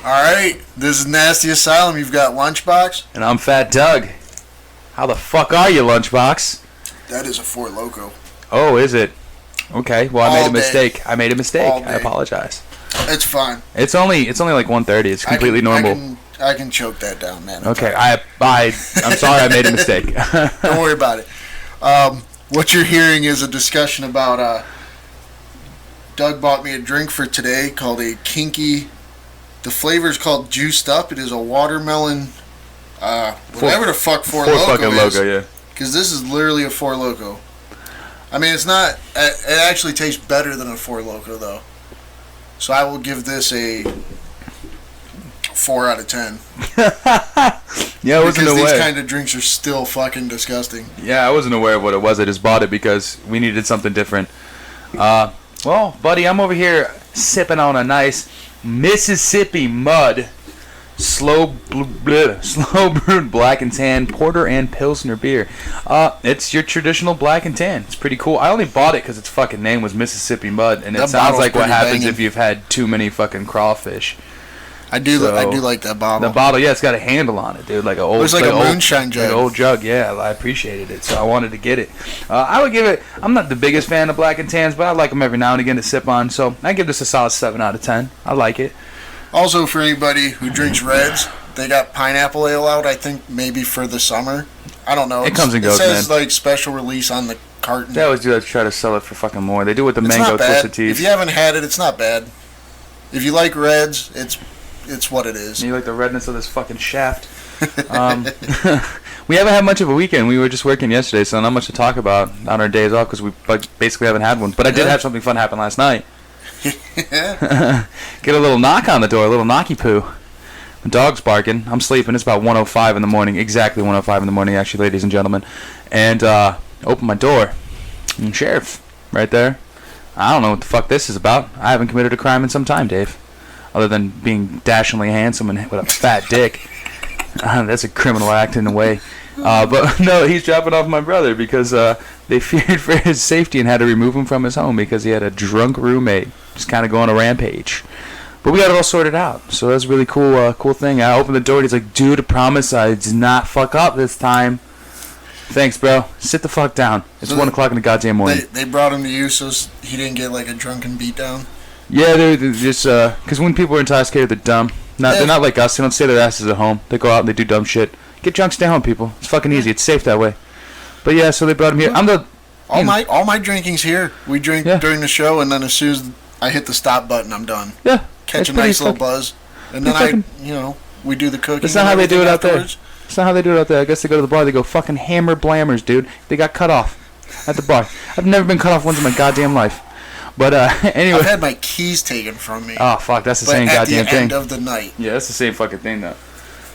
Alright, this is Nasty Asylum. You've got Lunchbox. And I'm Fat Doug. How the fuck are you, Lunchbox? That is a Four Loko. Oh, is it? Okay, well, I made a mistake. All day. I apologize. It's fine. It's only like 1:30. It's completely normal. I can choke that down, man. Okay, I'm sorry I made a mistake. Don't worry about it. What you're hearing is a discussion about Doug bought me a drink for today called a Kinky. The flavor is called Juiced Up. It is a watermelon, whatever the fuck Four Loko fucking is. Loco, yeah. Because this is literally a Four Loko. I mean, it's not. It actually tastes better than a Four Loko, though. So I will give this a 4 out of 10. Yeah, I wasn't aware. Because these kind of drinks are still fucking disgusting. Yeah, I wasn't aware of what it was. I just bought it because we needed something different. Well, buddy, I'm over here sipping on a nice Mississippi Mud slow brewed black and tan porter and pilsner beer. It's your traditional black and tan. It's pretty cool. I only bought it because its fucking name was Mississippi Mud, and it sounds like what happens if you've had too many fucking crawfish. I do like that bottle. The bottle, yeah, it's got a handle on it, dude. Like an old, it's like a moonshine jug. Like an old jug, yeah. I appreciated it, so I wanted to get it. I would give it. I'm not the biggest fan of black and tans, but I like them every now and again to sip on. So I give this a solid 7 out of 10. I like it. Also, for anybody who drinks reds, they got pineapple ale out. I think maybe for the summer. I don't know. It comes and goes, man. It says like special release on the carton. They always do that to try to sell it for fucking more. They do it with the mango twisted tea. If you haven't had it, it's not bad. If you like reds, it's what it is. You like the redness of this fucking shaft. We haven't had much of a weekend. We were just working yesterday, so not much to talk about on our days off because we basically haven't had one. But I did have something fun happen last night. Get a little knock on the door, a little knocky poo. The dog's barking. I'm sleeping. It's about 1:05 in the morning, exactly 1:05 in the morning, actually, ladies and gentlemen. And open my door. And sheriff, right there. I don't know what the fuck this is about. I haven't committed a crime in some time, Dave. Other than being dashingly handsome and with a fat dick. That's a criminal act in a way. But no, he's dropping off my brother because they feared for his safety and had to remove him from his home because he had a drunk roommate just kind of going a rampage. But we got it all sorted out, so that's a really cool thing. I opened the door and he's like, dude, I promise I did not fuck up this time. Thanks, bro. Sit the fuck down. It's 1 o'clock in the goddamn morning. They brought him to you so he didn't get like a drunken beatdown? Yeah, they're just, because when people are intoxicated, they're dumb. They're not like us. They don't stay their asses at home. They go out and they do dumb shit. Get drunk, stay home, people. It's fucking easy. It's safe that way. But yeah, so they brought him here. All my drinking's here. We drink during the show, and then as soon as I hit the stop button, I'm done. Yeah. Catch a nice little buzz. And then we do the cooking. That's not how they do it out there. That's not how they do it out there. I guess they go to the bar, they go fucking hammer blammers, dude. They got cut off at the bar. I've never been cut off once in my goddamn life. But anyway. I've had my keys taken from me. Oh, fuck. That's the same goddamn thing. At the end of the night. Yeah, that's the same fucking thing, though.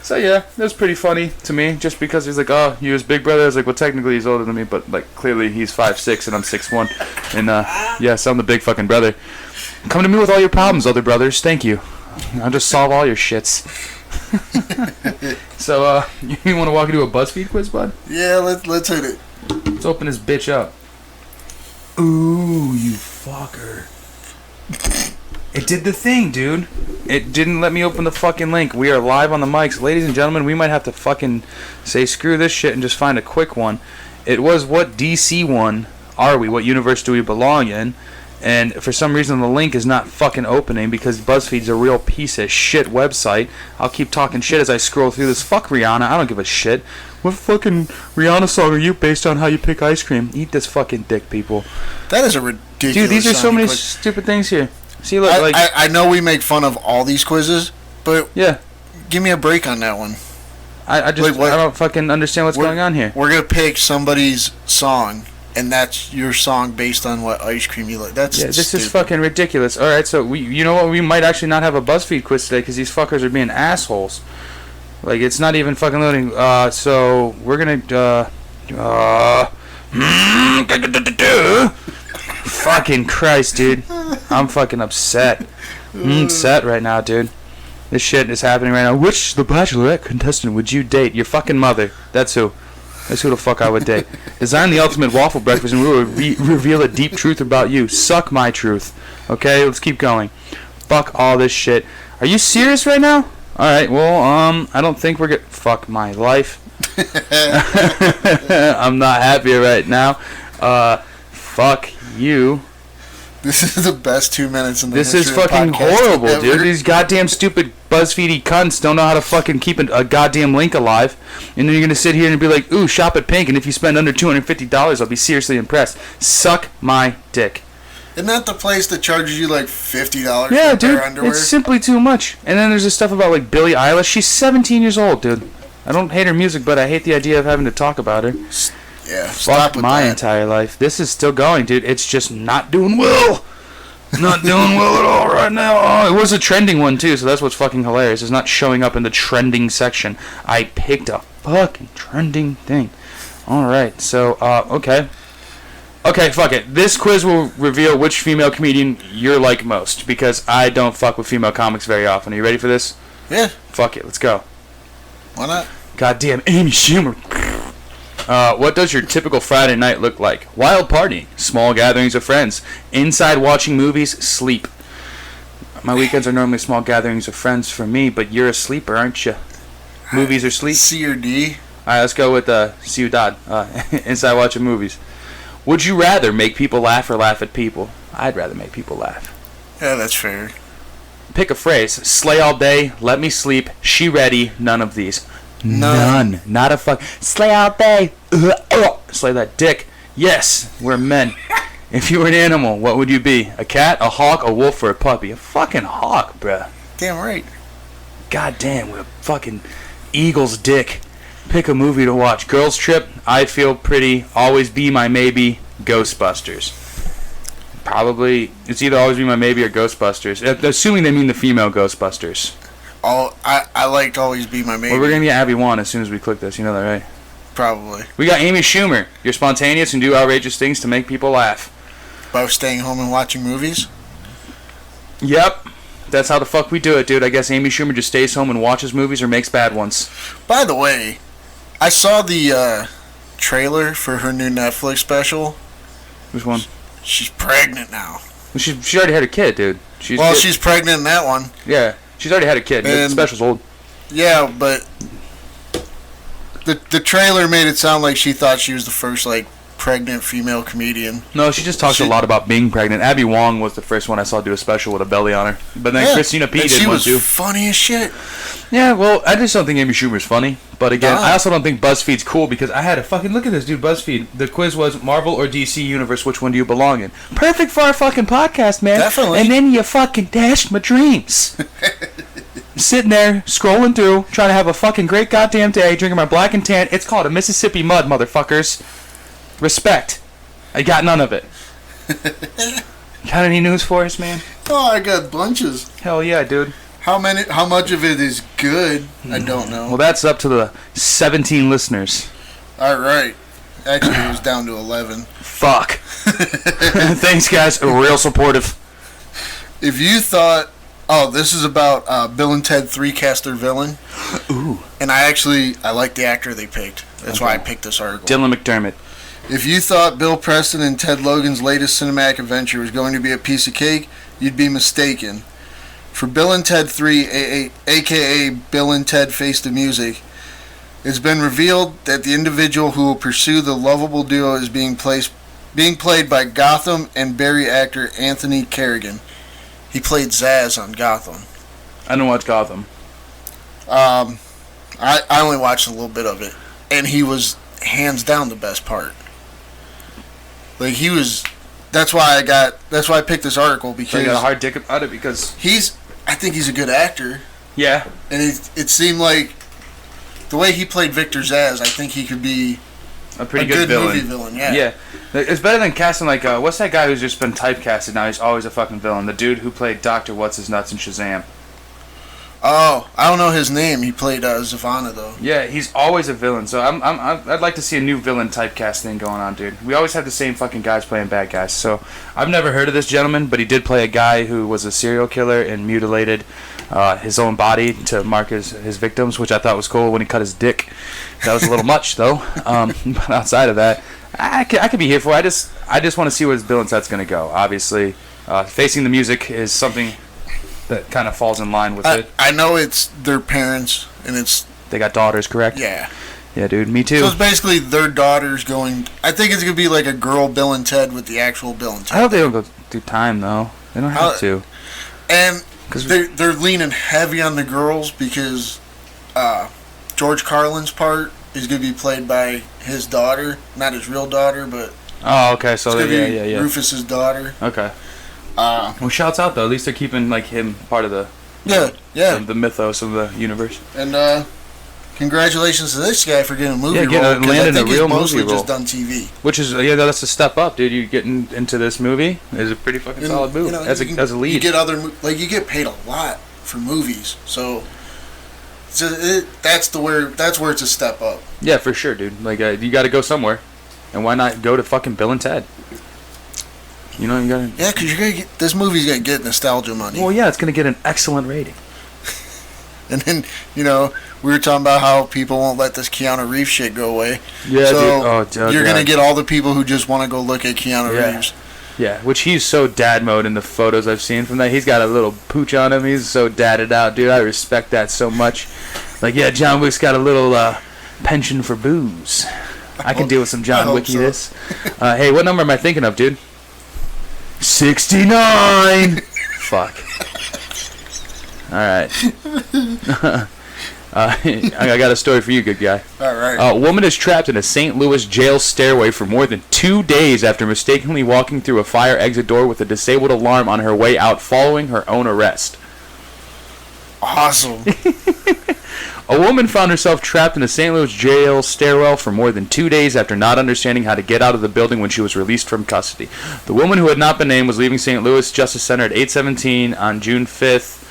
So, yeah, that was pretty funny to me, just because he's like, oh, you his big brother? I was like, well, technically he's older than me, but, like, clearly he's 5'6", and I'm 6'1". And, yes, I'm the big fucking brother. Come to me with all your problems, other brothers. Thank you. I'll just solve all your shits. So, you want to walk into a BuzzFeed quiz, bud? Yeah, let's hit it. Let's open this bitch up. Ooh, you fucker. It did the thing, dude. It didn't let me open the fucking link. We are live on the mics. Ladies and gentlemen, we might have to fucking say screw this shit and just find a quick one. It was what DC one are we? What universe do we belong in? And for some reason the link is not fucking opening because BuzzFeed's a real piece of shit website. I'll keep talking shit as I scroll through this. Fuck Rihanna. I don't give a shit. What fucking Rihanna song are you based on how you pick ice cream? Eat this fucking dick, people. That is a ridiculous dude, these are so many stupid things here. See, look, I know we make fun of all these quizzes, but yeah, give me a break on that one. I don't fucking understand what's going on here. We're going to pick somebody's song, and that's your song based on what ice cream you like. That's this stupid. Is fucking ridiculous. All right, so you know what? We might actually not have a BuzzFeed quiz today because these fuckers are being assholes. Like, it's not even fucking loading. So we're gonna fucking Christ, dude. I'm fucking upset. I'm upset right now, dude. This shit is happening right now. Which The Bachelorette contestant would you date? Your fucking mother. That's who. That's who the fuck I would date. Design the ultimate waffle breakfast and we will reveal a deep truth about you. Suck my truth. Okay, let's keep going. Fuck all this shit. Are you serious right now? Alright, well, I don't think we're gonna... Fuck my life. I'm not happy right now. Fuck you. This is the best 2 minutes in the This is fucking horrible, dude. These goddamn stupid BuzzFeedy cunts don't know how to fucking keep a goddamn link alive. And then you're gonna sit here and be like, ooh, shop at Pink, and if you spend under $250, I'll be seriously impressed. Suck my dick. Isn't that the place that charges you like $50 yeah, for dude, their underwear? It's simply too much. And then there's this stuff about like Billie Eilish. She's 17 years old, dude. I don't hate her music, but I hate the idea of having to talk about her. Yeah, fuck my entire life. This is still going, dude. It's just not doing well. Not doing well at all right now. Oh, it was a trending one too, so that's what's fucking hilarious. It's not showing up in the trending section. I picked a fucking trending thing. Alright, so, okay. Okay, fuck it. This quiz will reveal which female comedian you're like most, because I don't fuck with female comics very often. Are you ready for this? Yeah. Fuck it, let's go. Why not? Goddamn Amy Schumer. What does your typical Friday night look like? Wild partying, small gatherings of friends, inside watching movies, sleep. My weekends are normally small gatherings of friends for me, but you're a sleeper, aren't you? Movies or sleep? C or D. Alright, let's go with Ciudad. Inside watching movies. Would you rather make people laugh or laugh at people? I'd rather make people laugh. Yeah, that's fair. Pick a phrase. Slay all day, let me sleep, she ready, none of these. None. Not a fuck. Slay all day. Slay that dick. Yes, we're men. If you were an animal, what would you be? A cat, a hawk, a wolf, or a puppy? A fucking hawk, bruh. Damn right. God damn, we're a fucking eagle's dick. Pick a movie to watch. Girls Trip, I Feel Pretty, Always Be My Maybe, Ghostbusters. Probably, it's either Always Be My Maybe or Ghostbusters. Assuming they mean the female Ghostbusters. I liked Always Be My Maybe. Well, we're going to get Abby Wan as soon as we click this. You know that, right? Probably. We got Amy Schumer. You're spontaneous and do outrageous things to make people laugh. By staying home and watching movies? Yep. That's how the fuck we do it, dude. I guess Amy Schumer just stays home and watches movies or makes bad ones. By the way, I saw the trailer for her new Netflix special. Which one? She's pregnant now. Well, she already had a kid, dude. She's pregnant in that one. Yeah. She's already had a kid. The special's old. Yeah, but the trailer made it sound like she thought she was the first, like, pregnant female comedian. No, she just talks a lot about being pregnant. Abby Wong was the first one I saw do a special with a belly on her. But then Christina P. did one too. She was funny as shit. Yeah, well, I just don't think Amy Schumer's funny. But again, I also don't think BuzzFeed's cool because I had a fucking look at this, dude. BuzzFeed. The quiz was Marvel or DC Universe, which one do you belong in? Perfect for our fucking podcast, man. Definitely. And then you fucking dashed my dreams. Sitting there, scrolling through, trying to have a fucking great goddamn day, drinking my black and tan. It's called a Mississippi Mud, motherfuckers. Respect. I got none of it. Got any news for us, man? Oh, I got bunches. Hell yeah, dude. How much of it is good? I don't know. Well, that's up to the 17 listeners. All right. Actually, it was down to 11. Fuck. Thanks, guys. Real supportive. If you thought, this is about Bill and Ted 3 cast their villain. Ooh. And I like the actor they picked. That's why I picked this article. Dylan McDermott. If you thought Bill Preston and Ted Logan's latest cinematic adventure was going to be a piece of cake, you'd be mistaken. For Bill and Ted 3, a.k.a. Bill and Ted Face the Music, it's been revealed that the individual who will pursue the lovable duo is being played by Gotham and Barry actor Anthony Carrigan. He played Zaz on Gotham. I don't watch Gotham. I only watched a little bit of it, and he was hands down the best part. Like, he was... That's why I picked this article, because... So you got a hard dick about it because... I think he's a good actor. Yeah. And it seemed like... The way he played Victor Zaz, I think he could be... A pretty good villain. Movie villain, yeah. Yeah. It's better than casting, like... what's that guy who's just been typecasted now? He's always a fucking villain. The dude who played Dr. What's-His-Nuts in Shazam. Oh, I don't know his name. He played Zavanna, though. Yeah, he's always a villain. So I'd like to see a new villain typecast thing going on, dude. We always have the same fucking guys playing bad guys. So I've never heard of this gentleman, but he did play a guy who was a serial killer and mutilated his own body to mark his victims, which I thought was cool when he cut his dick. That was a little much, though. But outside of that, I could be here for it. I just want to see where this Bill and Ted's going to go. Obviously, Facing the Music is something... that kind of falls in line with it. I know it's their parents, and it's... They got daughters, correct? Yeah. Yeah, dude, me too. So it's basically their daughters going... I think it's going to be like a girl Bill and Ted with the actual Bill and Ted. I hope they don't go through time, though. They don't have to. And they're leaning heavy on the girls because George Carlin's part is going to be played by his daughter. Not his real daughter, but... Oh, okay, so yeah. Rufus's daughter. Okay. Well, shouts out, though. At least they're keeping, like, him part of the... the mythos of the universe. And, congratulations to this guy for getting a movie role. Landing a real movie role. Just done TV. Which is, that's a step up, dude. You getting into this movie is a pretty fucking solid move as a lead. You get you get paid a lot for movies, so that's where it's a step up. Yeah, for sure, dude. Like you got to go somewhere, and why not go to fucking Bill and Ted? You know, you gotta. Yeah, because you're gonna get this movie's gonna get nostalgia money. Well, yeah, it's gonna get an excellent rating. And then we were talking about how people won't let this Keanu Reeves shit go away. Yeah, so dude. You're gonna get all the people who just want to go look at Keanu Reeves. Yeah, which he's so dad mode in the photos I've seen from that. He's got a little pooch on him. He's so dadded out, dude. I respect that so much. Like, yeah, John Wick's got a little penchant for booze. I can deal with some John Wicky so. This. Hey, what number am I thinking of, dude? 69. Fuck. All right. I got a story for you, good guy. All right. A woman is trapped in a St. Louis jail stairway for more than 2 days after mistakenly walking through a fire exit door with a disabled alarm on her way out following her own arrest. Awesome. A woman found herself trapped in a St. Louis jail stairwell for more than 2 days after not understanding how to get out of the building when she was released from custody. The woman, who had not been named, was leaving St. Louis Justice Center at 8:17 on June 5th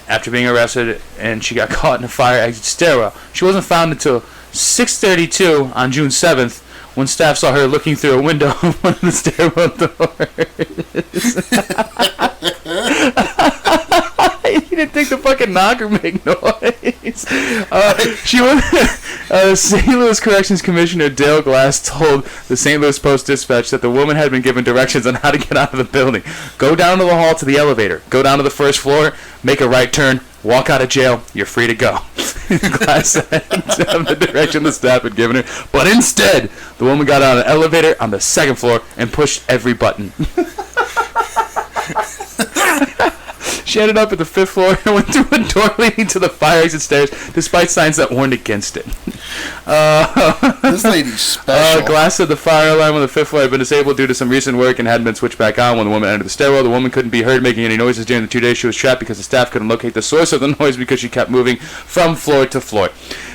after being arrested, and she got caught in a fire exit stairwell. She wasn't found until 6:32 on June 7th when staff saw her looking through a window of one of the stairwell doors. You didn't think the fucking knocker make noise. She was. St. Louis Corrections Commissioner Dale Glass told the St. Louis Post-Dispatch that the woman had been given directions on how to get out of the building. Go down to the hall to the elevator. Go down to the first floor. Make a right turn. Walk out of jail. You're free to go. Glass said the direction the staff had given her. But instead, the woman got on an elevator on the second floor and pushed every button. She ended up at the 5th floor and went through a door leading to the fire exit stairs, despite signs that warned against it. This lady's special. Glass said the fire alarm on the 5th floor had been disabled due to some recent work and hadn't been switched back on when the woman entered the stairwell. The woman couldn't be heard making any noises during the 2 days she was trapped because the staff couldn't locate the source of the noise because she kept moving from floor to floor.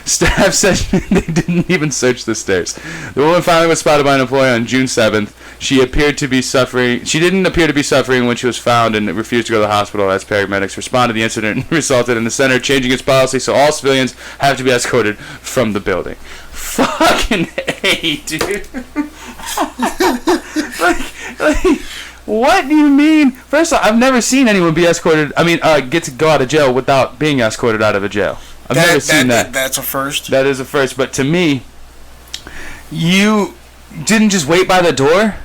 Staff said they didn't even search the stairs. The woman finally was spotted by an employee on June 7th. She didn't appear to be suffering when she was found and refused to go to the hospital as paramedics responded. The incident resulted in the center changing its policy so all civilians have to be escorted from the building. Fucking A, dude. like, what do you mean? First of all, I've never seen anyone be escorted. Get to go out of jail without being escorted out of a jail. I've never seen that. That's a first. That is a first. But to me, you didn't just wait by the door.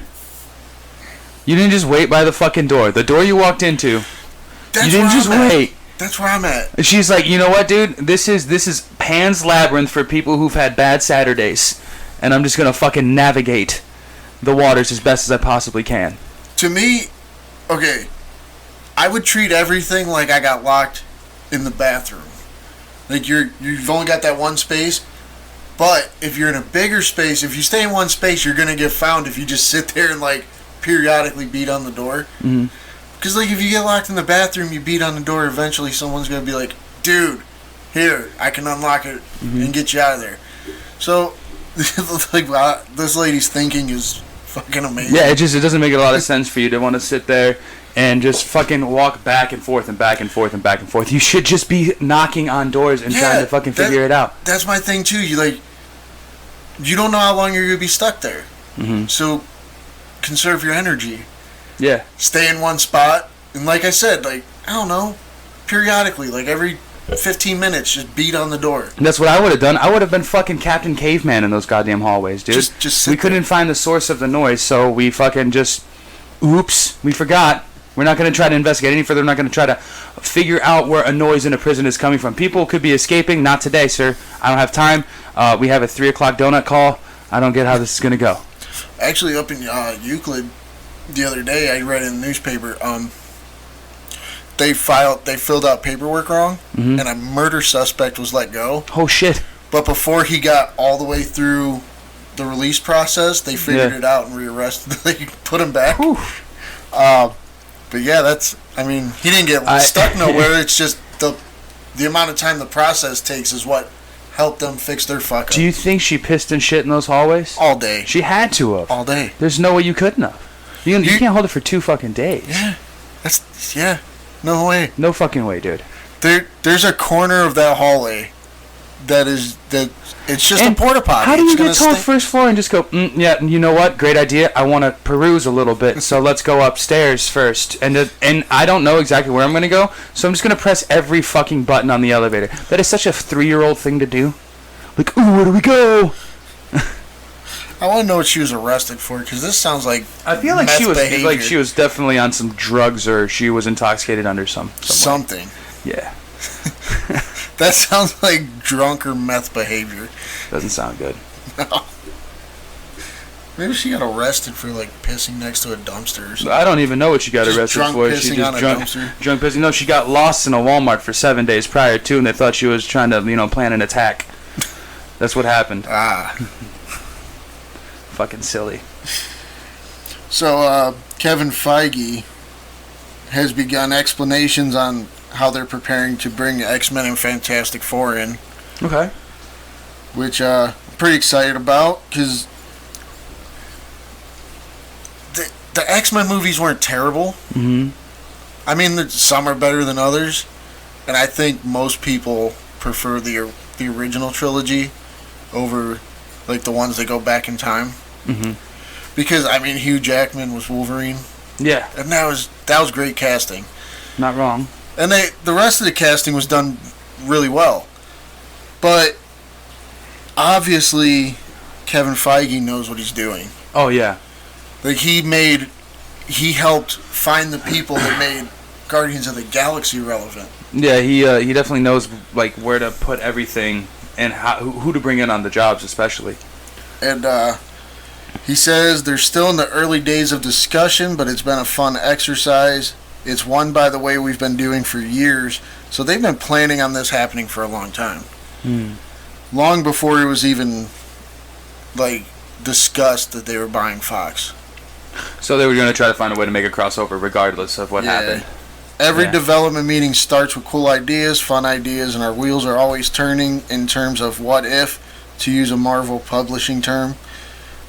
You didn't just wait by the fucking door. The door you walked into. You didn't just wait. That's where I'm at. And she's like, you know what, dude? This is Pan's Labyrinth for people who've had bad Saturdays, and I'm just gonna fucking navigate the waters as best as I possibly can. To me, okay, I would treat everything like I got locked in the bathroom. Like you've only got that one space, but if you're in a bigger space, if you stay in one space, you're gonna get found if you just sit there and like periodically beat on the door. Mm-hmm. Because, like, if you get locked in the bathroom, you beat on the door, eventually someone's going to be like, dude, here, I can unlock it and get you out of there. So, like, this lady's thinking is fucking amazing. Yeah, it doesn't make a lot of sense for you to want to sit there and just fucking walk back and forth and back and forth and back and forth. You should just be knocking on doors and trying to fucking figure it out. That's my thing, too. You don't know how long you're going to be stuck there. Mm-hmm. So, conserve your energy. Yeah. Stay in one spot. And like I said, I don't know, periodically, every 15 minutes, just beat on the door. And that's what I would have done. I would have been fucking Captain Caveman in those goddamn hallways, dude. Just we couldn't find the source of the noise, so we fucking just, oops, we forgot. We're not going to try to investigate any further. We're not going to try to figure out where a noise in a prison is coming from. People could be escaping. Not today, sir. I don't have time. We have a 3 o'clock donut call. I don't get how this is going to go. Actually, up in Euclid the other day, I read in the newspaper, they filled out paperwork wrong, and a murder suspect was let go. Oh, shit. But before he got all the way through the release process, they figured it out and rearrested. They put him back. But yeah, he didn't get stuck nowhere. It's just the amount of time the process takes is what helped them fix their fuck up. Do you think she pissed and shit in those hallways? All day. She had to have. All day. There's no way you couldn't have. You can't hold it for 2 fucking days. Yeah. No way. No fucking way, dude. There's a corner of that hallway that it's just a porta potty. How do you get to the first floor and just go, yeah, you know what? Great idea. I want to peruse a little bit, so let's go upstairs first. And I don't know exactly where I'm going to go, so I'm just going to press every fucking button on the elevator. That is such a 3-year-old thing to do. Like, ooh, where do we go? I want to know what she was arrested for, because this sounds like I feel like she was definitely on some drugs, or she was intoxicated under something. Yeah. That sounds like drunk or meth behavior. Doesn't sound good. No. Maybe she got arrested for pissing next to a dumpster or something. I don't even know what she got arrested for. She just drunk pissing. No, she got lost in a Walmart for 7 days prior to, and they thought she was trying to plan an attack. That's what happened. Fucking silly. So Kevin Feige has begun explanations on how they're preparing to bring X-Men and Fantastic Four in. Okay. Which I'm pretty excited about, because the X-Men movies weren't terrible. I mean, some are better than others, and I think most people prefer the original trilogy over the ones that go back in time. Because Hugh Jackman was Wolverine. Yeah. And that was great casting. Not wrong. And the rest of the casting was done really well. But obviously Kevin Feige knows what he's doing. Oh yeah. He helped find the people that made Guardians of the Galaxy relevant. Yeah, he definitely knows where to put everything and who to bring in on the jobs, especially. And he says they're still in the early days of discussion, but it's been a fun exercise. It's one, by the way, we've been doing for years. So they've been planning on this happening for a long time. Long before it was even discussed that they were buying Fox. So they were going to try to find a way to make a crossover regardless of what happened. Every development meeting starts with cool ideas, fun ideas, and our wheels are always turning in terms of what if, to use a Marvel publishing term.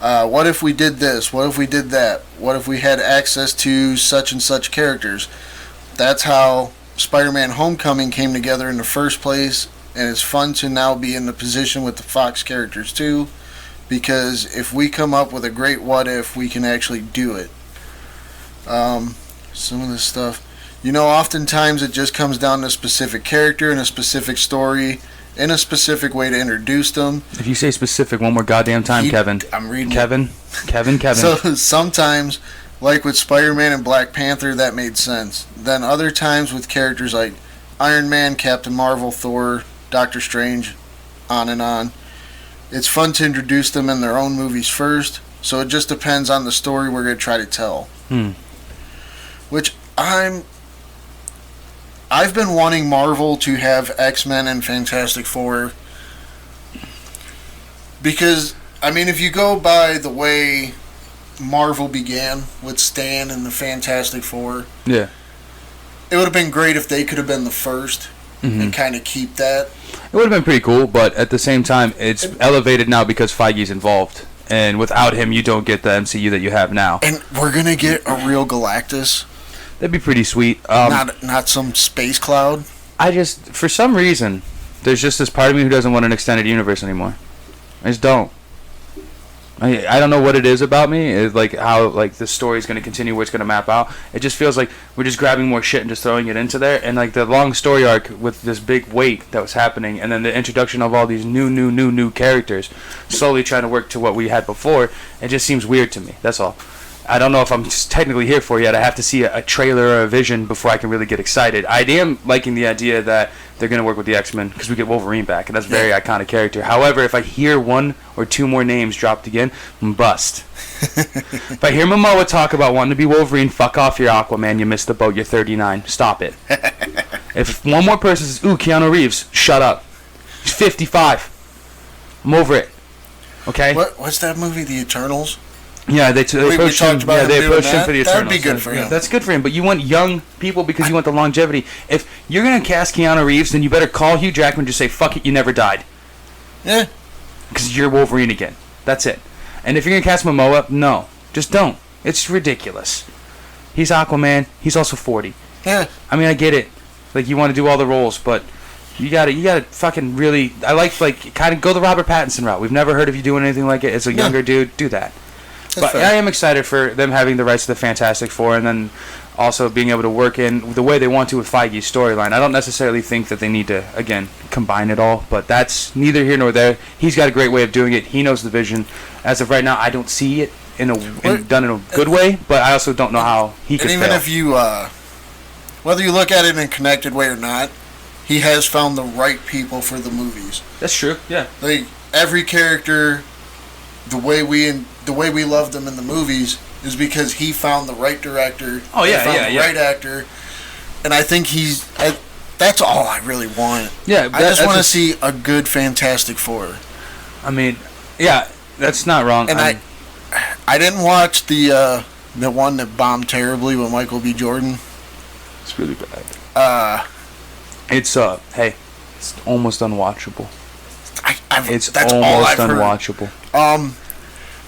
What if we did this? What if we did that? What if we had access to such and such characters? That's how Spider-Man Homecoming came together in the first place, and it's fun to now be in the position with the Fox characters too, because if we come up with a great what if, we can actually do it. Some of this stuff, oftentimes it just comes down to a specific character and a specific story, in a specific way to introduce them. If you say specific one more goddamn time, Kevin. I'm reading Kevin. So sometimes, like with Spider-Man and Black Panther, that made sense. Then other times with characters like Iron Man, Captain Marvel, Thor, Doctor Strange, on and on. It's fun to introduce them in their own movies first, so it just depends on the story we're going to try to tell. Which I've been wanting Marvel to have X-Men and Fantastic Four, because, if you go by the way Marvel began with Stan and the Fantastic Four, it would have been great if they could have been the first and kind of keep that. It would have been pretty cool, but at the same time, it's elevated now because Feige's involved, and without him, you don't get the MCU that you have now. And we're going to get a real Galactus. That'd be pretty sweet. Not some space cloud. For some reason, there's just this part of me who doesn't want an extended universe anymore. I just don't. I don't know what it is about me. It's how the story's going to continue, where it's going to map out. It just feels like we're just grabbing more shit and just throwing it into there. And the long story arc with this big weight that was happening, and then the introduction of all these new characters, slowly trying to work to what we had before. It just seems weird to me. That's all. I don't know if I'm technically here for yet. I have to see a trailer or a vision before I can really get excited. I am liking the idea that they're going to work with the X-Men because we get Wolverine back, and that's a very iconic character. However, if I hear one or two more names dropped again, I'm bust. If I hear Momoa talk about wanting to be Wolverine, fuck off, you're Aquaman, you missed the boat, you're 39. Stop it. If one more person says, ooh, Keanu Reeves, shut up. He's 55. I'm over it. Okay? What's that movie, The Eternals? Yeah, they approached him. Yeah, they approached him for the Eternals. That'd be good for him. That's good for him. But you want young people because you want the longevity. If you're gonna cast Keanu Reeves, then you better call Hugh Jackman and just say, "Fuck it, you never died." Yeah. Because you're Wolverine again. That's it. And if you're gonna cast Momoa, no, just don't. It's ridiculous. He's Aquaman. He's also 40. Yeah. I mean, I get it. Like you want to do all the roles, but you gotta fucking really. I like kind of go the Robert Pattinson route. We've never heard of you doing anything like it. As a younger dude, do that. But I am excited for them having the rights to the Fantastic Four, and then also being able to work in the way they want to with Feige's storyline. I don't necessarily think that they need to, again, combine it all, but that's neither here nor there. He's got a great way of doing it. He knows the vision. As of right now, I don't see it done in a good way, but I also don't know how he could fail. And even if you, whether you look at it in a connected way or not, he has found the right people for the movies. That's true, yeah. Like, every character, the way we love them in the movies is because he found the right director. Oh yeah, the right actor, and I think that's all I really want. Yeah, I just want to see a good Fantastic Four. I mean, yeah, that's not wrong. And I didn't watch the one that bombed terribly with Michael B. Jordan. It's really bad. It's almost unwatchable. That's all I've unwatchable. Heard.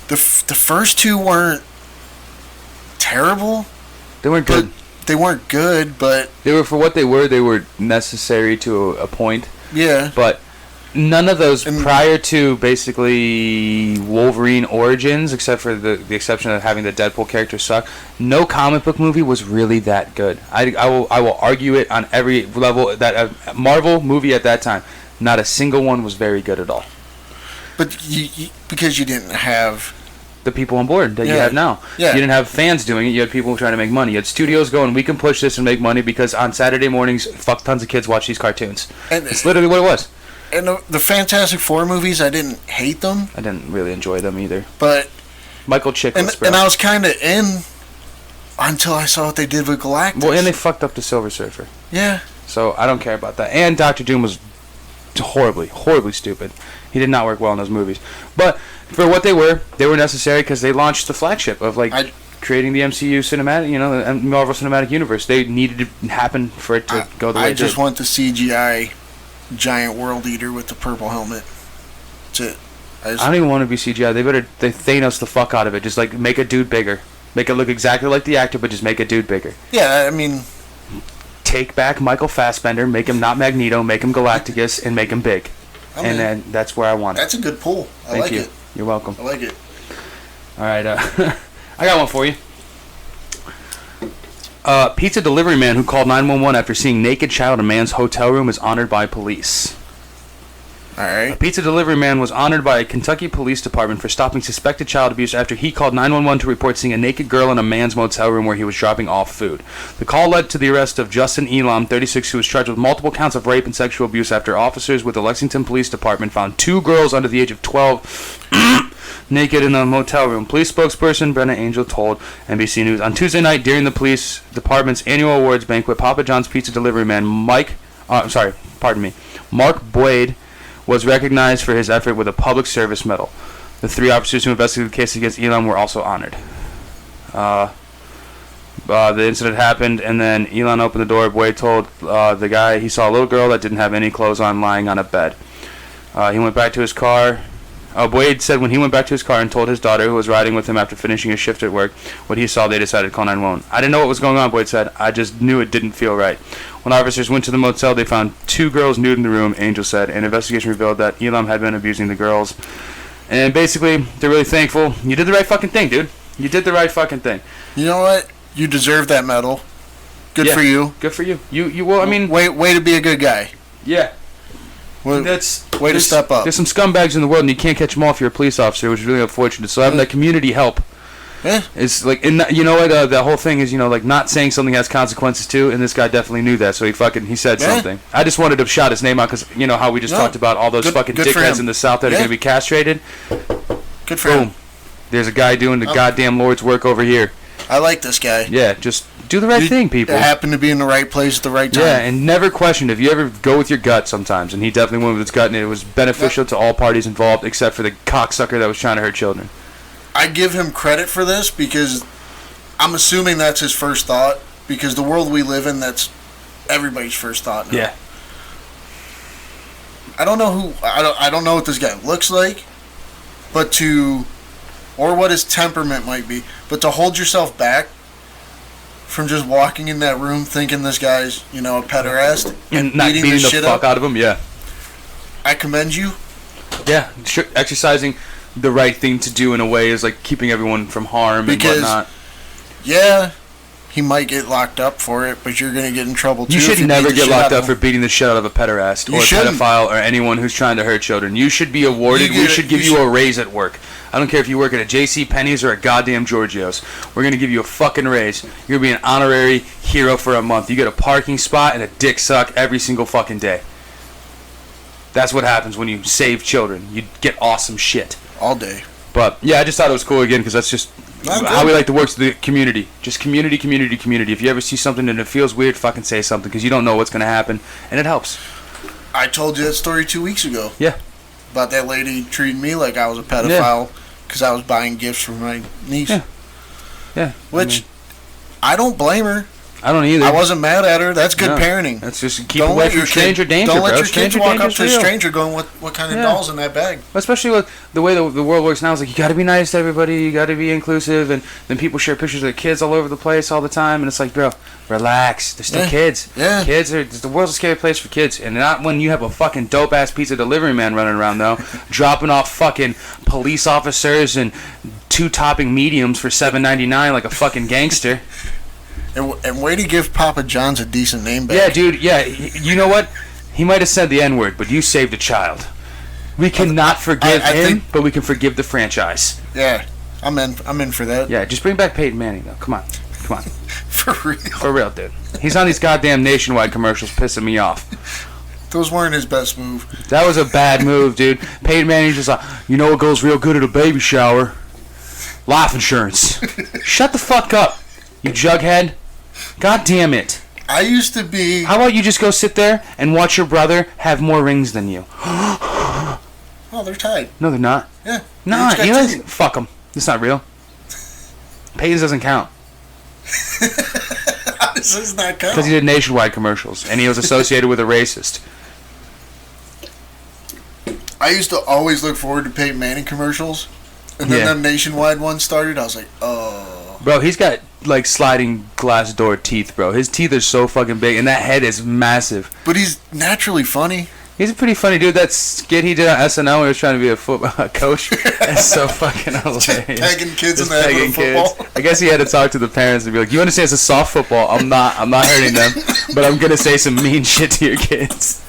The first two weren't terrible. They weren't good. They weren't good, but they were for what they were. They were necessary to a point. Yeah. But none of those prior to basically Wolverine Origins, except for the exception of having the Deadpool character suck, no comic book movie was really that good. I will argue it on every level that a Marvel movie at that time, not a single one was very good at all. But because you didn't have the people on board that you have now. Yeah. You didn't have fans doing it. You had people trying to make money. You had studios going, we can push this and make money because on Saturday mornings, fuck tons of kids watch these cartoons. And it's literally what it was. And the Fantastic Four movies, I didn't hate them. I didn't really enjoy them either. But Michael Chiklis, and I was kind of in until I saw what they did with Galactus. Well, and they fucked up the Silver Surfer. Yeah. So I don't care about that. And Doctor Doom was horribly stupid. He did not work well in those movies. But for what they were necessary because they launched the flagship of creating the MCU cinematic, the Marvel Cinematic Universe. They needed to happen for it to go the way it did. I just want the CGI giant world eater with the purple helmet. That's it. I don't even want to be CGI. They Thanos the fuck out of it. Just make a dude bigger. Make it look exactly like the actor, but just make a dude bigger. Yeah, I mean, take back Michael Fassbender, make him not Magneto, make him Galacticus, and make him big. And then that's where I want it. That's a good pull. I like it. You're welcome. I like it. All right, I got one for you. Pizza delivery man who called 911 after seeing naked child in man's hotel room is honored by police. All right. A pizza delivery man was honored by a Kentucky police department for stopping suspected child abuse after he called 911 to report seeing a naked girl in a man's motel room where he was dropping off food. The call led to the arrest of Justin Elam, 36, who was charged with multiple counts of rape and sexual abuse after officers with the Lexington Police Department found two girls under the age of 12 naked in a motel room. Police spokesperson Brenna Angel told NBC News on Tuesday night during the police department's annual awards banquet, Papa John's pizza delivery man Mark Boyd was recognized for his effort with a public service medal. The three officers who investigated the case against Elam were also honored. The incident happened, and then Elon opened the door. Boyd told the guy he saw a little girl that didn't have any clothes on lying on a bed. He went back to his car. Boyd said when he went back to his car and told his daughter, who was riding with him after finishing his shift at work, what he saw, they decided to call 911. I didn't know what was going on, Boyd said. I just knew it didn't feel right. When officers went to the motel, they found two girls nude in the room, Angel said. An investigation revealed that Elam had been abusing the girls. And basically, they're really thankful. You did the right fucking thing, dude. You did the right fucking thing. You know what? You deserve that medal. Good for you. Good for you. Well, I mean... Way to be a good guy. Yeah. Way to step up. There's some scumbags in the world, and you can't catch them all if you're a police officer, which is really unfortunate. So having that community help Yeah. It's like, and you know what? The whole thing is, like not saying something has consequences too. And this guy definitely knew that, so he said something. I just wanted to shout his name out because you know how we just talked about all those fucking dickheads in the South that are going to be castrated. Good for him. There's a guy doing the goddamn Lord's work over here. I like this guy. Yeah, just do the right thing, people. Happen to be in the right place at the right time. Yeah, and never question if you ever go with your gut sometimes. And he definitely went with his gut, and it was beneficial to all parties involved, except for the cocksucker that was trying to hurt children. I give him credit for this because I'm assuming that's his first thought. Because the world we live in, that's everybody's first thought now. Yeah. I don't know I don't know what this guy looks like, or what his temperament might be, but to hold yourself back from just walking in that room thinking this guy's, a pederast and not beating the fuck out of him, yeah. I commend you. Yeah, exercising the right thing to do in a way is like keeping everyone from harm and whatnot. Yeah, he might get locked up for it, but you're going to get in trouble too. You should never get locked up for beating the shit out of a pederast or a pedophile or anyone who's trying to hurt children. You should be awarded. We should give you a raise at work. I don't care if you work at a J.C. Penney's or a goddamn Giorgio's. We're going to give you a fucking raise. You're going to be an honorary hero for a month. You get a parking spot and a dick suck every single fucking day. That's what happens when you save children. You get awesome shit. All day. But, yeah, I just thought it was cool again because that's just how we like to work to the community. Just community. If you ever see something and it feels weird, fucking say something because you don't know what's going to happen, and it helps. I told you that story 2 weeks ago. Yeah. About that lady treating me like I was a pedophile because I was buying gifts for my niece. Yeah. Which, I don't blame her. I don't either. I wasn't mad at her. That's good parenting. That's just keep away from stranger danger, Don't let bro. your kids walk up to a stranger going, what kind of doll's in that bag? Especially with the way the world works now. It's like, you got to be nice to everybody. You got to be inclusive. And then people share pictures of their kids all over the place all the time. And it's like, bro, relax. They're still kids. Yeah. The world's a scary place for kids. And not when you have a fucking dope-ass pizza delivery man running around, though, dropping off fucking police officers and 2 topping mediums for $7.99 like a fucking gangster. And way to give Papa John's a decent name back. Yeah, dude, yeah. You know what? He might have said the N-word, but you saved a child. We cannot forgive him, but we can forgive the franchise. Yeah, I'm in for that. Yeah, just bring back Peyton Manning, though. Come on. For real. For real, dude. He's on these goddamn Nationwide commercials pissing me off. Those weren't his best move. That was a bad move, dude. Peyton Manning's just like, you know what goes real good at a baby shower? Life insurance. Shut the fuck up, you jughead. God damn it. I used to be... How about you just go sit there and watch your brother have more rings than you? Oh, they're tied. No, they're not. Yeah. No, fuck them. It's not real. Peyton's doesn't count. How does this not count? Because he did Nationwide commercials, and he was associated with a racist. I used to always look forward to Peyton Manning commercials, and then them Nationwide ones started. I was like, oh... Bro, he's got, like, sliding glass door teeth, bro. His teeth are so fucking big, and that head is massive. But he's naturally funny. He's a pretty funny dude. That skit he did on SNL when he was trying to be a football coach, that's so fucking hilarious. Pegging kids in the head with football. I guess he had to talk to the parents and be like, you understand it's a soft football. I'm not hurting them, but I'm going to say some mean shit to your kids.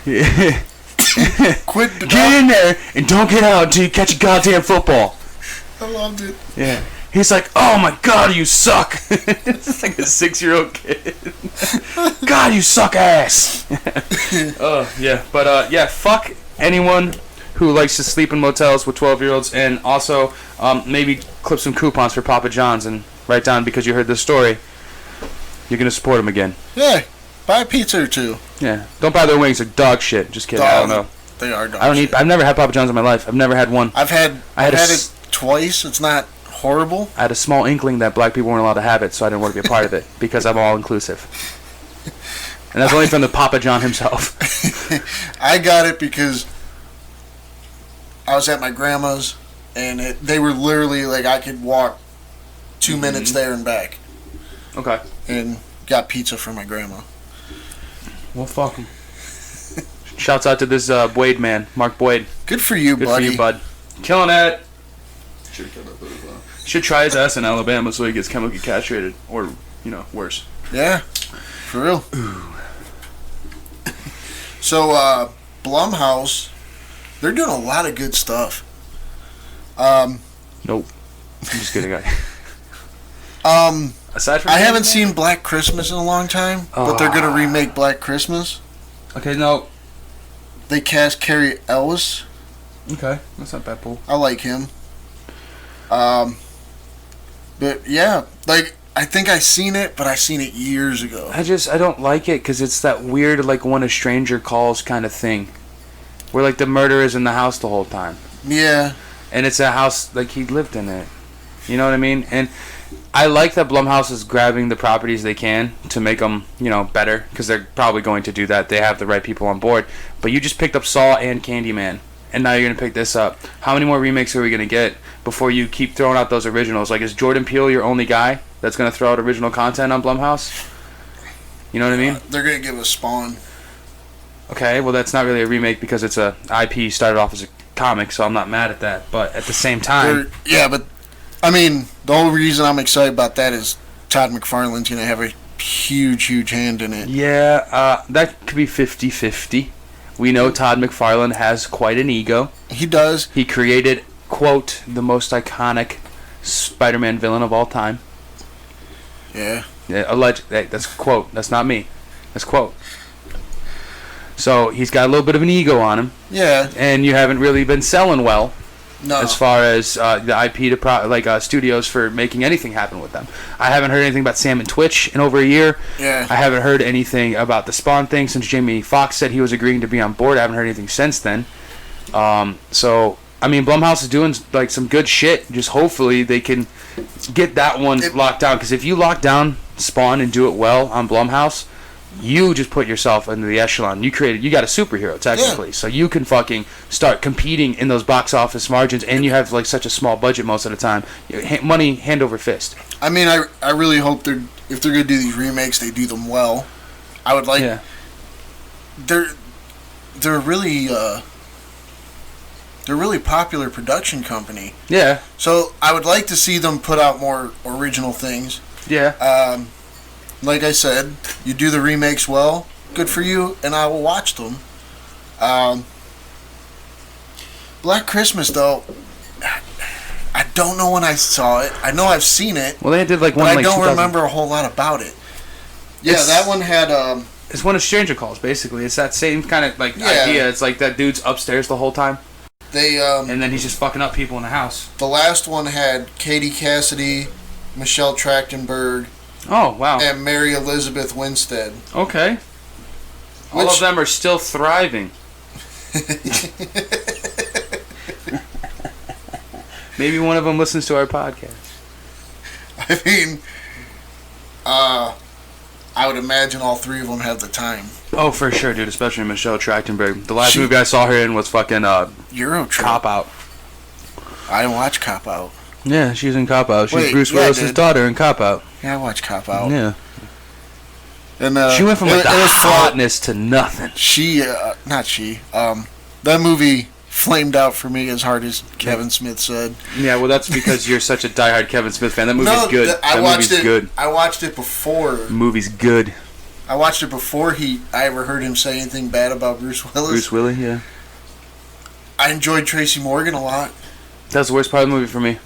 Yeah. Get in there and don't get out until you catch a goddamn football. I loved it. Yeah. He's like, oh my god, you suck. It's like a 6-year-old kid. God, you suck ass. Oh, yeah. But, yeah, fuck anyone who likes to sleep in motels with 12-year-olds. And also, maybe clip some coupons for Papa John's and write down, because you heard this story, you're going to support them again. Yeah. Buy a pizza or 2. Yeah. Don't buy their wings. They're dog shit. Just kidding. I don't know. They are dog shit. I've never had Papa John's in my life. I've never had one. I've had it twice. It's not horrible. I had a small inkling that black people weren't allowed to have it, so I didn't want to be a part of it because I'm all inclusive. And that's only from the Papa John himself. I got it because I was at my grandma's, and they were literally like, I could walk 2 minutes there and back. Okay. And got pizza for my grandma. Well, fuck him. Shouts out to this Boyd man, Mark Boyd. Good for you, buddy. Good for you, bud. Killing it. Should try his ass in Alabama so he gets chemically castrated, or worse. Yeah, for real. So, Blumhouse, they're doing a lot of good stuff. Nope. I'm just kidding. Aside from I haven't seen Black Christmas in a long time, but they're gonna remake Black Christmas. Okay, no. They cast Cary Elwes. Okay, that's not bad, Paul. I like him. But yeah, like I think I seen it, but I seen it years ago. I don't like it because it's that weird like when a stranger calls kind of thing, where like the murderer is in the house the whole time. Yeah. And it's a house like he lived in it. You know what I mean? And I like that Blumhouse is grabbing the properties they can to make them, better, because they're probably going to do that. They have the right people on board. But you just picked up Saw and Candyman, and now you're going to pick this up. How many more remakes are we going to get before you keep throwing out those originals? Like, is Jordan Peele your only guy that's going to throw out original content on Blumhouse? You know what I mean? They're going to give us Spawn. Okay, well, that's not really a remake because it's a IP started off as a comic, so I'm not mad at that. But at the same time... Yeah, but... I mean, the only reason I'm excited about that is Todd McFarlane's going to have a huge, huge hand in it. Yeah, that could be 50-50. We know Todd McFarlane has quite an ego. He does. He created, quote, the most iconic Spider-Man villain of all time. Yeah. Alleged. Hey, that's quote. That's not me. That's quote. So he's got a little bit of an ego on him. Yeah. And you haven't really been selling well. No. As far as the IP to studios for making anything happen with them. I haven't heard anything about Sam and Twitch in over a year. Yeah. I haven't heard anything about the Spawn thing since Jamie Foxx said he was agreeing to be on board. I haven't heard anything since then. So, I mean, Blumhouse is doing like some good shit. Just hopefully they can get that one locked down. Because if you lock down Spawn and do it well on Blumhouse, you just put yourself into the echelon. You got a superhero technically, so you can fucking start competing in those box office margins, and you have like such a small budget most of the time. Money hand over fist. I mean, I really hope if they're gonna do these remakes, they do them well. I would like. Yeah. They're really popular production company. Yeah. So I would like to see them put out more original things. Yeah. Like I said, you do the remakes well, good for you, and I will watch them. Black Christmas, though, I don't know when I saw it. I know I've seen it. Well, they did like one. But I don't remember a whole lot about it. Yeah, that one had. It's one of Stranger Calls, basically. It's that same kind of idea. It's like that dude's upstairs the whole time. And then he's just fucking up people in the house. The last one had Katie Cassidy, Michelle Trachtenberg. Oh, wow. And Mary Elizabeth Winstead. Okay. All of them are still thriving. Maybe one of them listens to our podcast. I mean, I would imagine all three of them have the time. Oh, for sure, dude. Especially Michelle Trachtenberg. The last movie I saw her in was fucking Euro Trip. Cop Out. I didn't watch Cop Out. Yeah, she's in Cop Out. She's Bruce Willis' daughter in Cop Out. Yeah, I watched Cop Out. Yeah. And she went from like the hotness to nothing. That movie flamed out for me as hard as Kevin Smith said. Yeah, well, that's because you're such a diehard Kevin Smith fan. That movie's good. That movie's good. I watched it before. The movie's good. I watched it before I ever heard him say anything bad about Bruce Willis. Bruce Willis, yeah. I enjoyed Tracy Morgan a lot. That's the worst part of the movie for me.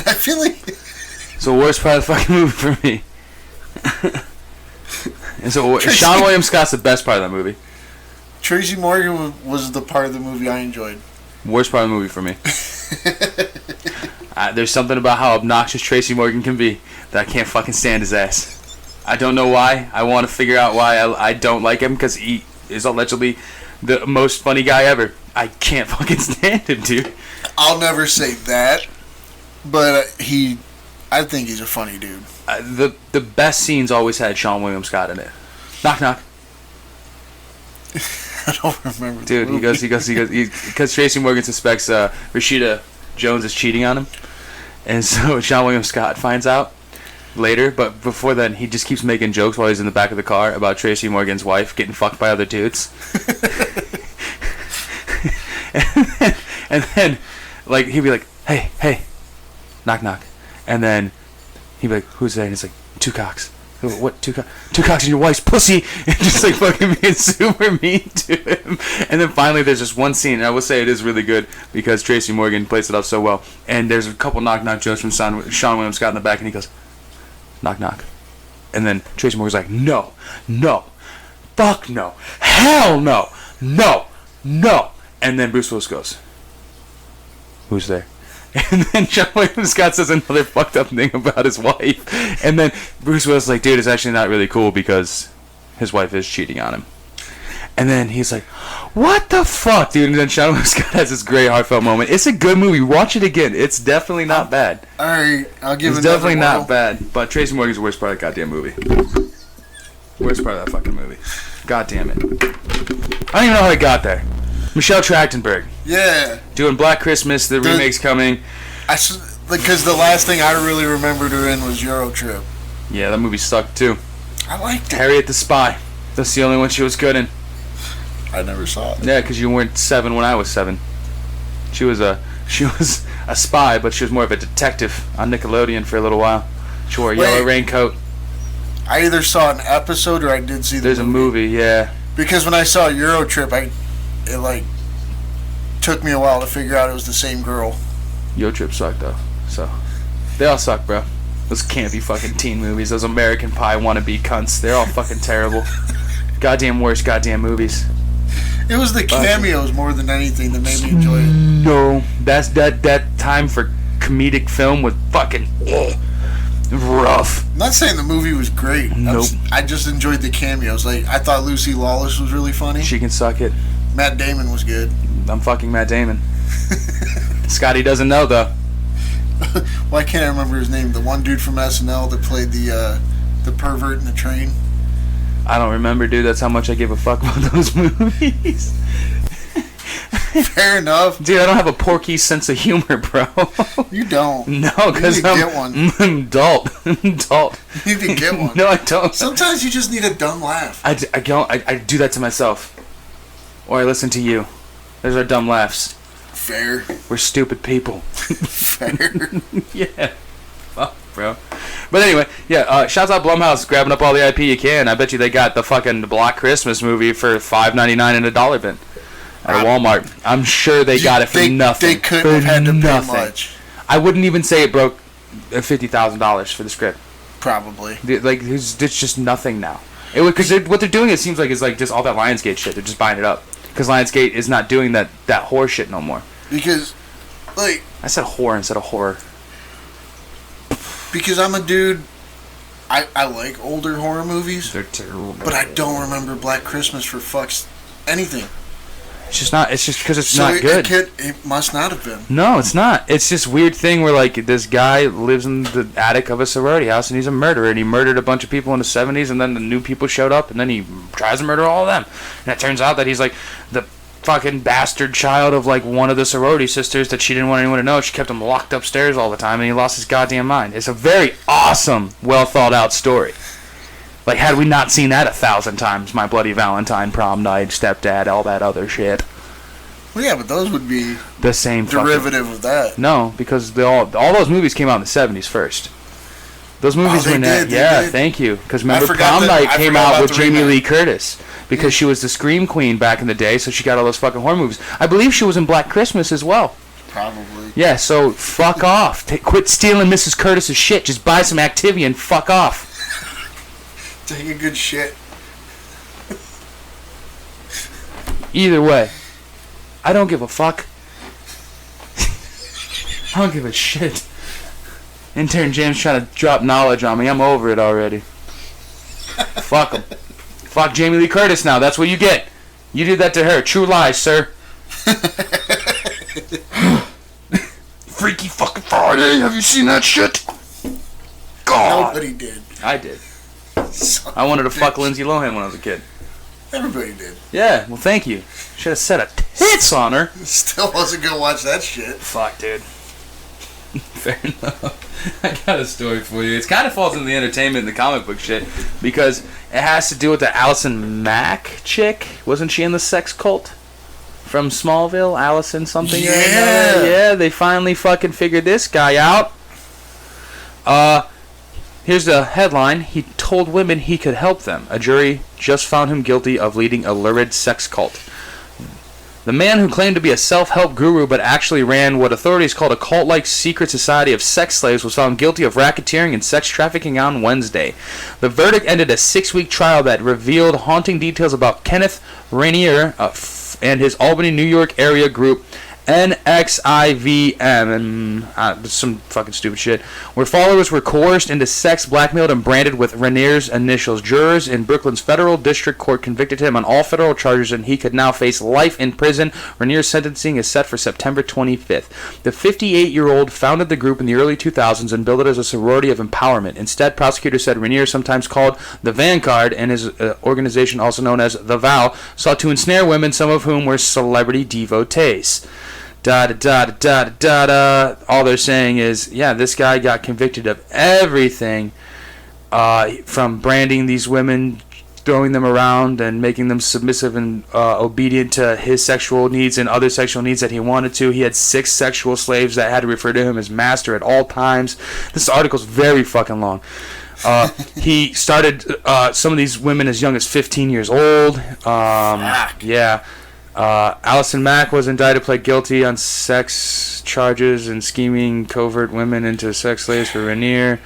I feel like it's the worst part of the fucking movie for me. And so Sean William Scott's the best part of that movie. Tracy Morgan was the part of the movie I enjoyed. Worst part of the movie for me. There's something about how obnoxious Tracy Morgan can be that I can't fucking stand his ass. I don't know why. I want to figure out why I don't like him, because he is allegedly the most funny guy ever. I can't fucking stand him, dude. I'll never say that. But I think he's a funny dude. The best scenes always had Sean William Scott in it. Knock knock. I don't remember. Dude, he goes because Tracy Morgan suspects Rashida Jones is cheating on him, and so Sean William Scott finds out later. But before then, he just keeps making jokes while he's in the back of the car about Tracy Morgan's wife getting fucked by other dudes. and then, like, he'd be like, "Hey." Knock knock, and then he'd be like, "Who's there?" And it's like, "Two cocks." What, two cocks in your wife's pussy? And just like fucking being super mean to him. And then finally there's just one scene, and I will say it is really good because Tracy Morgan plays it up so well. And there's a couple knock-knock jokes from Sean William Scott in the back, and he goes, knock knock. And then Tracy Morgan's like, no, fuck no, hell no, no. And then Bruce Willis goes, who's there? And then Sean William Scott says another fucked up thing about his wife. And then Bruce Willis is like, dude, it's actually not really cool because his wife is cheating on him. And then he's like, what the fuck, dude? And then Sean William Scott has this great heartfelt moment. It's a good movie. Watch it again. It's definitely not bad. Alright, I'll give it It's definitely not bad. But Tracy Morgan's the worst part of that goddamn movie. Worst part of that fucking movie. God damn it. I don't even know how I got there. Michelle Trachtenberg. Yeah. Doing Black Christmas, the remake's coming. Because the last thing I really remember doing was Euro Trip. Yeah, that movie sucked too. I liked it. Harriet the Spy. That's the only one she was good in. I never saw it. Yeah, because you weren't 7 when I was 7. She was a spy, but she was more of a detective on Nickelodeon for a little while. She wore a yellow raincoat. I either saw an episode or I did see the There's movie. a movie, yeah. Because when I saw Euro Trip, it like took me a while to figure out it was the same girl. Yo Trip sucked though, so they all suck, bro. Those campy fucking teen movies, those American Pie wannabe cunts, they're all fucking terrible. Goddamn worst goddamn movies. It was the cameos more than anything that made me enjoy it. No, that time for comedic film was fucking rough. I'm not saying the movie was great. Nope. I just enjoyed the cameos. Like, I thought Lucy Lawless was really funny. She can suck it. Matt Damon was good. I'm fucking Matt Damon. Scotty doesn't know though. Why can't I remember his name? The one dude from SNL that played the pervert in the train. I don't remember, dude. That's how much I give a fuck about those movies. Fair enough. Dude, I don't have a porky sense of humor, bro. You don't. No, because get one. I'm adult. You need to get one. No, I don't. Sometimes you just need a dumb laugh. I do that to myself. Or I listen to you. Those are dumb laughs. Fair. We're stupid people. Fair. Yeah. Fuck, bro. But anyway, yeah, shouts out Blumhouse grabbing up all the IP you can. I bet you they got the fucking Black Christmas movie for $5.99 in a dollar bin at Walmart. I'm sure they got it for nothing. They couldn't have had to pay much. I wouldn't even say it broke $50,000 for the script. Probably. Like, it's just nothing now. Because what they're doing, it seems like, is like just all that Lionsgate shit. They're just buying it up. Because Lionsgate is not doing that horror shit no more. Because, like... I said whore instead of horror. Because I'm a dude, I like older horror movies. They're terrible. But I don't remember Black Christmas for fucks anything. It's just not. It's just because it's not good. It must not have been. No, it's not. It's this weird thing where like this guy lives in the attic of a sorority house and he's a murderer and he murdered a bunch of people in the 70s and then the new people showed up and then he tries to murder all of them. And it turns out that he's like the fucking bastard child of like one of the sorority sisters that she didn't want anyone to know. She kept him locked upstairs all the time and he lost his goddamn mind. It's a very awesome, well thought out story. Like, had we not seen that 1,000 times, My Bloody Valentine, Prom Night, Stepdad, all that other shit. Well, yeah, but those would be the same derivative of that. No, because all those movies came out in the 70s first. Those movies were did. Thank you. Because remember, Prom Night came out with Jamie Lee Curtis. Because she was the Scream Queen back in the day, so she got all those fucking horror movies. I believe she was in Black Christmas as well. Probably. Yeah, so fuck off. Quit stealing Mrs. Curtis's shit. Just buy some Activia and fuck off. Take a good shit. Either way, I don't give a fuck. I don't give a shit. Intern James trying to drop knowledge on me. I'm over it already. Fuck him. Fuck Jamie Lee Curtis now. That's what you get. You did that to her. True lies, sir. Freaky fucking Friday. Have you seen that shit? God. Nobody did. I did. I wanted to fuck Lindsay Lohan when I was a kid. Everybody did. Yeah, well, thank you. Should have set a tits on her. Still wasn't gonna watch that shit. Fuck, dude. Fair enough. I got a story for you. It kind of falls into the entertainment and the comic book shit because it has to do with the Allison Mack chick. Wasn't she in the sex cult from Smallville? Allison something? Yeah. Yeah, they finally fucking figured this guy out. Here's the headline. He told women he could help them. A jury just found him guilty of leading a lurid sex cult. The man who claimed to be a self-help guru but actually ran what authorities called a cult-like secret society of sex slaves was found guilty of racketeering and sex trafficking on Wednesday. The verdict ended a 6-week trial that revealed haunting details about Kenneth Rainier and his Albany, New York area group NXIVM, and some fucking stupid shit, where followers were coerced into sex, blackmailed, and branded with Rainier's initials. Jurors in Brooklyn's federal district court convicted him on all federal charges, and he could now face life in prison. Rainier's sentencing is set for September 25th. The 58-year-old founded the group in the early 2000s and billed it as a sorority of empowerment. Instead, prosecutors said Rainier, sometimes called the Vanguard, and his organization, also known as the Vow, sought to ensnare women, some of whom were celebrity devotees. All they're saying is, yeah, this guy got convicted of everything, from branding these women, throwing them around, and making them submissive and obedient to his sexual needs and other sexual needs that he wanted to. He had 6 sexual slaves that had to refer to him as master at all times. This article's very fucking long. He started some of these women as young as 15 years old. Yeah. Allison Mack was indicted, pled guilty on sex charges and scheming covert women into sex slaves for Rainier.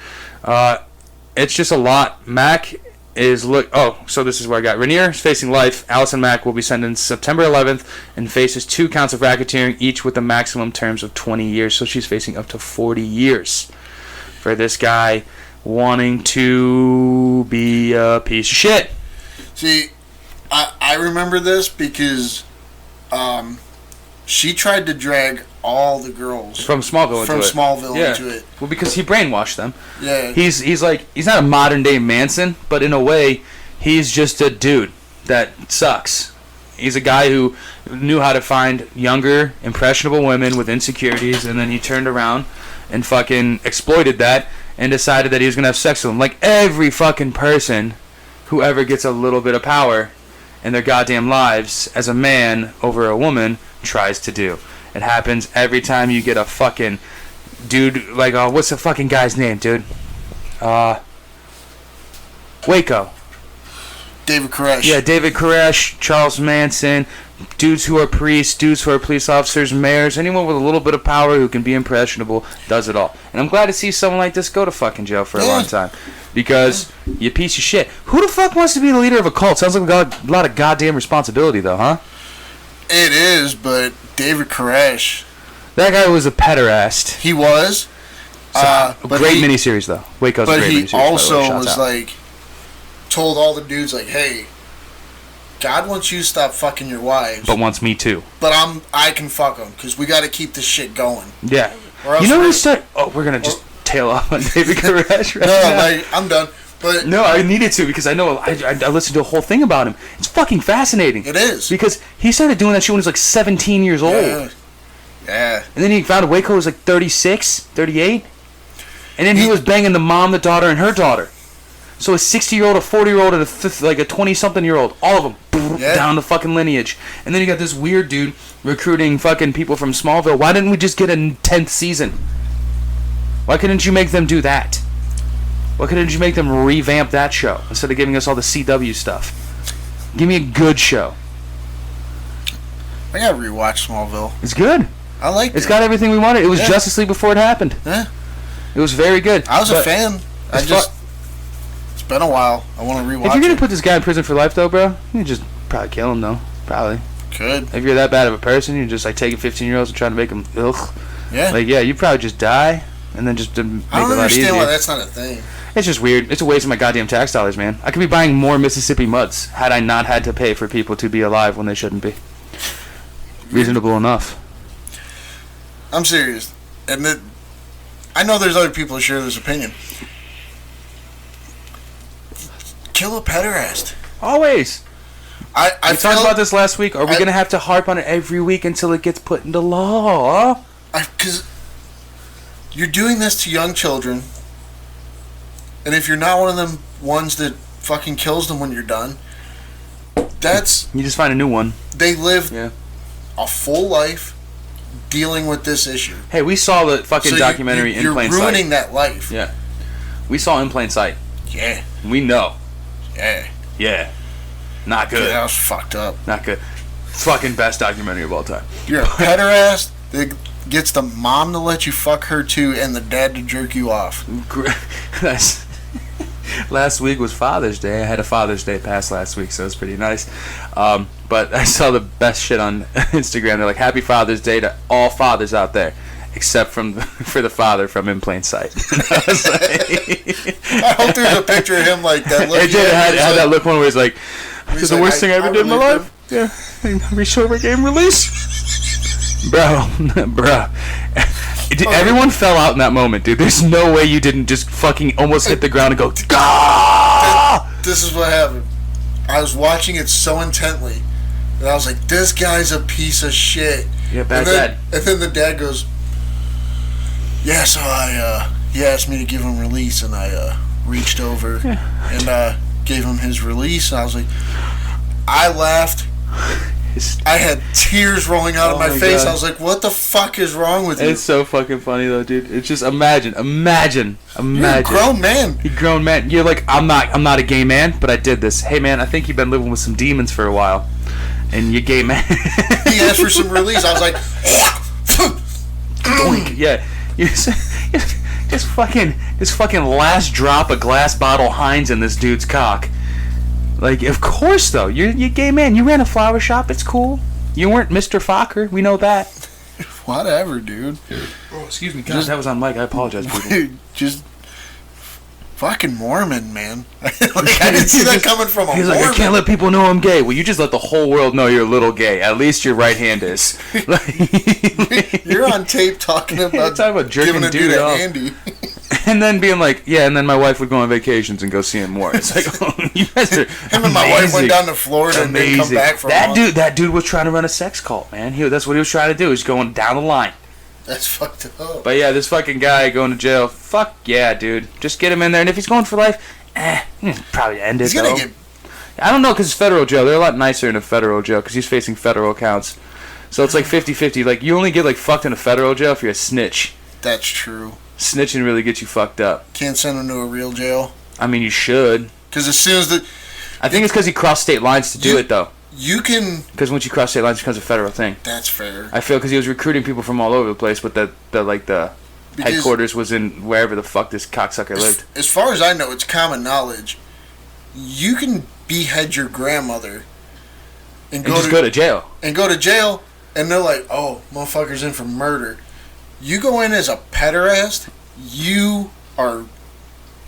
It's just a lot. Mack is so this is where I got. Rainier is facing life. Allison Mack will be sentenced September 11th and faces 2 counts of racketeering, each with the maximum terms of 20 years. So she's facing up to 40 years for this guy wanting to be a piece of shit. See, I remember this because she tried to drag all the girls from Smallville into it. Well, because he brainwashed them. Yeah. He's not a modern day Manson, but in a way, he's just a dude that sucks. He's a guy who knew how to find younger, impressionable women with insecurities, and then he turned around and fucking exploited that and decided that he was gonna have sex with them. Like every fucking person who ever gets a little bit of power in their goddamn lives as a man over a woman tries to do. It happens every time you get a fucking dude like, what's the fucking guy's name, dude? Waco. David Koresh. Yeah, David Koresh, Charles Manson, dudes who are priests, dudes who are police officers, mayors, anyone with a little bit of power who can be impressionable does it all. And I'm glad to see someone like this go to fucking jail for a long time. Because you piece of shit. Who the fuck wants to be the leader of a cult? Sounds like we got a lot of goddamn responsibility, though, huh? It is, but David Koresh, that guy was a pederast. He was. Great miniseries, though. Waco's a great miniseries. But he also was like, told all the dudes, like, hey, God wants you to stop fucking your wives. But wants me too. But I can fuck them, because we got to keep this shit going. Yeah. You know what we're going to just tail off on David Koresh right now. Like, I'm done. But no, I needed to, because I know I listened to a whole thing about him. It's fucking fascinating. It is. Because he started doing that shit when he was like 17 years old. Yeah. And then he found Waco was like 36, 38. And then he was banging the mom, the daughter, and her daughter. So a 60-year-old, a 40-year-old, and a 20-something-year-old. All of them. Down the fucking lineage. And then you got this weird dude recruiting fucking people from Smallville. Why didn't we just get a 10th season? Why couldn't you make them do that? Why couldn't you make them revamp that show instead of giving us all the CW stuff? Give me a good show. I gotta rewatch Smallville. It's good. I like it. It's got everything we wanted. It was Justice League before it happened. Yeah. It was very good. I was a fan. It's been a while. I want to rewatch it. If you're going to put this guy in prison for life, though, bro, you just probably kill him, though. Probably. Could. If you're that bad of a person, you're just like taking 15-year-olds and trying to make them ugh. Yeah. Like, yeah, you'd probably just die and then just make it a lot easier. I don't understand why that's not a thing. It's just weird. It's a waste of my goddamn tax dollars, man. I could be buying more Mississippi Muds had I not had to pay for people to be alive when they shouldn't be. Reasonable enough. I'm serious. And I know there's other people who share this opinion. Kill a pederast. Always. We talked about this last week. Are we going to have to harp on it every week until it gets put into law? Because you're doing this to young children. And if you're not one of them ones that fucking kills them when you're done, that's... You just find a new one. They live a full life dealing with this issue. Hey, we saw the fucking documentary In Plain Sight. You're ruining that life. Yeah. We saw In Plain Sight. Yeah. We know. Yeah. Yeah. Not good. Yeah, that was fucked up. Not good. Fucking best documentary of all time. You're a pederast that gets the mom to let you fuck her too and the dad to jerk you off. Last week was Father's Day. I had a Father's Day pass last week, so it was pretty nice. But I saw the best shit on Instagram. They're like, Happy Father's Day to all fathers out there, except for the father from In Plain Sight. I was like, I hope there's a picture of him like that. It had that look one where he's like, this is the worst thing I ever did in my life. Yeah, reach over game release. Bro. Everyone fell out in that moment, dude. There's no way you didn't just fucking almost hit the ground and go, Gah! This is what happened. I was watching it so intently, and I was like, this guy's a piece of shit. Yeah, bad dad. And then the dad goes, yeah, so he asked me to give him release, and I reached over and gave him his release, and I was like, I laughed. I had tears rolling out of my face. God. I was like, what the fuck is wrong with you? It's so fucking funny, though, dude. It's just, imagine. You're a grown man. You're a grown man. You're like, I'm not a gay man, but I did this. Hey, man, I think you've been living with some demons for a while, and you're gay, man. He asked for some release. I was like, yeah. Just fucking last drop of glass bottle Heinz in this dude's cock. Like, of course, though. You're gay man. You ran a flower shop. It's cool. You weren't Mr. Fokker. We know that. Whatever, dude. Oh, excuse me. God, that was on mic. I apologize, people. Just fucking Mormon, man. Like, I didn't see that coming from a Mormon. He's like, I can't let people know I'm gay. Well, you just let the whole world know you're a little gay. At least your right hand is. You're on tape talking about jerking a dude a handy. And then being like, yeah, and then my wife would go on vacations and go see him more. It's like, oh, you guys are him and my wife went down to Florida and didn't come back for that dude was trying to run a sex cult, man. That's what he was trying to do. He's going down the line. That's fucked up. But yeah, this fucking guy going to jail. Fuck yeah, dude. Just get him in there. And if he's going for life, probably end it. I don't know, because it's federal jail. They're a lot nicer in a federal jail because he's facing federal counts. So it's like 50-50. Like, you only get like fucked in a federal jail if you're a snitch. That's true. Snitching really gets you fucked up. Can't send him to a real jail. I mean, you should. Because as soon as I think it's because he crossed state lines to do it, though. You can... Because once you cross state lines, it becomes a federal thing. That's fair. I feel because he was recruiting people from all over the place, but the headquarters was in wherever the fuck this cocksucker lived. As far as I know, it's common knowledge. You can behead your grandmother and go to jail. And go to jail, and they're like, oh, motherfucker's in for murder. You go in as a pederast, you are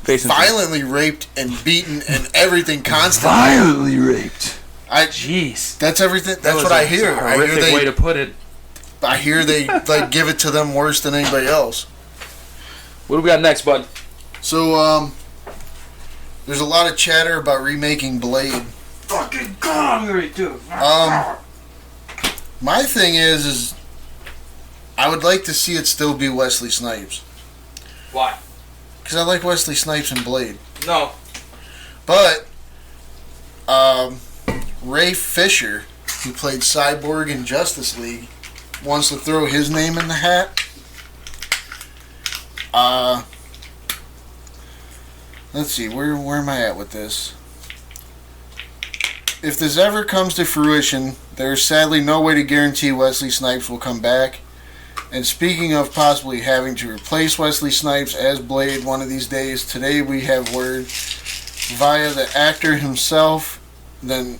violently raped and beaten and everything constantly. Violently raped. Jeez. That's everything. That's what I hear. A horrific way to put it. I hear they like give it to them worse than anybody else. What do we got next, bud? So, there's a lot of chatter about remaking Blade. Fucking God, dude. My thing is I would like to see it still be Wesley Snipes. Why? Because I like Wesley Snipes in Blade. No. But, Ray Fisher, who played Cyborg in Justice League, wants to throw his name in the hat. Let's see, where am I at with this? If this ever comes to fruition, there is sadly no way to guarantee Wesley Snipes will come back. And speaking of possibly having to replace Wesley Snipes as Blade one of these days, today we have word via the actor himself, then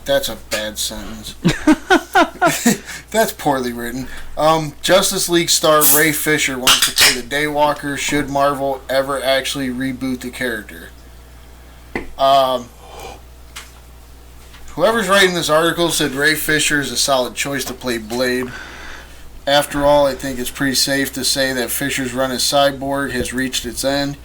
that's a bad sentence. That's poorly written. Justice League star Ray Fisher wants to play the Daywalker should Marvel ever actually reboot the character. Whoever's writing this article said Ray Fisher is a solid choice to play Blade. After all, I think it's pretty safe to say that Fisher's run as Cyborg has reached its end.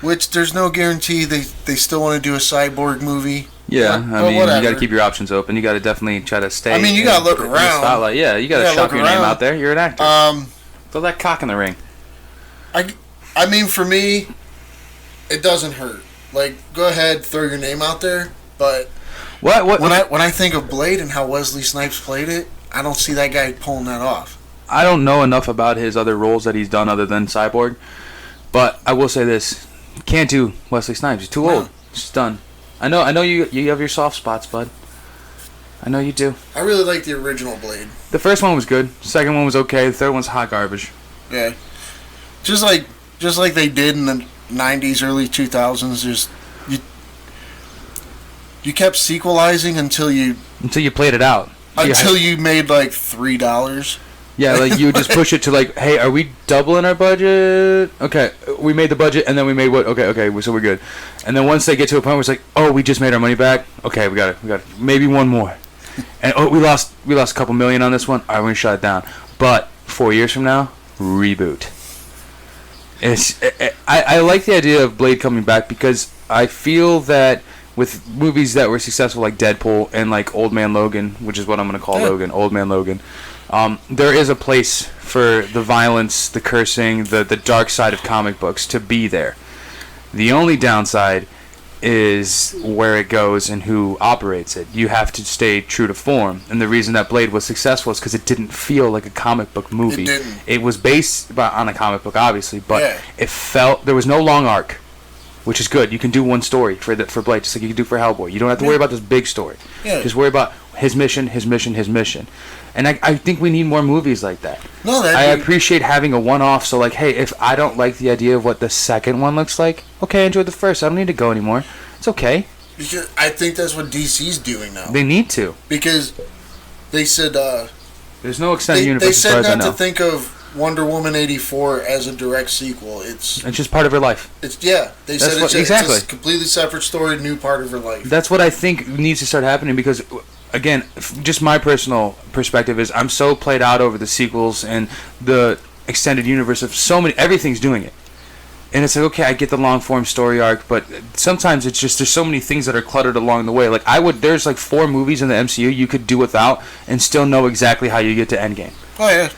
Which, there's no guarantee they still want to do a Cyborg movie. Yeah, I mean, whatever. You got to keep your options open. You got to definitely try to stay. I mean, you got to look around. Spotlight. Yeah, you got to shop your name out there. You're an actor. Throw that cock in the ring. I mean, for me, it doesn't hurt. Like, go ahead, throw your name out there. But when I think of Blade and how Wesley Snipes played it, I don't see that guy pulling that off. I don't know enough about his other roles that he's done other than Cyborg, but I will say this. Can't do Wesley Snipes. He's too old. It's done. I know you have your soft spots, bud. I know you do. I really like the original Blade. The first one was good. The second one was okay. The third one's hot garbage. Yeah. Just like they did in the 90s, early 2000s, just you kept sequelizing until you played it out. Until you made like $3. Yeah, like you would just push it to like, hey, are we doubling our budget? Okay, we made the budget, and then we made what? Okay, so we're good. And then once they get to a point where it's like, oh, we just made our money back. Okay, we got it. Maybe one more. And oh, we lost a couple million on this one. All right, we're gonna shut it down. But 4 years from now, reboot. I like the idea of Blade coming back because I feel that with movies that were successful like Deadpool and like Old Man Logan, which is what I'm gonna call Logan, Old Man Logan. There is a place for the violence, the cursing, the dark side of comic books to be there. The only downside is where it goes and who operates it. You have to stay true to form, and the reason that Blade was successful is because it didn't feel like a comic book movie. It didn't. It was based on a comic book, obviously, but it felt there was no long arc, which is good. You can do one story for Blade, just like you can do for Hellboy. You don't have to worry about this big story. Yeah. Just worry about his mission. And I think we need more movies like that. No, I appreciate having a one-off. So, like, hey, if I don't like the idea of what the second one looks like, okay, I enjoyed the first. I don't need to go anymore. It's okay. Because I think that's what DC's doing now. They need to. Because they said... there's no extended universe. They said not to think of Wonder Woman 84 as a direct sequel. It's just part of her life. They said it's a completely separate story, new part of her life. That's what I think needs to start happening because... Again, just my personal perspective is I'm so played out over the sequels and the extended universe of so many. Everything's doing it, and it's like, okay, I get the long form story arc, but sometimes it's just there's so many things that are cluttered along the way. Like there's like 4 movies in the MCU you could do without and still know exactly how you get to Endgame. Oh yeah.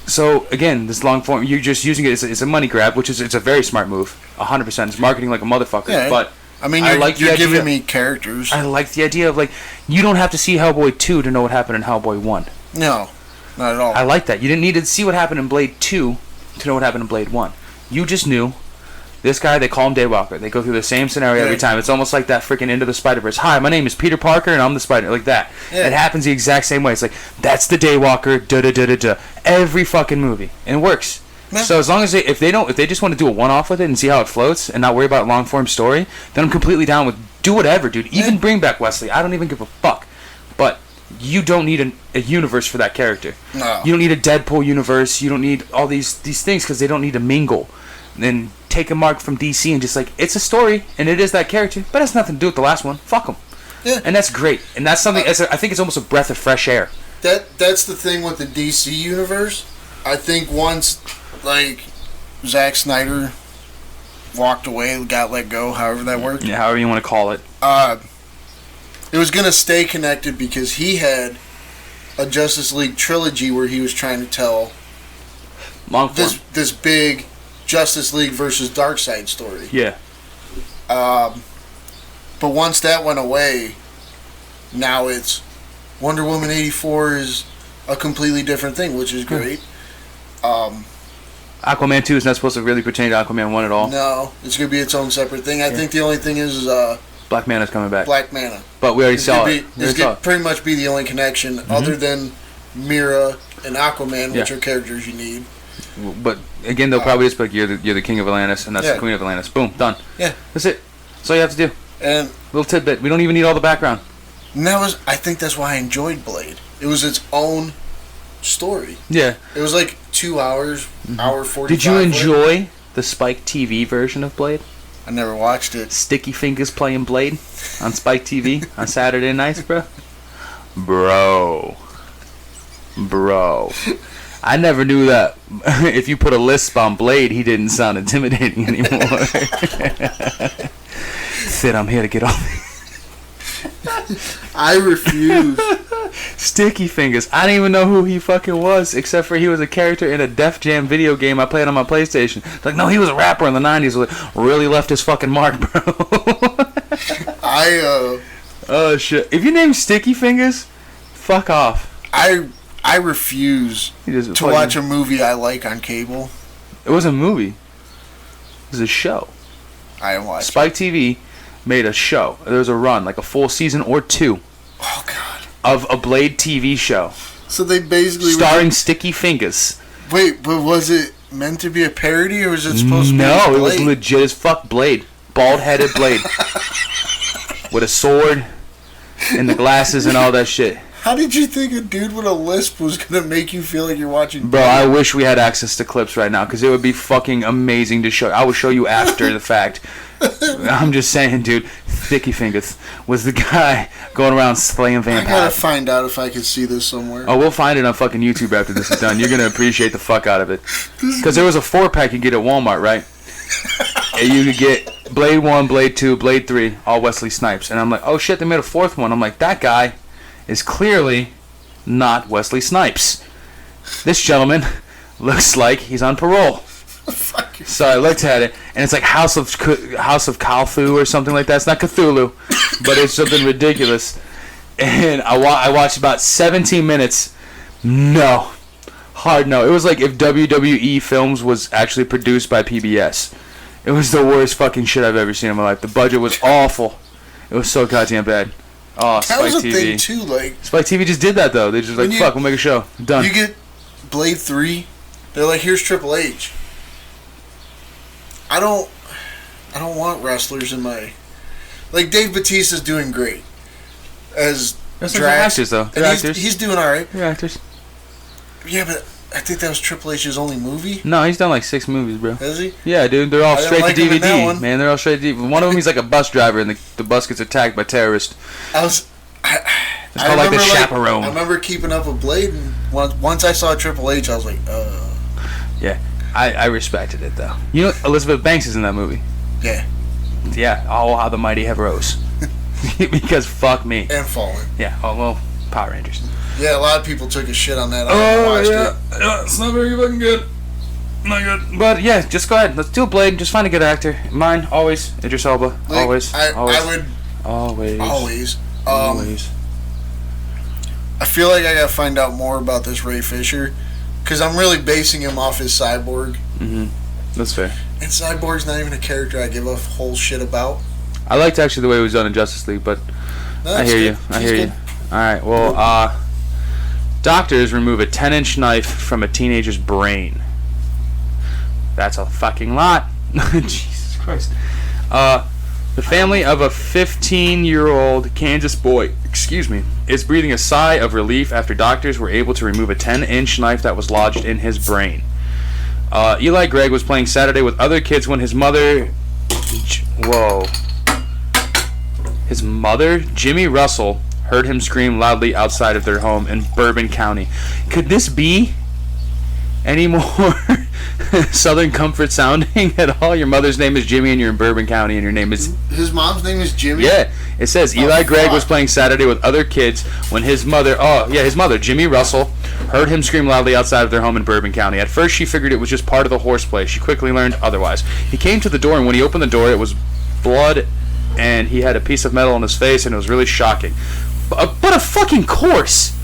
So again, this long form, you're just using it. It's a money grab, which is it's a very smart move. 100%. It's marketing like a motherfucker, but. I mean, you're giving me characters. I like the idea of, like, you don't have to see Hellboy 2 to know what happened in Hellboy 1. No, not at all. I like that. You didn't need to see what happened in Blade 2 to know what happened in Blade 1. You just knew. This guy, they call him Daywalker. They go through the same scenario every time. It's almost like that freaking Into the Spider-Verse. Hi, my name is Peter Parker, and I'm the Spider. Like that. Yeah. It happens the exact same way. It's like, that's the Daywalker, da-da-da-da-da. Every fucking movie. And it works. Yeah. So as long as if they just want to do a one-off with it and see how it floats and not worry about long-form story, then I'm completely down with do whatever, dude. Even bring back Wesley. I don't even give a fuck. But you don't need a universe for that character. No. You don't need a Deadpool universe. You don't need all these things because they don't need to mingle. Then take a mark from DC and just like, it's a story and it is that character, but it has nothing to do with the last one. Fuck them. Yeah. And that's great. And that's something, I think it's almost a breath of fresh air. That's the thing with the DC universe. I think once... like Zack Snyder walked away, got let go, however that worked. Yeah, however you want to call it. It was going to stay connected because he had a Justice League trilogy where he was trying to tell this big Justice League versus Darkseid story. Yeah. But once that went away, now it's Wonder Woman 84 is a completely different thing, which is great. Aquaman 2 is not supposed to really pertain to Aquaman 1 at all. No, it's going to be its own separate thing. I think the only thing is Black Mana's coming back. Black Mana. But we already saw it. It's going to pretty much be the only connection other than Mira and Aquaman, which are characters you need. But again, they'll probably just be like, you're the king of Atlantis, and that's the queen of Atlantis. Boom, done. Yeah. That's it. That's all you have to do. And little tidbit. We don't even need all the background. And I think that's why I enjoyed Blade. It was its own story. Yeah. It was like 2 hours, hour 45. Did you enjoy the Spike TV version of Blade? I never watched it. Sticky Fingers playing Blade on Spike TV on Saturday nights, bro. Bro. I never knew that if you put a lisp on Blade, he didn't sound intimidating anymore. Sid, I'm here to get off. I refuse. Sticky Fingers. I didn't even know who he fucking was, except for he was a character in a Def Jam video game I played on my PlayStation. Like, no, he was a rapper in the 90s. Like, really left his fucking mark, bro. Oh, shit. If your name's Sticky Fingers, fuck off. I refuse to watch a movie I like on cable. It wasn't a movie. It was a show. I watched. Spike TV made a show. There was a run, like a full season or 2. Oh God. Of a Blade TV show. So they basically starring Sticky Fingers. Wait, but was it meant to be a parody, or was it supposed to be No, Blade? it was legit as fuck Blade. Bald-headed Blade. With a sword and the glasses and all that shit. How did you think a dude with a lisp was going to make you feel like you're watching Bro, I wish we had access to clips right now, because it would be fucking amazing to show. I would show you after the fact. I'm just saying, dude. Sticky Fingers was the guy going around slaying vampires. I gotta find out if I can see this somewhere. Oh, we'll find it on fucking YouTube after this is done. You're gonna appreciate the fuck out of it. Because there was a 4-pack you get at Walmart, right? And you could get Blade 1, Blade 2, Blade 3, all Wesley Snipes. And I'm like, oh shit, they made a 4th one. I'm like, that guy is clearly not Wesley Snipes. This gentleman looks like he's on parole. So I looked at it, and it's like House of Cthulhu or something like that. It's not Cthulhu, but it's something ridiculous. And I watched about 17 minutes. No. Hard no. It was like if WWE Films was actually produced by PBS. It was the worst fucking shit I've ever seen in my life. The budget was awful. It was so goddamn bad. Oh, Spike that was a TV. thing too. Like Spike TV just did that though. They just like, fuck, we'll make a show. Done. You get Blade 3. They're like, here's Triple H. I don't want wrestlers in my... Like, Dave Bautista's doing great. As They're actors, though. They're actors. He's doing alright. They're actors. Yeah, but I think that was Triple H's only movie. No, he's done like 6 movies, bro. Has he? Yeah, dude. They're all straight like to him in that DVD, one. man. They're all straight to DVD. One of them, he's like a bus driver, and the bus gets attacked by terrorists. It's called like The Chaperone. I remember keeping up with Blade, and once I saw Triple H, I was like, Yeah, I respected it, though. You know, Elizabeth Banks is in that movie. Yeah. Yeah, oh, how the mighty have rose. Because fuck me. And Fallen. Yeah, oh, well, Power Rangers. Yeah, a lot of people took a shit on that. I watched it. Yeah, it's not very fucking good. Not good. But yeah, just go ahead. Let's do a Blade. Just find a good actor. Mine, always, Idris Elba. Like, Always. I would... Always. I feel like I gotta find out more about this Ray Fisher, because I'm really basing him off his Cyborg. Mm-hmm. That's fair. And Cyborg's not even a character I give a whole shit about. I liked actually the way it was done in Justice League, but I hear you. I hear you. Alright, well, doctors remove a 10-inch knife from a teenager's brain. That's a fucking lot. Jesus Christ. The family of a 15-year-old Kansas boy, is breathing a sigh of relief after doctors were able to remove a 10-inch knife that was lodged in his brain. Eli Gregg was playing Saturday with other kids when his mother... His mother, Jimmy Russell, heard him scream loudly outside of their home in Bourbon County. Could this be any more Southern Comfort sounding at all? Your mother's name is Jimmy and you're in Bourbon County and your name is... His mom's name is Jimmy? Yeah. It says Eli Gregg was playing Saturday with other kids when his mother... his mother, Jimmy Russell, heard him scream loudly outside of their home in Bourbon County. At first, she figured it was just part of the horseplay. She quickly learned otherwise. He came to the door, and when he opened the door, it was blood, and he had a piece of metal on his face, and it was really shocking. But a fucking course!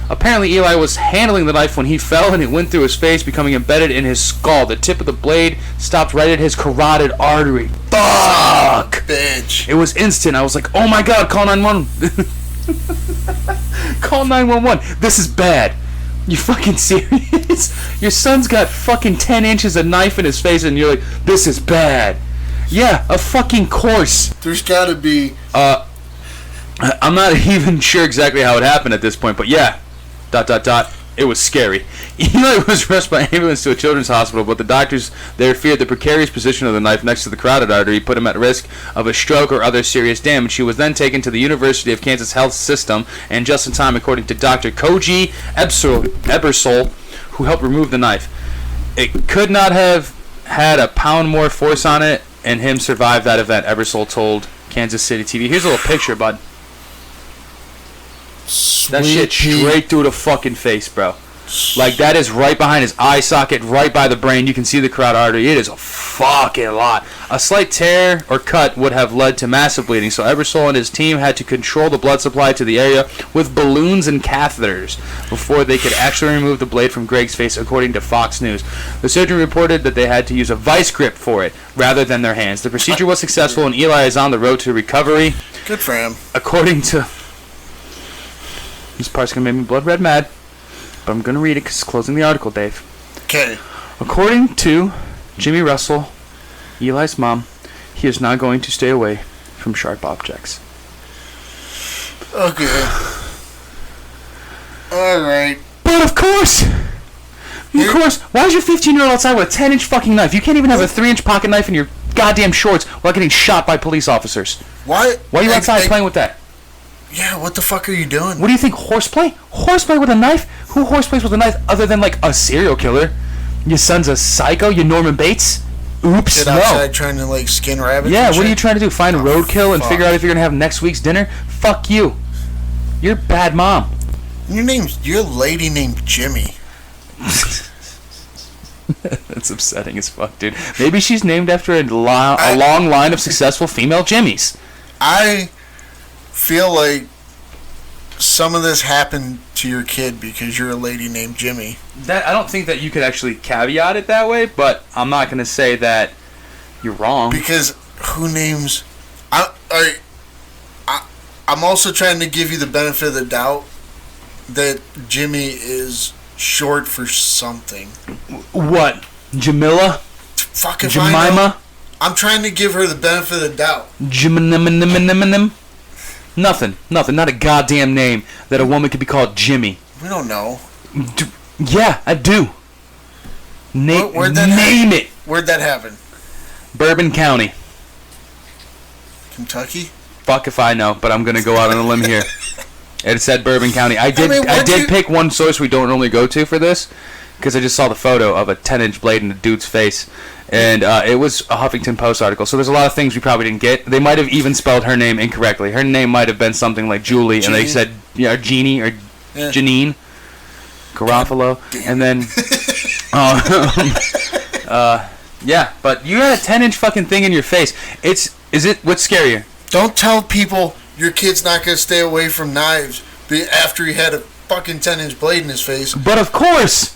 Apparently, Eli was handling the knife when he fell, and it went through his face, becoming embedded in his skull. The tip of the blade stopped right at his carotid artery. Fuck! Bitch. It was instant. I was like, oh my god, call 911. Call 911. This is bad. You fucking serious? Your son's got fucking 10 inches of knife in his face, and you're like, this is bad. Yeah, a fucking course. There's gotta be... I'm not even sure exactly how it happened at this point, but yeah. ... It was scary. Eli was rushed by ambulance to a children's hospital, but the doctors there feared the precarious position of the knife next to the carotid artery put him at risk of a stroke or other serious damage. He was then taken to the University of Kansas Health System, and just in time, according to Dr. Koji Ebersol, who helped remove the knife. It could not have had a pound more force on it, and him survive that event, Ebersol told Kansas City TV. Here's a little picture, bud. That shit straight through the fucking face, bro. Like, that is right behind his eye socket, right by the brain. You can see the carotid artery. It is a fucking lot. A slight tear or cut would have led to massive bleeding, so Ebersol and his team had to control the blood supply to the area with balloons and catheters before they could actually remove the blade from Greg's face, according to Fox News. The surgeon reported that they had to use a vice grip for it rather than their hands. The procedure was successful, and Eli is on the road to recovery. Good for him. According to... This part's going to make me blood red mad. But I'm going to read it because it's closing the article, Dave. Okay. According to Jimmy Russell, Eli's mom, he is not going to stay away from sharp objects. Okay. Alright. But of course, why is your 15-year-old outside with a 10-inch fucking knife? You can't even have a 3-inch pocket knife in your goddamn shorts while getting shot by police officers. Why are you outside playing with that? Yeah, what the fuck are you doing? What do you think, horseplay? Horseplay with a knife? Who horseplays with a knife other than, like, a serial killer? Your son's a psycho? You Norman Bates? Oops, Sit no. outside trying to, like, skin rabbits? Yeah, what are you trying to do? Find roadkill and fuck. figure out if you're going to have next week's dinner? Fuck you. You're a bad mom. You're a lady named Jimmy. That's upsetting as fuck, dude. Maybe she's named after a long line of successful female Jimmys. I feel like some of this happened to your kid because you're a lady named Jimmy. That I don't think that you could actually caveat it that way, but I'm not going to say that you're wrong. Because who names... I'm also trying to give you the benefit of the doubt that Jimmy is short for something. What? Jamila? Fuck if Jemima? I know. I'm trying to give her the benefit of the doubt. Nothing. Not a goddamn name that a woman could be called Jimmy. We don't know. Yeah, I do. Where'd that name it. Where'd that happen? Bourbon County. Kentucky? Fuck if I know, but I'm gonna go out on a limb here. It said Bourbon County. I did pick one source we don't normally go to for this, because I just saw the photo of a 10-inch blade in a dude's face, and it was a Huffington Post article. So there's a lot of things we probably didn't get. They might have even spelled her name incorrectly. Her name might have been something like Julie, and they said Jeannie or Janine Garofalo, and then yeah. But you had a 10-inch fucking thing in your face. What's scarier? Don't tell people your kid's not going to stay away from knives after he had a fucking 10-inch blade in his face. But of course!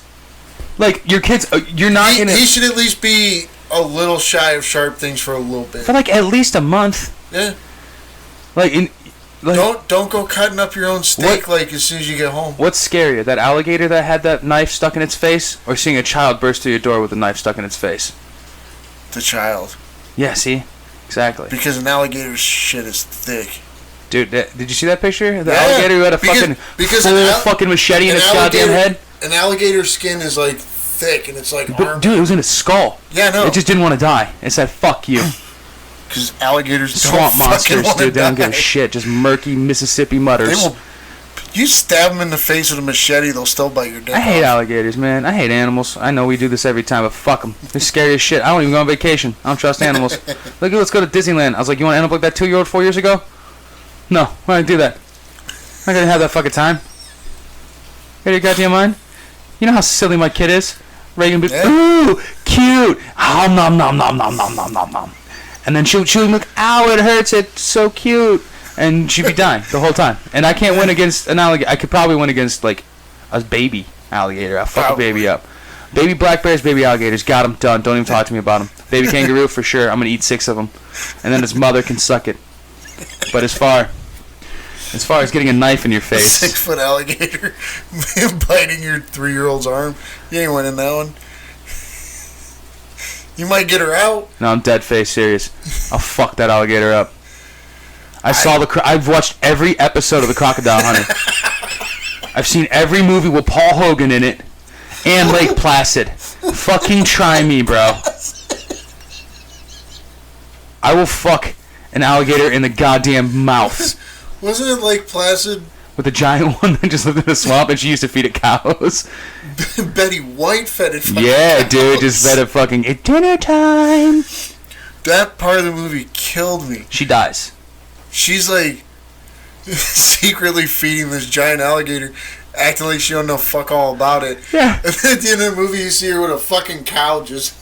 Like, your kid's... You're not going to... He should at least be a little shy of sharp things for a little bit. For, like, at least a month. Yeah. Like, don't go cutting up your own steak, like, as soon as you get home. What's scarier? That alligator that had that knife stuck in its face? Or seeing a child burst through your door with a knife stuck in its face? The child. Yeah, see? Exactly. Because an alligator's shit is thick. Dude, did you see that picture? The alligator who had a fucking machete in its goddamn head? An alligator's skin is, like, thick, and it's, like, But, dude, it was in its skull. Yeah, I know. It just didn't want to die. It said, fuck you. Because alligators Swamp don't monsters, fucking dude, they don't die. give a shit. Just murky Mississippi mutters. You stab them in the face with a machete, they'll still bite your dick I hate off. alligators, man. I hate animals. I know we do this every time, but fuck them. They're scary as shit. I don't even go on vacation. I don't trust animals. Look, let's go to Disneyland. I was like, you want to end up like that 2-year-old 4 years ago? No, why did I do that? I'm not going to have that fucking time. Got your goddamn mind? You know how silly my kid is? Reagan be, ooh, cute. Nom nom nom nom nom nom nom nom nom. And then she'll be like, ow, it hurts. It's so cute. And she'd be dying the whole time. And I can't win against an alligator. I could probably win against, like, a baby alligator. I'll fuck a baby up. Baby black bears, baby alligators. Got them, done. Don't even talk to me about them. Baby kangaroo, for sure. I'm going to eat 6 of them. And then his mother can suck it. But as far as getting a knife in your face. 6-foot alligator biting your 3-year-old's arm. You ain't winning that one. You might get her out. No, I'm dead face serious. I'll fuck that alligator up. I've watched every episode of The Crocodile Hunter. I've seen every movie with Paul Hogan in it and Lake Placid. Fucking try me, bro. I will fuck an alligator in the goddamn mouth. Wasn't it Lake Placid? With the giant one that just lived in the swamp and she used to feed it cows. Betty White fed it fucking yeah, cows. Dude, just fed it fucking at dinner time. That part of the movie killed me. She dies. She's like secretly feeding this giant alligator, acting like she don't know fuck all about it. Yeah. And then at the end of the movie, you see her with a fucking cow just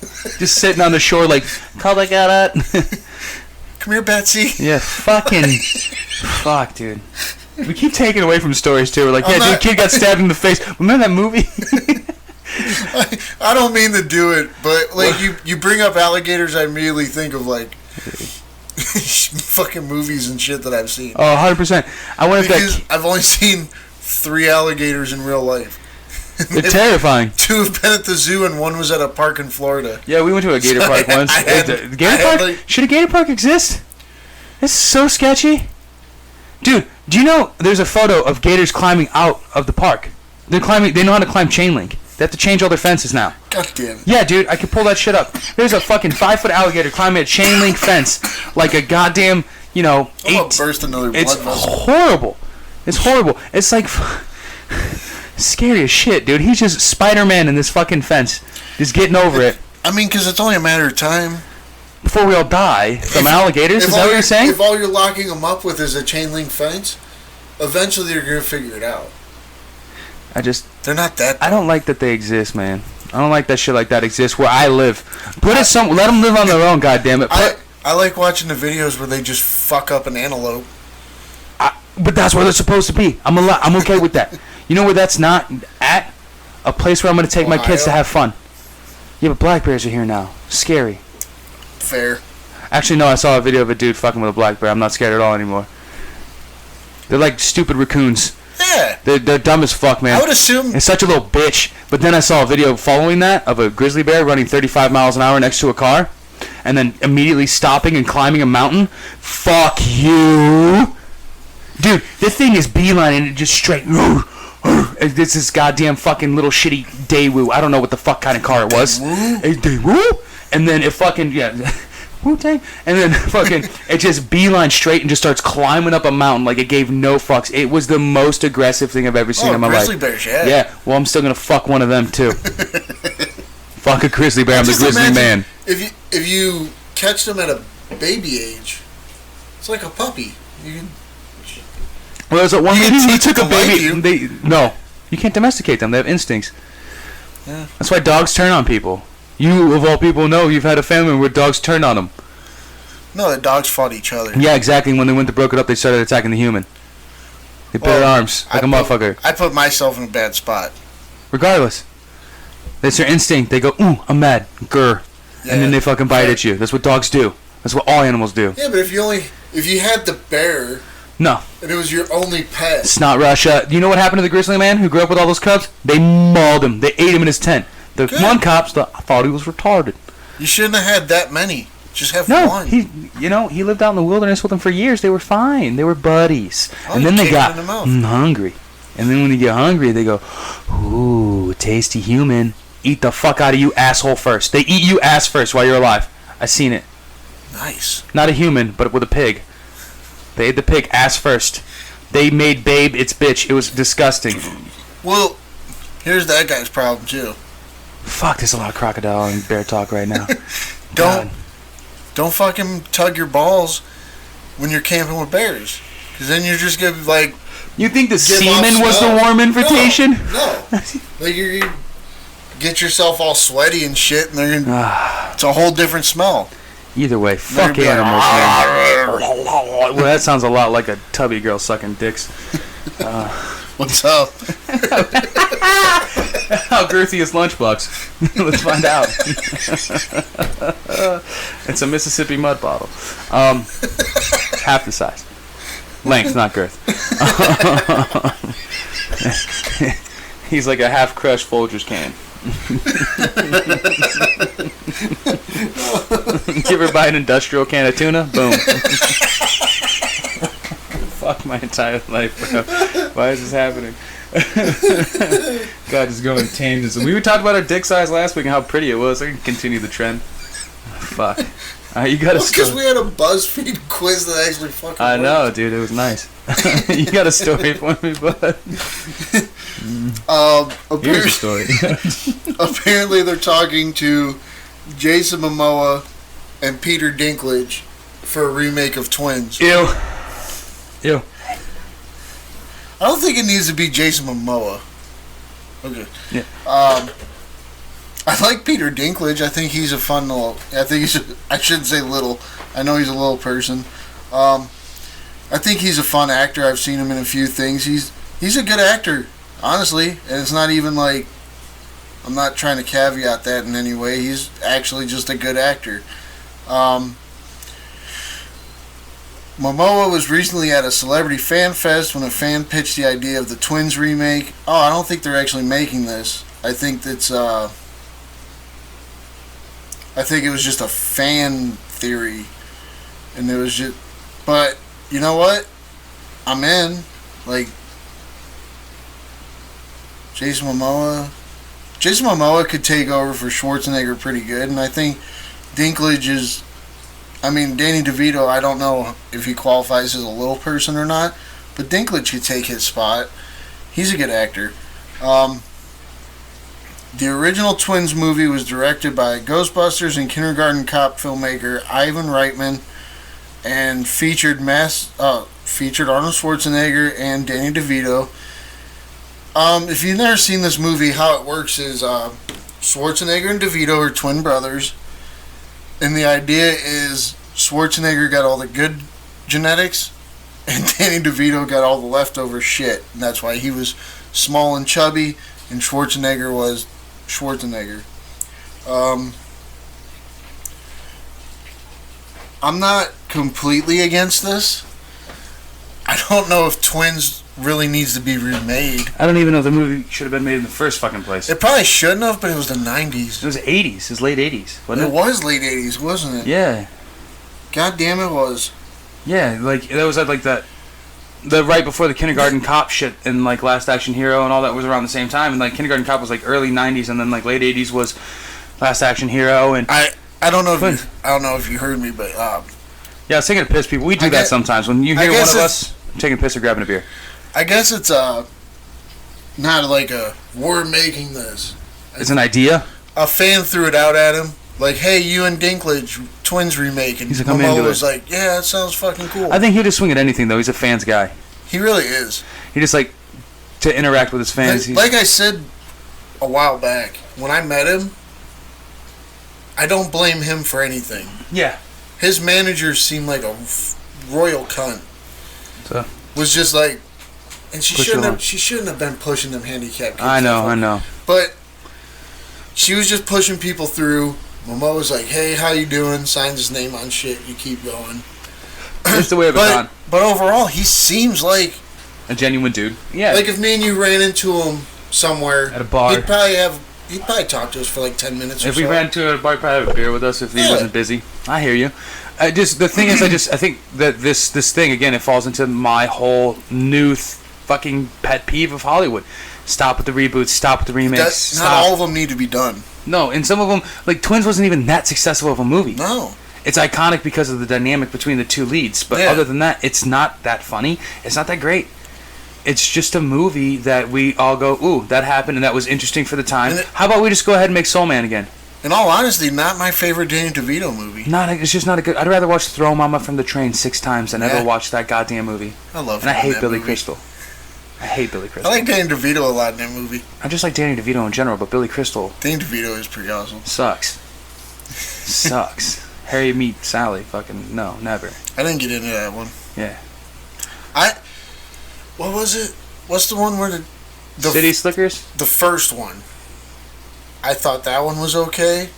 sitting on the shore like, call I got it. Come here, Betsy. Yeah, fucking fuck, dude. We keep taking away from stories too. We're like, yeah, dude, kid got stabbed in the face. Remember that movie? I don't mean to do it, but like you bring up alligators, I immediately think of like fucking movies and shit that I've seen. Oh, 100%. I wonder because I've only seen 3 alligators in real life. They're terrifying. 2 have been at the zoo and 1 was at a park in Florida. Yeah, we went to a gator park once. Should a gator park exist? This is so sketchy. Dude, do you know there's a photo of gators climbing out of the park? They know how to climb chain link. They have to change all their fences now. God damn it. Yeah, dude, I could pull that shit up. There's a fucking 5-foot alligator climbing a chain link fence like a goddamn, I'm gonna burst another blood vessel. It's horrible. It's horrible. It's like scary as shit, dude. He's just Spider-Man in this fucking fence. Just getting over it. I mean, because it's only a matter of time. Before we all die from alligators? Is that what you're saying? If all you're locking them up with is a chain link fence, eventually you're going to figure it out. They're not that. I don't like that they exist, man. I don't like that shit like that exists where I live. Let them live on their own, goddammit. I like watching the videos where they just fuck up an antelope. But that's where they're supposed to be. I'm okay with that. You know where that's not at? A place where I'm going to take my kids to have fun. Yeah, but black bears are here now. Scary. Fair. Actually, no, I saw a video of a dude fucking with a black bear. I'm not scared at all anymore. They're like stupid raccoons. Yeah. They're dumb as fuck, man. I would assume... It's such a little bitch. But then I saw a video following that of a grizzly bear running 35 miles an hour next to a car and then immediately stopping and climbing a mountain. Fuck you. Dude, this thing is beeline and it just straight... This is goddamn fucking little shitty Daewoo. I don't know what the fuck kind of car it was. Daewoo? And then it fucking... Yeah... Wu-Tang. And then fucking it just beeline straight and just starts climbing up a mountain like it gave no fucks. It was the most aggressive thing I've ever seen in my life. Grizzly bears, yeah. Yeah, well, I'm still gonna fuck one of them too. Fuck a grizzly bear, I'm the grizzly man. If you catch them at a baby age, it's like a puppy. Well, there's that one lady who took a baby. No, you can't domesticate them. They have instincts. Yeah. That's why dogs turn on people. You, of all people, know you've had a family where dogs turned on them. No, the dogs fought each other. Yeah, exactly. When they went to broke it up, they started attacking the human. They bare arms like a motherfucker. I put myself in a bad spot. Regardless. That's their instinct. They go, ooh, I'm mad. Grr. Yeah, and then they fucking bite at you. That's what dogs do. That's what all animals do. Yeah, but if you had the bear... No. And it was your only pet... It's not Russia. You know what happened to the grizzly man who grew up with all those cubs? They mauled him. They ate him in his tent. The one cops thought he was retarded. You shouldn't have had that many. Just have one. He lived out in the wilderness with them for years. They were fine. They were buddies. And then they got hungry. And then when they get hungry, they go, ooh, tasty human. Eat the fuck out of you, asshole, first. They eat you ass first while you're alive. I seen it. Nice. Not a human, but with a pig. They ate the pig ass first. They made Babe its bitch. It was disgusting. Well, here's that guy's problem, too. Fuck, there's a lot of crocodile and bear talk right now. Don't fucking tug your balls when you're camping with bears. Because then you're just going to, like... You think the semen was the warm invitation? No. Like, you get yourself all sweaty and shit, and they're gonna, it's a whole different smell. Either way, fuck animals, man. Well, that sounds a lot like a tubby girl sucking dicks. What's up? How girthy is Lunchbox? Let's find out. It's a Mississippi mud bottle. Half the size. Length, not girth. He's like a half-crushed Folgers can. Give her buy an industrial can of tuna? Boom. Fuck my entire life, bro. Why is this happening? God, just going tangents. We were talking about our dick size last week and how pretty it was. I can continue the trend. Fuck. You got because we had a BuzzFeed quiz that actually fucking I know, dude. It was nice. You got a story for me, bud? Here's a story. Apparently, they're talking to Jason Momoa and Peter Dinklage for a remake of Twins. Ew. I don't think it needs to be Jason Momoa. Okay. Yeah. I like Peter Dinklage. I think he's a fun little. I shouldn't say little. I know he's a little person. I think he's a fun actor. I've seen him in a few things. He's a good actor, honestly, and it's not even like I'm not trying to caveat that in any way. He's actually just a good actor. Momoa was recently at a celebrity fan fest when a fan pitched the idea of the Twins remake. Oh, I don't think they're actually making this. I think it was just a fan theory, and it was just. But you know what? I'm in. Like Jason Momoa could take over for Schwarzenegger pretty good, and I think Dinklage is. I mean, Danny DeVito, I don't know if he qualifies as a little person or not, but Dinklage could take his spot. He's a good actor. The original Twins movie was directed by Ghostbusters and Kindergarten Cop filmmaker Ivan Reitman and featured Arnold Schwarzenegger and Danny DeVito. If you've never seen this movie, how it works is Schwarzenegger and DeVito are twin brothers. And the idea is Schwarzenegger got all the good genetics and Danny DeVito got all the leftover shit. And that's why he was small and chubby and Schwarzenegger was Schwarzenegger. I'm not completely against this. I don't know if Twins really needs to be remade. I don't even know if the movie should have been made in the first fucking place. It probably shouldn't have, but it was the 90s. It was 80s. It was late 80s, wasn't it? It was late 80s, wasn't it? Yeah. God damn it was. Yeah, like, that was like that... The right before the Kindergarten Cop shit and, like, Last Action Hero and all that was around the same time. And, like, Kindergarten Cop was, like, early 90s, and then, like, late 80s was Last Action Hero, and... I don't know if you heard me, but... yeah, I was taking a piss, people. We do that sometimes. When you hear one of us taking a piss or grabbing a beer. I guess it's not like we're making this. It's an idea? A fan threw it out at him. Like, hey, you and Dinklage, Twins remake. And Momoa was like, yeah, that sounds fucking cool. I think he'll just swing at anything, though. He's a fans guy. He really is. He just, like, to interact with his fans. Like I said a while back, when I met him, I don't blame him for anything. Yeah. His manager seemed like a royal cunt. So? Was just like... And she shouldn't have been pushing them handicapped kids. I know. But she was just pushing people through. Momoa was like, hey, how you doing? Signs his name on shit. You keep going. That's the way of it gone. But overall, he seems like... a genuine dude. Yeah. Like if me and you ran into him somewhere... At a bar. He'd probably talk to us for like 10 minutes or so. If we ran to a bar, he'd probably have a beer with us if he wasn't busy. I hear you. The thing is, I think that this thing, again, it falls into my whole new fucking pet peeve of Hollywood. Stop with the reboots, stop with the remakes. Not all of them need to be done. No, and some of them, like Twins wasn't even that successful of a movie. No. It's iconic because of the dynamic between the two leads, but other than that, it's not that funny. It's not that great. It's just a movie that we all go, ooh, that happened and that was interesting for the time. How about we just go ahead and make Soul Man again? In all honesty, not my favorite Danny DeVito movie. It's just not a good... I'd rather watch Throw Mama from the Train 6 times than ever watch that goddamn movie. I love And I hate Billy Crystal. I like Danny DeVito a lot in that movie. I just like Danny DeVito in general, but Billy Crystal... Danny DeVito is pretty awesome. Sucks. Harry Meet Sally. Fucking... No, never. I didn't get into that one. Yeah. What was it? What's the one where the City Slickers? The first one. I thought that one was okay.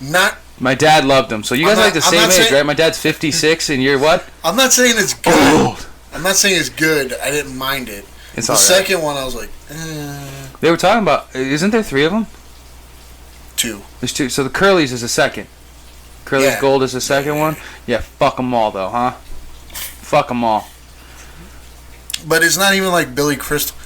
Not... My dad loved them. So you guys are like the same age, right? My dad's 56 and you're what? I'm not saying it's good. Old. I'm not saying it's good. I didn't mind it. It's the second one, I was like, They were talking about... Isn't there 3 of them? 2. There's 2. So the Curly's is the second. Curly's Gold is the second one? Yeah, fuck them all, though, huh? Fuck them all. But it's not even like Billy Crystal.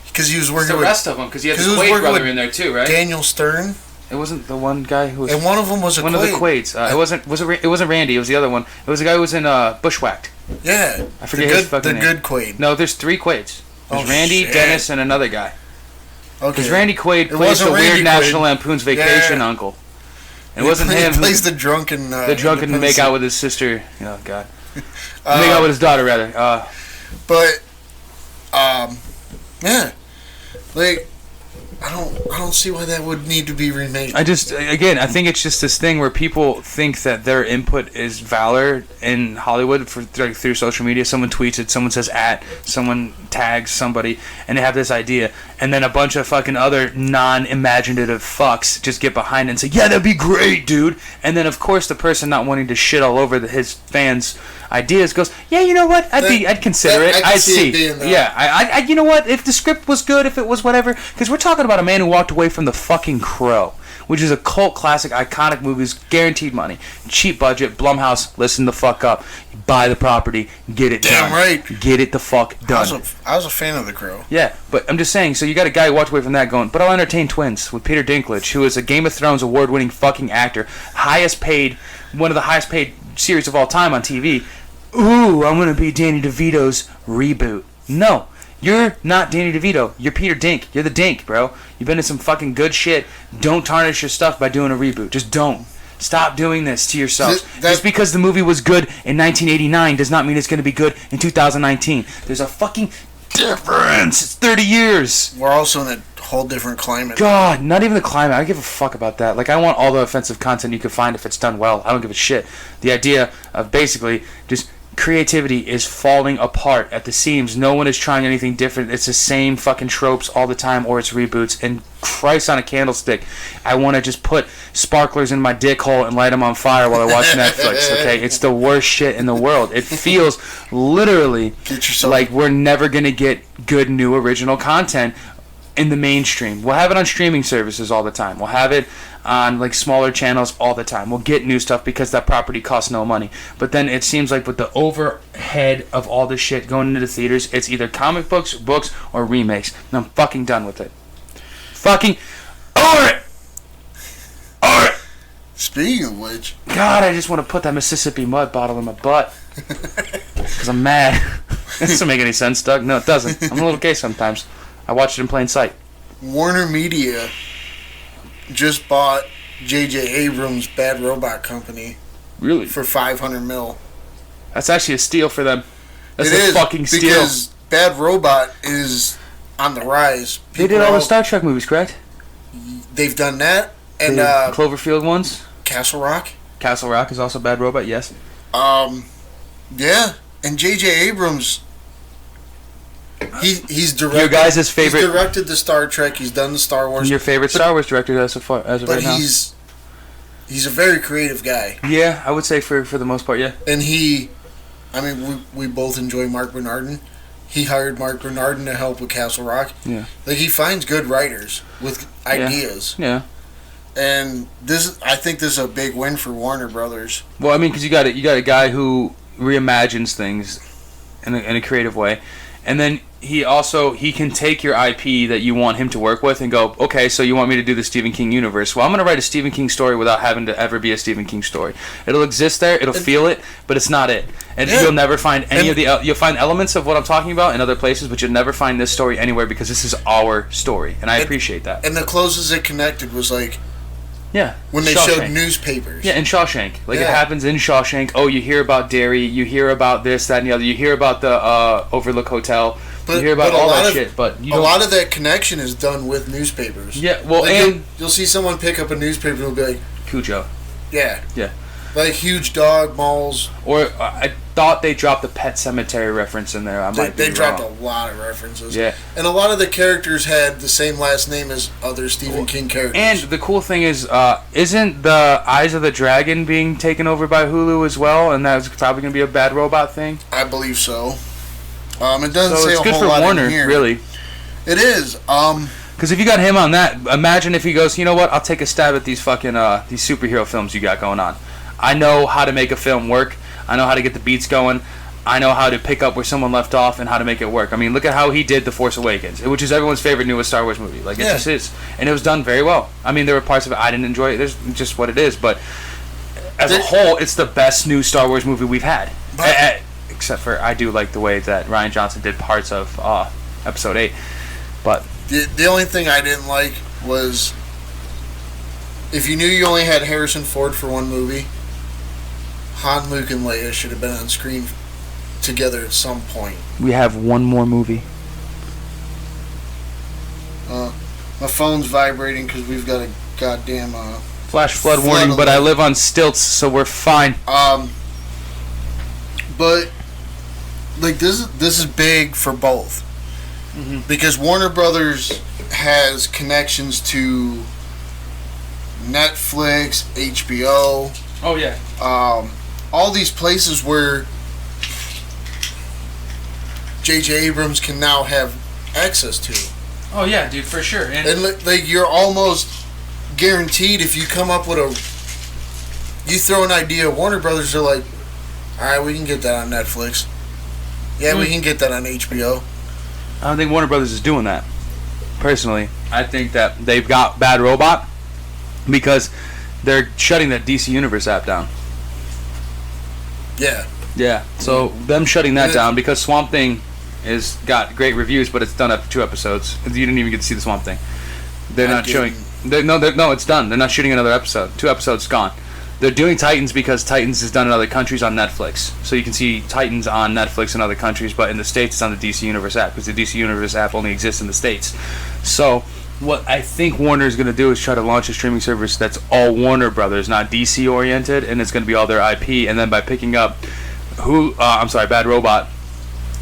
Because he was working with... the rest of them, because he had the Quaid brother in there, too, right? Daniel Stern. It wasn't the one guy who was... And one of them was one of the Quaids. It wasn't Randy. It was the other one. It was the guy who was in Bushwhacked. Yeah. I forget his fucking name. The good Quaid. No, there's 3 Quaids. There's Randy, shit. Dennis, and another guy. Okay. Because Randy Quaid plays the weird National Lampoon's Vacation uncle. It wasn't him. He plays the drunken... the drunken make out with his sister. Oh, God. Make out with his daughter, rather. But, yeah. Like, I don't see why that would need to be remade. I think it's just this thing where people think that their input is valor in Hollywood through social media. Someone tweets it, someone says someone tags somebody, and they have this idea, and then a bunch of fucking other non-imaginative fucks just get behind it and say, yeah, that'd be great, dude. And then of course the person not wanting to shit all over his fans' ideas goes, yeah, you know what? I'd consider it. I'd see. Yeah, I you know what? If the script was good, if it was whatever, because we're talking about a man who walked away from The fucking Crow, which is a cult classic, iconic movies, guaranteed money, cheap budget. Blumhouse, listen the fuck up. Buy the property, get it done. Damn right. Get it the fuck done. I was a fan of The Crow. Yeah, but I'm just saying, so you got a guy who walked away from that going, but I'll entertain Twins with Peter Dinklage, who is a Game of Thrones award-winning fucking actor, one of the highest paid series of all time on TV. Ooh, I'm going to be Danny DeVito's reboot. No, you're not Danny DeVito. You're Peter Dink. You're the Dink, bro. You've been in some fucking good shit. Don't tarnish your stuff by doing a reboot. Just don't. Stop doing this to yourselves. Just because the movie was good in 1989 does not mean it's going to be good in 2019. There's a fucking difference. It's 30 years. We're also in a whole different climate. God, not even the climate. I don't give a fuck about that. Like, I want all the offensive content you can find if it's done well. I don't give a shit. The idea of basically just creativity is falling apart at the seams. No one is trying anything different. It's the same fucking tropes all the time, or it's reboots. And Christ on a candlestick, I want to just put sparklers in my dick hole and light them on fire while I watch Netflix, okay? It's the worst shit in the world. It feels literally like we're never going to get good new original content in the mainstream. We'll have it on streaming services all the time. We'll have it on like smaller channels all the time. We'll get new stuff because that property costs no money. But then it seems like with the overhead of all this shit going into the theaters, it's either comic books, or remakes. And I'm fucking done with it. Fucking over it! Over it! Speaking of which... God, I just want to put that Mississippi Mud bottle in my butt. Because I'm mad. That doesn't make any sense, Doug. No, it doesn't. I'm a little gay sometimes. I watched it in plain sight. Warner Media just bought J.J. Abrams' Bad Robot Company. Really? For $500 million. That's actually a steal for them. That's a fucking steal. Because Bad Robot is on the rise. They did all the Star Trek movies, correct? They've done that. And Cloverfield ones? Castle Rock. Castle Rock is also Bad Robot, yes. Yeah. And J.J. Abrams... He's directed. Your guys' favorite. He's directed the Star Trek. He's done the Star Wars. Your favorite Star Wars director as of right now. But he's a very creative guy. Yeah, I would say for the most part, yeah. And we both enjoy Mark Bernardin. He hired Mark Bernardin to help with Castle Rock. Yeah. Like, he finds good writers with ideas. Yeah. And I think this is a big win for Warner Brothers. Well, I mean, because you got a guy who reimagines things in a creative way. And then he can take your IP that you want him to work with and go, okay, so you want me to do the Stephen King universe. Well, I'm going to write a Stephen King story without having to ever be a Stephen King story. It'll exist there, it'll feel it, but it's not it. And you'll never find you'll find elements of what I'm talking about in other places, but you'll never find this story anywhere because this is our story. And I appreciate that. And the closest it connected was like... Yeah. When they showed newspapers. Yeah, in Shawshank. Like, it happens in Shawshank. Oh, you hear about Derry. You hear about this, that, and the other. You hear about the Overlook Hotel. You hear about all that shit. But a lot of that connection is done with newspapers. Yeah, well, like and... You'll see someone pick up a newspaper and it'll be like... Cujo. Yeah. Yeah. Like huge dog, malls. Or I thought they dropped the Pet Cemetery reference in there. They dropped a lot of references. Yeah. And a lot of the characters had the same last name as other Stephen King characters. And the cool thing is, isn't the Eyes of the Dragon being taken over by Hulu as well? And that's probably going to be a Bad Robot thing? I believe so. It doesn't say a whole lot in here. It's good for Warner, really. It is. Because if you got him on that, imagine if he goes, you know what, I'll take a stab at these fucking these superhero films you got going on. I know how to make a film work. I know how to get the beats going. I know how to pick up where someone left off and how to make it work. I mean, look at how he did The Force Awakens, which is everyone's favorite newest Star Wars movie. Like, it just is. And it was done very well. I mean, there were parts of it I didn't enjoy. There's just what it is. But as a whole, it's the best new Star Wars movie we've had. Except for, I do like the way that Rian Johnson did parts of Episode 8. But the only thing I didn't like was, if you knew you only had Harrison Ford for one movie, Han, Luke, and Leia should have been on screen together at some point. We have one more movie. Well, My phone's vibrating because we've got a goddamn flash flood warning, alert. but I live on stilts, so we're fine. But like this is big for both, because Warner Brothers has connections to Netflix, HBO. Oh yeah. All these places where J.J. Abrams can now have access to. Oh yeah, dude, for sure. And like you're almost guaranteed if you come up with you throw an idea, Warner Brothers are like, all right, we can get that on Netflix. Yeah, we can get that on HBO. I don't think Warner Brothers is doing that. Personally, I think that they've got Bad Robot because they're shutting that DC Universe app down. Yeah. Yeah. So them shutting that down because Swamp Thing is got great reviews, but it's done after 2 episodes. You didn't even get to see the Swamp Thing. They're not showing. No, it's done. They're not shooting another episode. 2 episodes gone. They're doing Titans because Titans is done in other countries on Netflix. So you can see Titans on Netflix in other countries, but in the States it's on the DC Universe app because the DC Universe app only exists in the States. So what I think Warner is going to do is try to launch a streaming service that's all Warner Brothers, not DC oriented, and it's going to be all their IP. And then by picking up Bad Robot,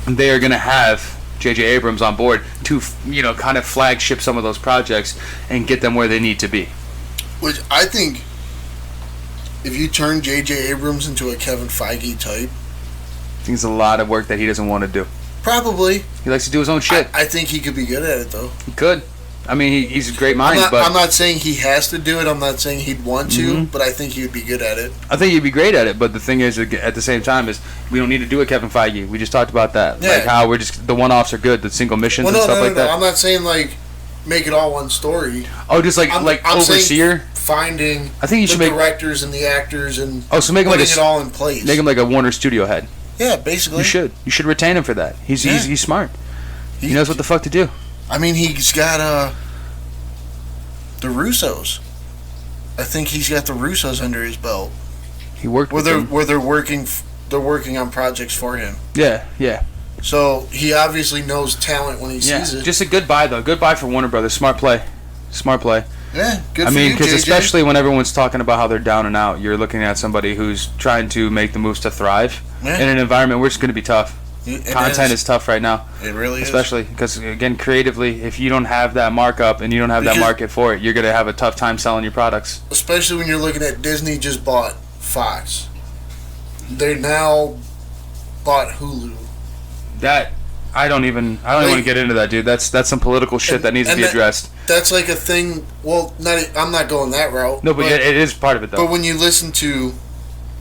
they are going to have J.J. Abrams on board to, kind of flagship some of those projects and get them where they need to be. Which I think, if you turn J.J. Abrams into a Kevin Feige type, I think it's a lot of work that he doesn't want to do. Probably. He likes to do his own shit. I think he could be good at it, though. He could. I mean, he's a great mind, I'm not saying he has to do it. I'm not saying he'd want to, but I think he would be good at it. I think he'd be great at it, but the thing is, at the same time, is we don't need to do a Kevin Feige. We just talked about that. Yeah. Like how we're just, the one-offs are good, the single missions and stuff like that. I'm not saying, like, make it all one story. Oh, just I'm overseer? Finding I think you should the make directors and the actors and so make him putting it all in place. Make him like a Warner studio head. Yeah, basically. You should retain him for that. He's smart. He knows what the fuck to do. I mean, he's got the Russos. I think he's got the Russos under his belt. He worked with them. Where they're working on projects for him. Yeah. So he obviously knows talent when he sees it. Just a goodbye though. Goodbye for Warner Brothers. Smart play. Yeah, good for you, I mean, because JJ. especially when everyone's talking about how they're down and out, you're looking at somebody who's trying to make the moves to thrive in an environment where it's going to be tough. Content is tough right now. It really especially because, again, creatively, if you don't have that markup and you don't have that market for it, you're going to have a tough time selling your products. Especially when you're looking at Disney just bought Fox. They now bought Hulu. I don't even want to get into that, dude. That's some political shit that needs to be addressed. That's like a thing. Well, I'm not going that route. No, but it is part of it, though. But when you listen to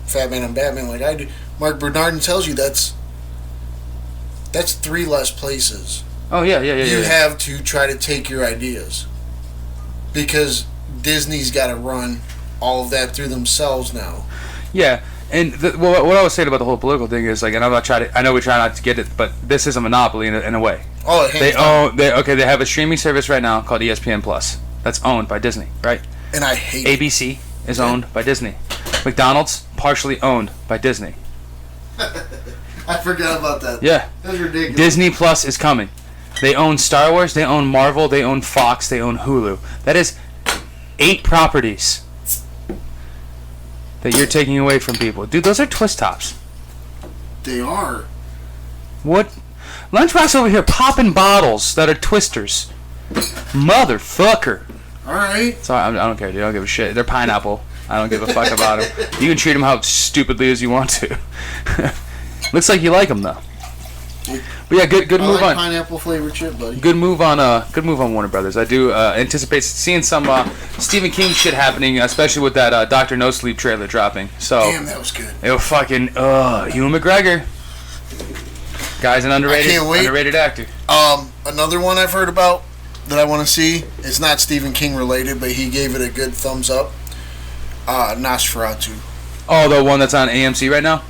Fat Man and Batman like I do, Mark Bernardin tells you that's 3 less places. Oh, yeah. You have to try to take your ideas. Because Disney's got to run all of that through themselves now. Yeah. And what I was saying about the whole political thing is, like, and I know we try not to get it, but this is a monopoly in a way. Oh, they have a streaming service right now called ESPN Plus that's owned by Disney, right? And I hate it. ABC is owned by Disney. McDonald's partially owned by Disney. I forgot about that. Yeah. That's ridiculous. Disney Plus is coming. They own Star Wars, they own Marvel, they own Fox, they own Hulu. That is 8 properties that you're taking away from people. Dude, those are twist tops. They are. What? Lunchbox over here popping bottles that are twisters. Motherfucker. Alright. Sorry, I don't care, dude. I don't give a shit. They're pineapple. I don't give a fuck about them. You can treat them how stupidly as you want to. Looks like you like them, though. But yeah, good move on. Pineapple flavored chip, buddy. Good move on Warner Brothers. I do anticipate seeing some Stephen King shit happening, especially with that Dr. No Sleep trailer dropping. So damn, that was good. It was fucking Ewan McGregor. Guy's an underrated actor. Another one I've heard about that I want to see. It's not Stephen King related, but he gave it a good thumbs up. Nosferatu. Oh, the one that's on AMC right now?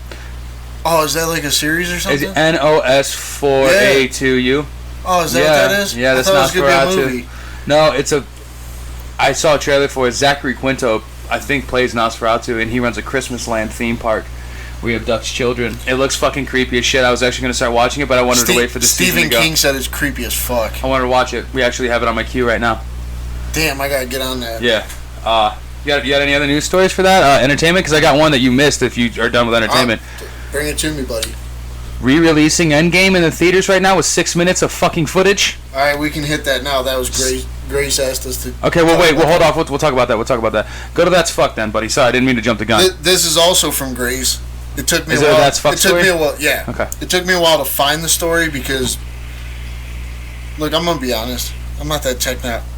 Oh, is that like a series or something? Is it NOS4A2U? Oh, is that what that is? Yeah, that's Nosferatu. No, I saw a trailer for it. Zachary Quinto, I think, plays Nosferatu, and he runs a Christmas Land theme park where he abducts children. It looks fucking creepy as shit. I was actually going to start watching it, but I wanted to wait for the season to go. Stephen King said it's creepy as fuck. I wanted to watch it. We actually have it on my queue right now. Damn, I gotta get on that. Yeah. You got any other news stories for that? Entertainment? Because I got one that you missed if you are done with entertainment. Bring it to me, buddy. Re-releasing Endgame in the theaters right now with 6 minutes of fucking footage. All right, we can hit that now. That was Grace. Grace asked us to. Okay, well, wait. We'll hold off. We'll talk about that. We'll talk about that. Go to That's Fuck then, buddy. Sorry, I didn't mean to jump the gun. This is also from Grace. It took me Is a it while. a That's Fuck story? Took me a while. Yeah. Okay. It took me a while to find the story because, look, I'm gonna be honest. I'm not that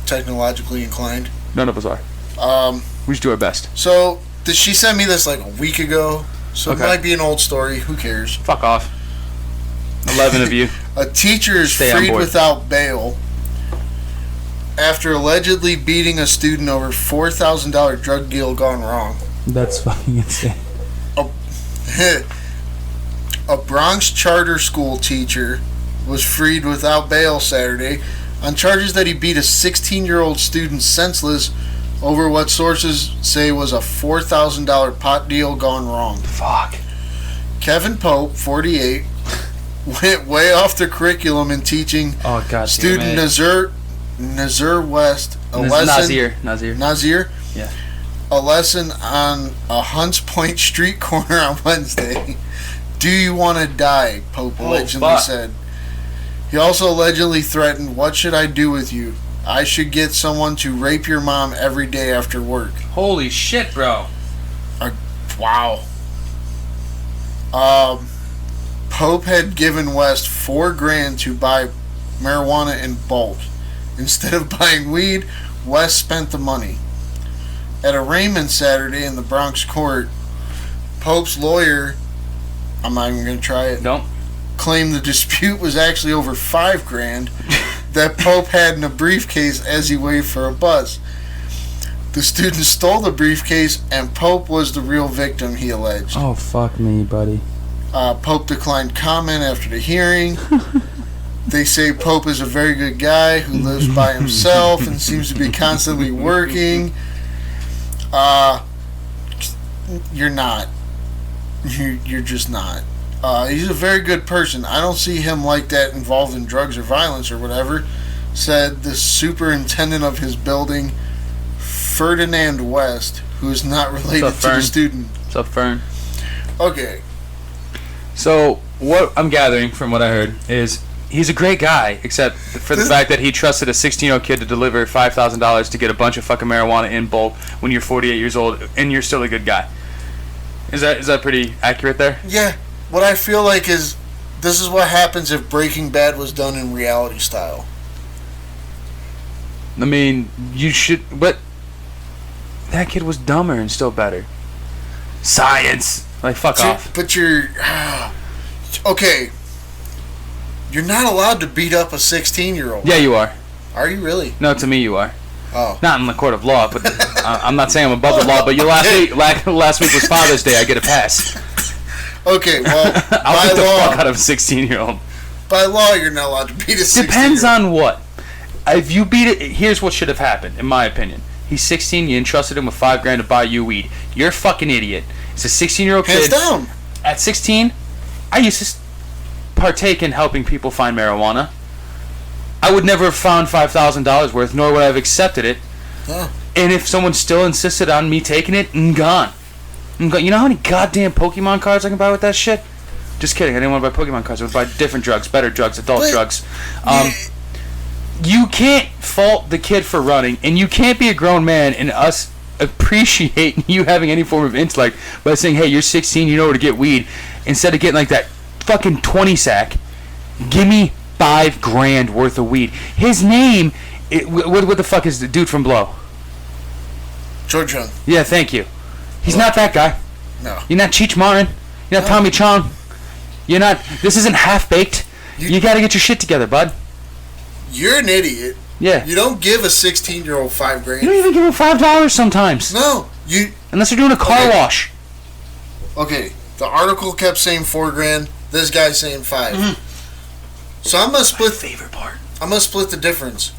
technologically inclined. None of us are. We just do our best. So she sent me this like a week ago. So Okay. it might be an old story. Who cares? Fuck off. 11 of you. A teacher is Stay on freed board. without bail after allegedly beating a student over $4,000 drug deal gone wrong. That's fucking insane. A Bronx charter school teacher was freed without bail Saturday on charges that he beat a 16-year-old student senseless over what sources say was a $4,000 pot deal gone wrong. Fuck. Kevin Pope, 48, went way off the curriculum in teaching student Nazir West a lesson. Nazir? Yeah. A lesson on a Hunts Point street corner on Wednesday. Do you want to die? Pope allegedly said. He also allegedly threatened, "What should I do with you? I should get someone to rape your mom every day after work." Holy shit, bro. Wow. Pope had given West $4,000 to buy marijuana in bulk. Instead of buying weed, West spent the money. At arraignment Saturday in the Bronx court, Pope's lawyer, I'm not even going to try it, Don't. claimed the dispute was actually over $5,000 that Pope had in a briefcase as he waited for a bus. The student stole the briefcase and Pope was the real victim, he alleged. Oh, fuck me, buddy. Pope declined comment after the hearing. They say Pope is a very good guy who lives by himself and seems to be constantly working. You're not. You're just not. He's a very good person. I don't see him like that involved in drugs or violence or whatever, said the superintendent of his building, Ferdinand West, who is not related to the student. What's up, Fern? Okay. So, what I'm gathering from what I heard is he's a great guy, except for the fact that he trusted a 16-year-old kid to deliver $5,000 to get a bunch of fucking marijuana in bulk when you're 48 years old and you're still a good guy. Is that pretty accurate there? Yeah. What I feel like is this is what happens if Breaking Bad was done in reality style. I mean, you should, but that kid was dumber and still better. Science! Like, fuck off. But you're... okay. You're not allowed to beat up a 16-year-old. Yeah, you are. Are you really? No, to me you are. Oh. Not in the court of law, but I'm not saying I'm above the law, but last week was Father's Day. I get a pass. Okay, well, I'll beat the fuck out of a 16-year-old. By law, you're not allowed to beat a 16-year-old. Depends on what. If you beat it, here's what should have happened, in my opinion. He's 16, you entrusted him with $5,000 to buy you weed. You're a fucking idiot. It's a 16-year-old kid. Hands down. At 16, I used to partake in helping people find marijuana. I would never have found $5,000 worth, nor would I have accepted it. Yeah. And if someone still insisted on me taking it, I'm gone. You know how many goddamn Pokemon cards I can buy with that shit? Just kidding. I didn't want to buy Pokemon cards. I would buy different drugs, better drugs, adult drugs. You can't fault the kid for running, and you can't be a grown man and us appreciate you having any form of intellect by saying, hey, you're 16, you know where to get weed. Instead of getting like that fucking 20 sack, give me $5,000 worth of weed. His name, what the fuck is the dude from Blow? George Young. Yeah, thank you. He's not that guy. No. You're not Cheech Marin. You're not Tommy Chong. You're not. This isn't half-baked. You got to get your shit together, bud. You're an idiot. Yeah. You don't give a 16-year-old $5,000. You don't even give him $5 sometimes. No. Unless you're doing a car wash. Okay. The article kept saying $4,000. This guy's saying $5,000. Mm-hmm. So I'm gonna split. My favorite part. I'm gonna split the difference.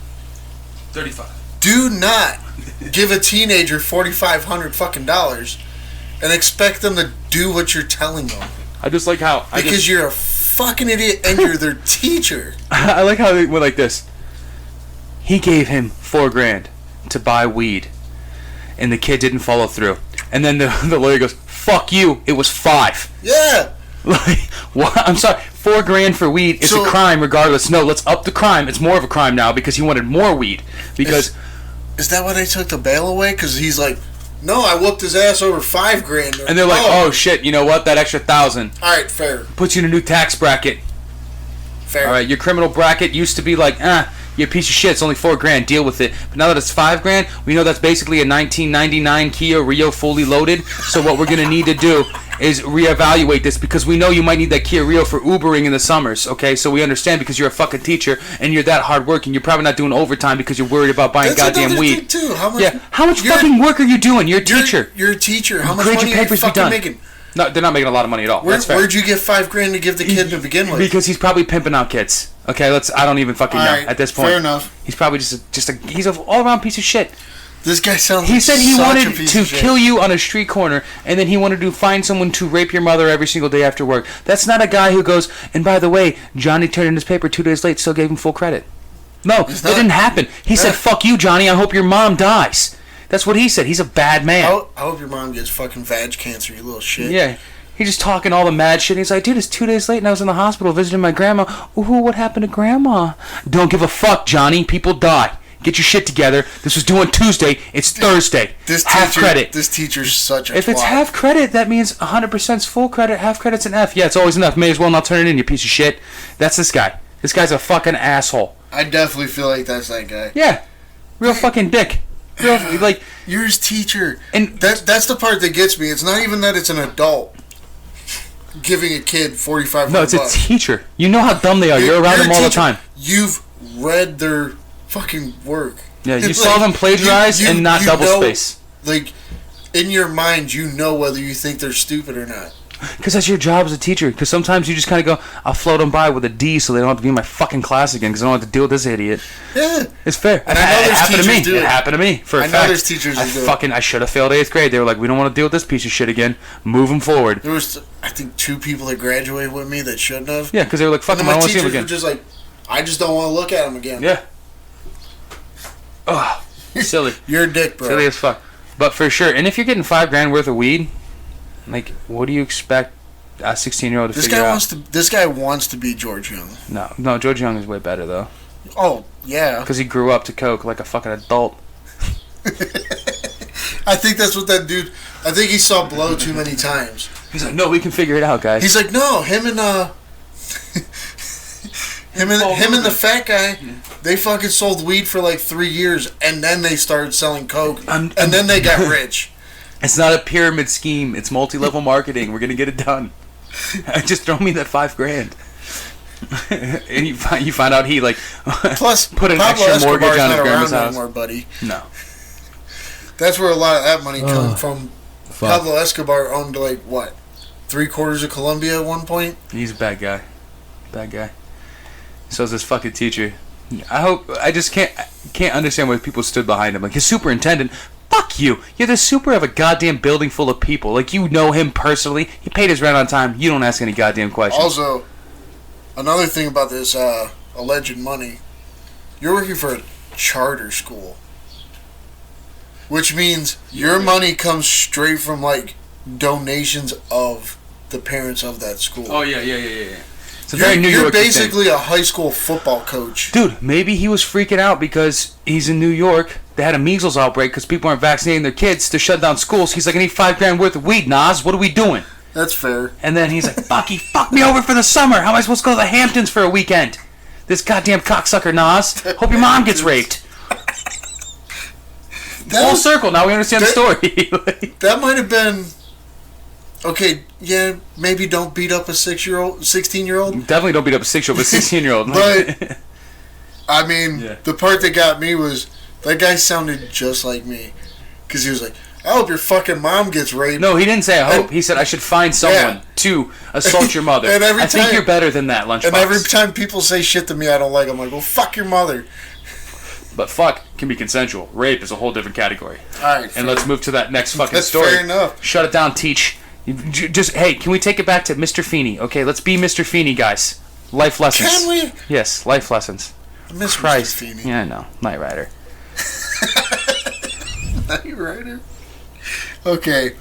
35. Do not give a teenager $4,500 fucking dollars and expect them to do what you're telling them. I just like how because you're a fucking idiot and you're their teacher. I like how they went like this. He gave him $4,000. to buy weed, and the kid didn't follow through. And then the lawyer goes, "Fuck you! It was 5." Yeah. Like, what? I'm sorry. $4,000 for weed is a crime, regardless. No, let's up the crime. It's more of a crime now because he wanted more weed. Because is that why they took the bail away? Because he's like, no, I whooped his ass over $5,000. And they're like, oh shit, you know what? That extra 1,000. All right, fair. Puts you in a new tax bracket. Fair. All right, your criminal bracket used to be like, you're a piece of shit. It's only $4,000. Deal with it. But now that it's $5,000, we know that's basically a 1999 Kia Rio fully loaded. So what we're gonna need to do is reevaluate this because we know you might need that Kia Rio for Ubering in the summers. Okay, so we understand because you're a fucking teacher and you're that hard working. You're probably not doing overtime because you're worried about buying goddamn weed. Too. How much? Yeah. How much fucking work are you doing? You're a teacher. You're a teacher. How much money are you fucking making? No, they're not making a lot of money at all. That's fair. Where'd you get $5,000 to give the kid to begin with? Because he's probably pimping out kids. Okay, I don't even fucking know at this point. Fair enough. He's probably he's an all-around piece of shit. This guy sounds He said he wanted wanted to kill you on a street corner, and then he wanted to find someone to rape your mother every single day after work. That's not a guy who goes, and by the way, Johnny turned in his paper 2 days late, still gave him full credit. No, that didn't happen. He said, fuck you, Johnny, I hope your mom dies. That's what he said. He's a bad man. I hope your mom gets fucking vag cancer, you little shit. Yeah. He's just talking all the mad shit. He's like, dude, it's 2 days late and I was in the hospital visiting my grandma. Ooh, what happened to grandma? Don't give a fuck, Johnny. People die. Get your shit together. This was due on Tuesday. It's Thursday. Half credit. This teacher's such a If it's half credit, that means 100% is full credit. Half credit's an F. Yeah, it's always an F. May as well not turn it in, you piece of shit. That's this guy. This guy's a fucking asshole. I definitely feel like that's that guy. Yeah. Real fucking dick. Real, like, you're his teacher. And that's the part that gets me. It's not even that it's an adult giving a kid $4,500. No, it's a teacher. You know how dumb they are. You're around them all the time. You've read their fucking work. Yeah, you saw them plagiarize and not double space. Like, in your mind, you know whether you think they're stupid or not. Because that's your job as a teacher. Because sometimes you just kind of go, I'll float them by with a D so they don't have to be in my fucking class again because I don't have to deal with this idiot. Yeah. It's fair. And I know it happened to me. Do it. It happened to me. For a fact. I know there's teachers that do it. I should have failed 8th grade. They were like, we don't want to deal with this piece of shit again. Move them forward. There was, I think, 2 people that graduated with me that shouldn't have. Yeah, because they were like, fuck them, I don't want to see them again. Were just like, I just don't want to look at them again. Yeah. Oh, silly. You're a dick, bro. Silly as fuck. But for sure, and if you're getting $5,000 worth of weed, like, what do you expect a 16-year-old to figure out? This guy wants to be George Young. No, George Young is way better, though. Oh, yeah. Because he grew up to coke like a fucking adult. I think that's what that dude... I think he saw blow too many times. He's like, no, we can figure it out, guys. He's like, no, him and the fat guy, they fucking sold weed for like 3 years, and then they started selling coke, and then they got rich. It's not a pyramid scheme. It's multi-level marketing. We're gonna get it done. Just throw me that $5,000. And you find out he like plus put an Pablo extra mortgage on his grandma's house. Anymore, buddy. No. That's where a lot of that money comes from. Fuck. Pablo Escobar owned like what, 3/4 of Colombia at one point. He's a bad guy. Bad guy. So is this fucking teacher. I just can't understand why people stood behind him. Like his superintendent. Fuck you. You're the super of a goddamn building full of people. Like you know him personally. He paid his rent on time. You don't ask any goddamn questions. Also, another thing about this alleged money, you're working for a charter school, which means your money comes straight from like donations of the parents of that school. Oh yeah. It's a very New York thing. You're basically a high school football coach. Dude, maybe he was freaking out because he's in New York. They had a measles outbreak because people aren't vaccinating their kids to shut down schools. He's like, I need $5,000 worth of weed, Nas. What are we doing? That's fair. And then he's like, he fucked me over for the summer. How am I supposed to go to the Hamptons for a weekend? This goddamn cocksucker, Nas. Hope your mom gets raped. Full circle. Now we understand the story. That might have been... Okay, yeah, maybe don't beat up a 16-year-old. Definitely don't beat up a 6-year-old, but a 16-year-old. But, I mean, the part that got me was, that guy sounded just like me. Because he was like, I hope your fucking mom gets raped. No, he didn't say I hope. He said I should find someone to assault your mother. And I think you're better than that, Lunchbox. And every time people say shit to me I don't like, I'm like, well, fuck your mother. But fuck can be consensual. Rape is a whole different category. Alright. And let's move to that next fucking story. Fair enough. Shut it down, Teach. Hey, can we take it back to Mr. Feeney? Okay, let's be Mr. Feeney, guys. Life lessons. Can we? Yes, life lessons. I miss Christ. Mr. Feeney. Yeah, I know. Knight Rider. Night Rider. Okay.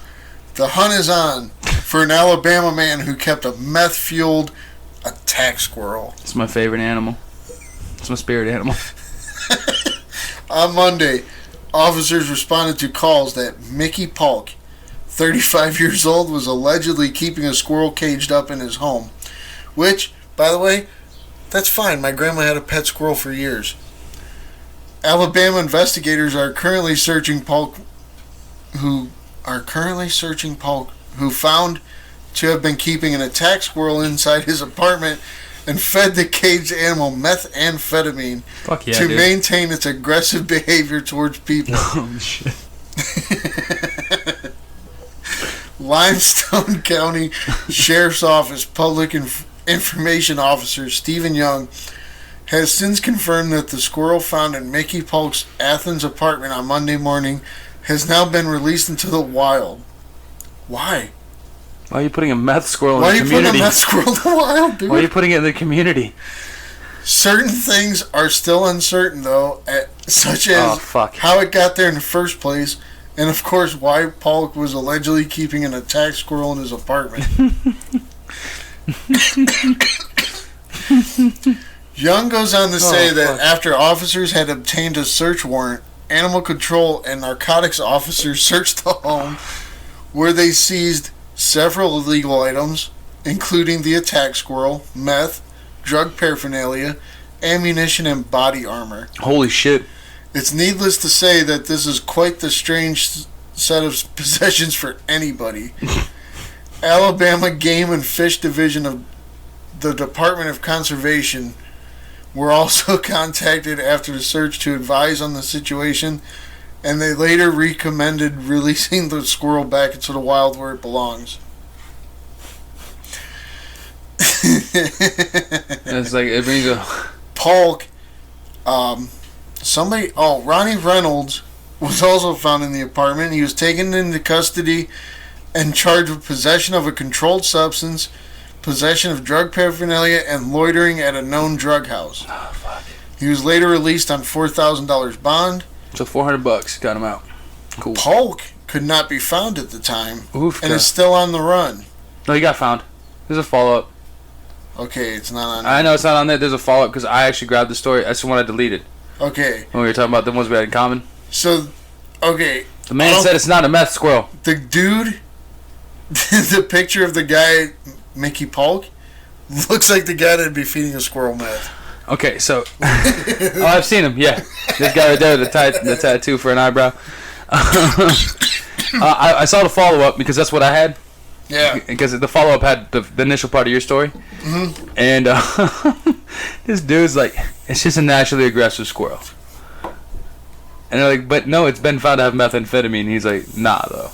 The hunt is on for an Alabama man who kept a meth-fueled attack squirrel. It's my favorite animal. It's my spirit animal. On Monday, officers responded to calls that Mickey Polk, 35 years old, was allegedly keeping a squirrel caged up in his home. Which, by the way, that's fine. My grandma had a pet squirrel for years. Alabama investigators are currently searching Polk, who found to have been keeping an attack squirrel inside his apartment and fed the caged animal methamphetamine to maintain its aggressive behavior towards people. Oh, shit. Limestone County Sheriff's Office Public Information Officer Stephen Young has since confirmed that the squirrel found in Mickey Polk's Athens apartment on Monday morning has now been released into the wild. Why? Why are you putting a meth squirrel in the community? Why are you putting a meth squirrel in the wild, dude? Why are you putting it in the community? Certain things are still uncertain, though, such as how it got there in the first place, and of course why Polk was allegedly keeping an attack squirrel in his apartment. Young goes on to say that after officers had obtained a search warrant, animal control and narcotics officers searched the home, where they seized several illegal items, including the attack squirrel, meth, drug paraphernalia, ammunition, and body armor. Holy shit. It's needless to say that this is quite the strange set of possessions for anybody. Alabama Game and Fish Division of the Department of Conservation were also contacted after the search to advise on the situation, and they later recommended releasing the squirrel back into the wild where it belongs. It's like it brings a Polk. Ronnie Reynolds was also found in the apartment. He was taken into custody and charged with possession of a controlled substance, possession of drug paraphernalia, and loitering at a known drug house. Oh, fuck. He was later released on $4,000 bond. So $400 got him out. Cool. Polk could not be found at the time. Oof, and is still on the run. No, he got found. There's a follow-up. Okay, it's not on. I know it's not on there. There's a follow-up because I actually grabbed the story. That's the one I deleted. Okay. When we were talking about the ones we had in common. So, okay. The man said it's not a meth squirrel. The dude, the picture of the guy, Mickey Polk, looks like the guy that'd be feeding a squirrel meth. Okay, so I've seen him. Yeah, this guy right there, the tattoo for an eyebrow. I saw the follow-up because that's what I had. Yeah. Because the follow-up had the initial part of your story. Mm-hmm. And this dude's like, it's just a naturally aggressive squirrel. And they're like, but no, it's been found to have methamphetamine. He's like, nah, though.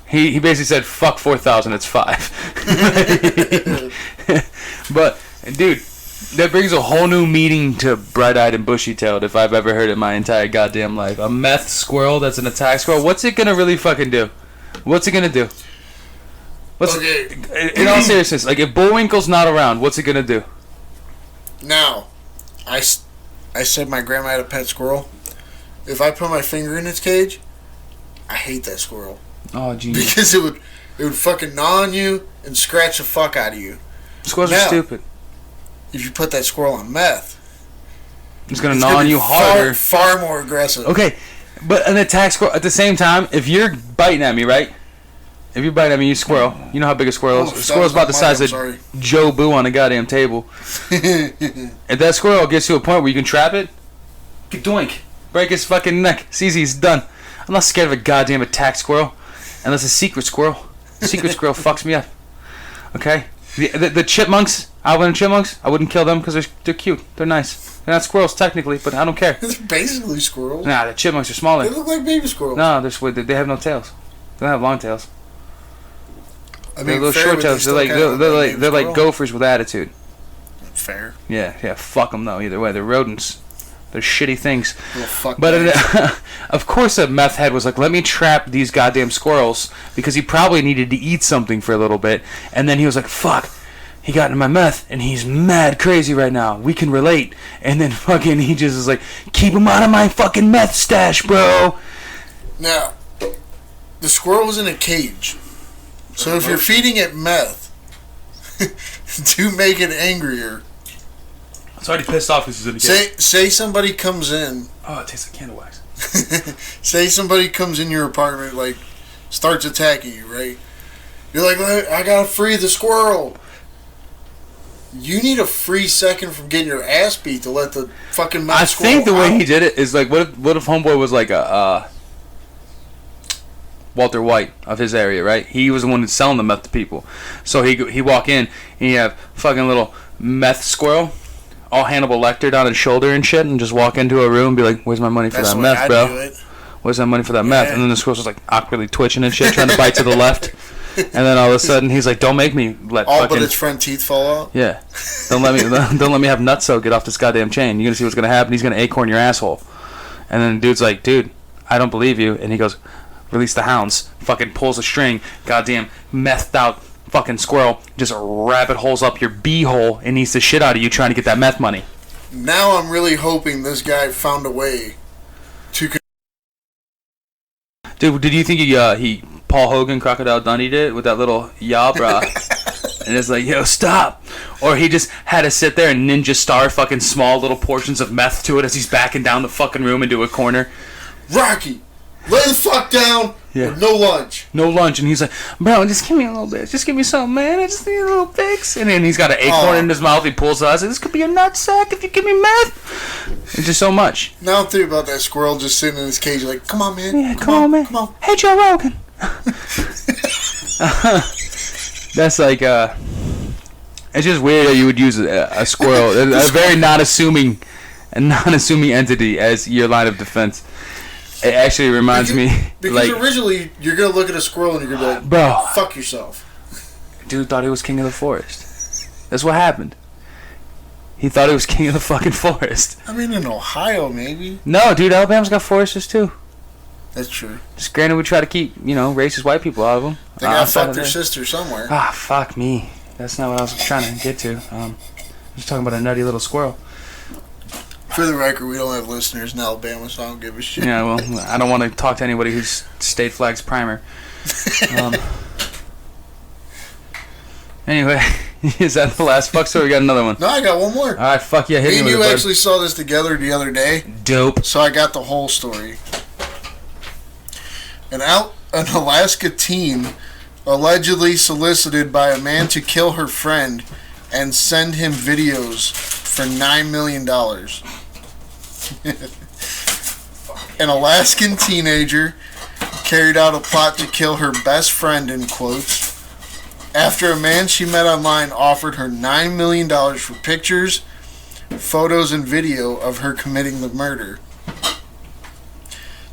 He basically said, fuck 4,000, it's 5. But, dude, that brings a whole new meaning to bright-eyed and bushy-tailed if I've ever heard it in my entire goddamn life. A meth squirrel that's an attack squirrel. What's it gonna really fucking do? What's it gonna do? In all seriousness, like if Bullwinkle's not around, what's it gonna do? Now, I said my grandma had a pet squirrel. If I put my finger in its cage, I hate that squirrel. Oh, genius. Because it would fucking gnaw on you and scratch the fuck out of you. Squirrels are stupid. If you put that squirrel on meth, it's gonna gnaw on you harder. Far more aggressive. Okay, but an attack squirrel at the same time. If you're biting at me, right? If you're biting at me, you squirrel. You know how big a squirrel is? A squirrel's about the size of Joe Boo on a goddamn table. If that squirrel gets to a point where you can trap it, doink, break his fucking neck. It's easy, it's done. I'm not scared of a goddamn attack squirrel. Unless it's a secret squirrel. Secret squirrel fucks me up. Okay? The chipmunks, Alvin and chipmunks, I wouldn't kill them because they're cute. They're nice. They're not squirrels technically, but I don't care. They're basically squirrels. Nah, the chipmunks are smaller. They look like baby squirrels. No, they have no tails. They don't have long tails. I mean, they're little short tails. They're like gophers with attitude. Fair. Yeah. Fuck them though. Either way, they're rodents. They're shitty things. Fuck but of course, a meth head was like, "Let me trap these goddamn squirrels," because he probably needed to eat something for a little bit, and then he was like, "Fuck." He got into my meth, and he's mad crazy right now. We can relate. And then fucking he just is like, keep him out of my fucking meth stash, bro. Now, the squirrel was in a cage. So if you're feeding it meth to make it angrier... It's already pissed off because he's in the cage. Say somebody comes in... Oh, it tastes like candle wax. Say somebody comes in your apartment, like, starts attacking you, right? You're like, I gotta free the squirrel. You need a free second from getting your ass beat to let the fucking meth squirrel I think the way out. he did it is like, what if Homeboy was like a Walter White of his area, right? He was the one that's selling the meth to people. So he walk in and you have fucking little meth squirrel, all Hannibal Lecter on his shoulder and shit, and just walk into a room and be like, "Where's my money for that meth, bro? Where's that money for that meth?" And then the squirrel's just like awkwardly twitching and shit, trying to bite to the left. And then all of a sudden he's like, "Don't make me let but its front teeth fall out." Yeah, don't let me have nutso get off this goddamn chain. You're gonna see what's gonna happen. He's gonna acorn your asshole. And then the dude's like, "Dude, I don't believe you." And he goes, "Release the hounds." Fucking pulls a string. Goddamn methed out fucking squirrel just rabbit holes up your beehole and eats the shit out of you trying to get that meth money. Now I'm really hoping this guy found a way to. Dude, did you think he Paul Hogan, Crocodile Dundee did it with that little yabra? And it's like, yo, stop. Or he just had to sit there and ninja star fucking small little portions of meth to it as he's backing down the fucking room into a corner. Rocky, lay the fuck down. Yeah. No lunch. No lunch. And he's like, bro, just give me a little bit. Just give me something, man. I just need a little fix. And then he's got an acorn in his mouth. He pulls it out. He's like, this could be a nutsack if you give me meth. It's just so much. Now I'm thinking about that squirrel just sitting in his cage like, come on, man. Yeah, come on, man. Come on. Hey, Joe Rogan. That's like, it's just weird that you would use a squirrel, a very non-assuming entity as your line of defense. It actually reminds me, because originally you're gonna look at a squirrel and you're gonna be like, bro, fuck yourself. Dude thought he was king of the forest. That's what happened. He thought he was king of the fucking forest. I mean, in Ohio, maybe. No, dude, Alabama's got forests too. That's true. Just granted, we try to keep, racist white people out of them. They gotta fuck their sister somewhere. Ah, fuck me. That's not what I was trying to get to. I was talking about a nutty little squirrel. For the record, we don't have listeners in Alabama, so I don't give a shit. Yeah, well, I don't want to talk to anybody who's state flag's primer. Anyway, is that the last fuck story? We got another one. No, I got one more. All right, fuck yeah, hit me with it. Me and you actually saw this together the other day. Dope. So I got the whole story. An Alaska teen allegedly solicited by a man to kill her friend and send him videos for $9 million. An Alaskan teenager carried out a plot to kill her best friend, in quotes, after a man she met online offered her $9 million for pictures, photos, and video of her committing the murder.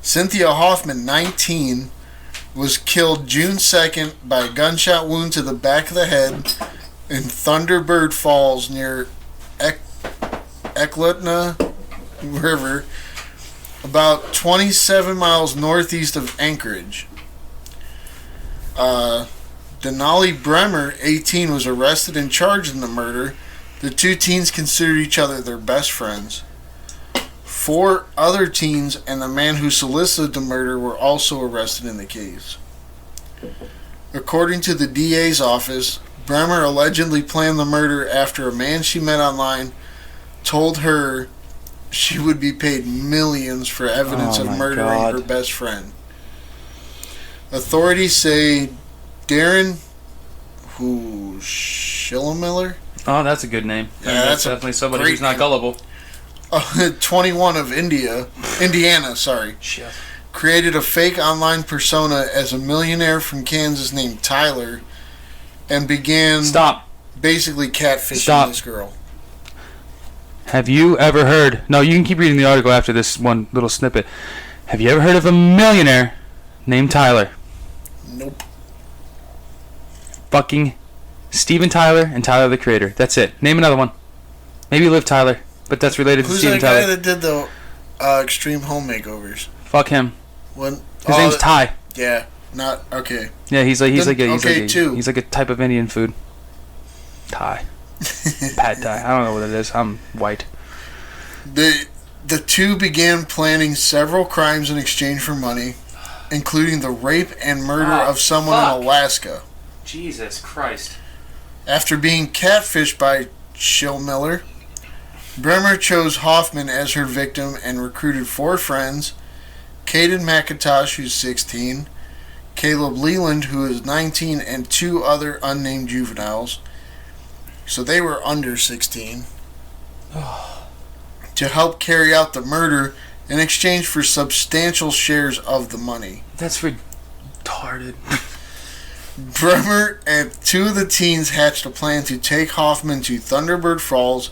Cynthia Hoffman, 19, was killed June 2nd by a gunshot wound to the back of the head in Thunderbird Falls near Eklutna River, about 27 miles northeast of Anchorage. Denali Bremer, 18, was arrested and charged in the murder. The two teens considered each other their best friends. 4 other teens and the man who solicited the murder were also arrested in the case. According to the DA's office, Bremer allegedly planned the murder after a man she met online told her she would be paid millions for evidence of murdering her best friend. Authorities say Darren Schillemiller. Oh, that's a good name. Yeah, that's definitely somebody who's not gullible. 21 of Indiana, Shit. created a fake online persona as a millionaire from Kansas named Tyler and began basically catfishing this girl. Have you ever heard... No, you can keep reading the article after this one little snippet. Have you ever heard of a millionaire named Tyler? Nope. Fucking Steven Tyler and Tyler the Creator. That's it. Name another one. Maybe Liv Tyler, but that's related to Steven Tyler. Who's that guy that did the extreme home makeovers? Fuck him. His name's Ty. Yeah, not okay. Yeah, he's like a type of Indian food. Thai. Pad Thai. I don't know what it is. I'm white. The two began planning several crimes in exchange for money. including the rape and murder of someone in Alaska. Jesus Christ. After being catfished by Schillmiller, Bremer chose Hoffman as her victim and recruited 4 friends: Caden McIntosh, who's 16, Caleb Leland, who is 19, and 2 other unnamed juveniles. So they were under 16. To help carry out the murder in exchange for substantial shares of the money. That's retarded. Bremer and 2 of the teens hatched a plan to take Hoffman to Thunderbird Falls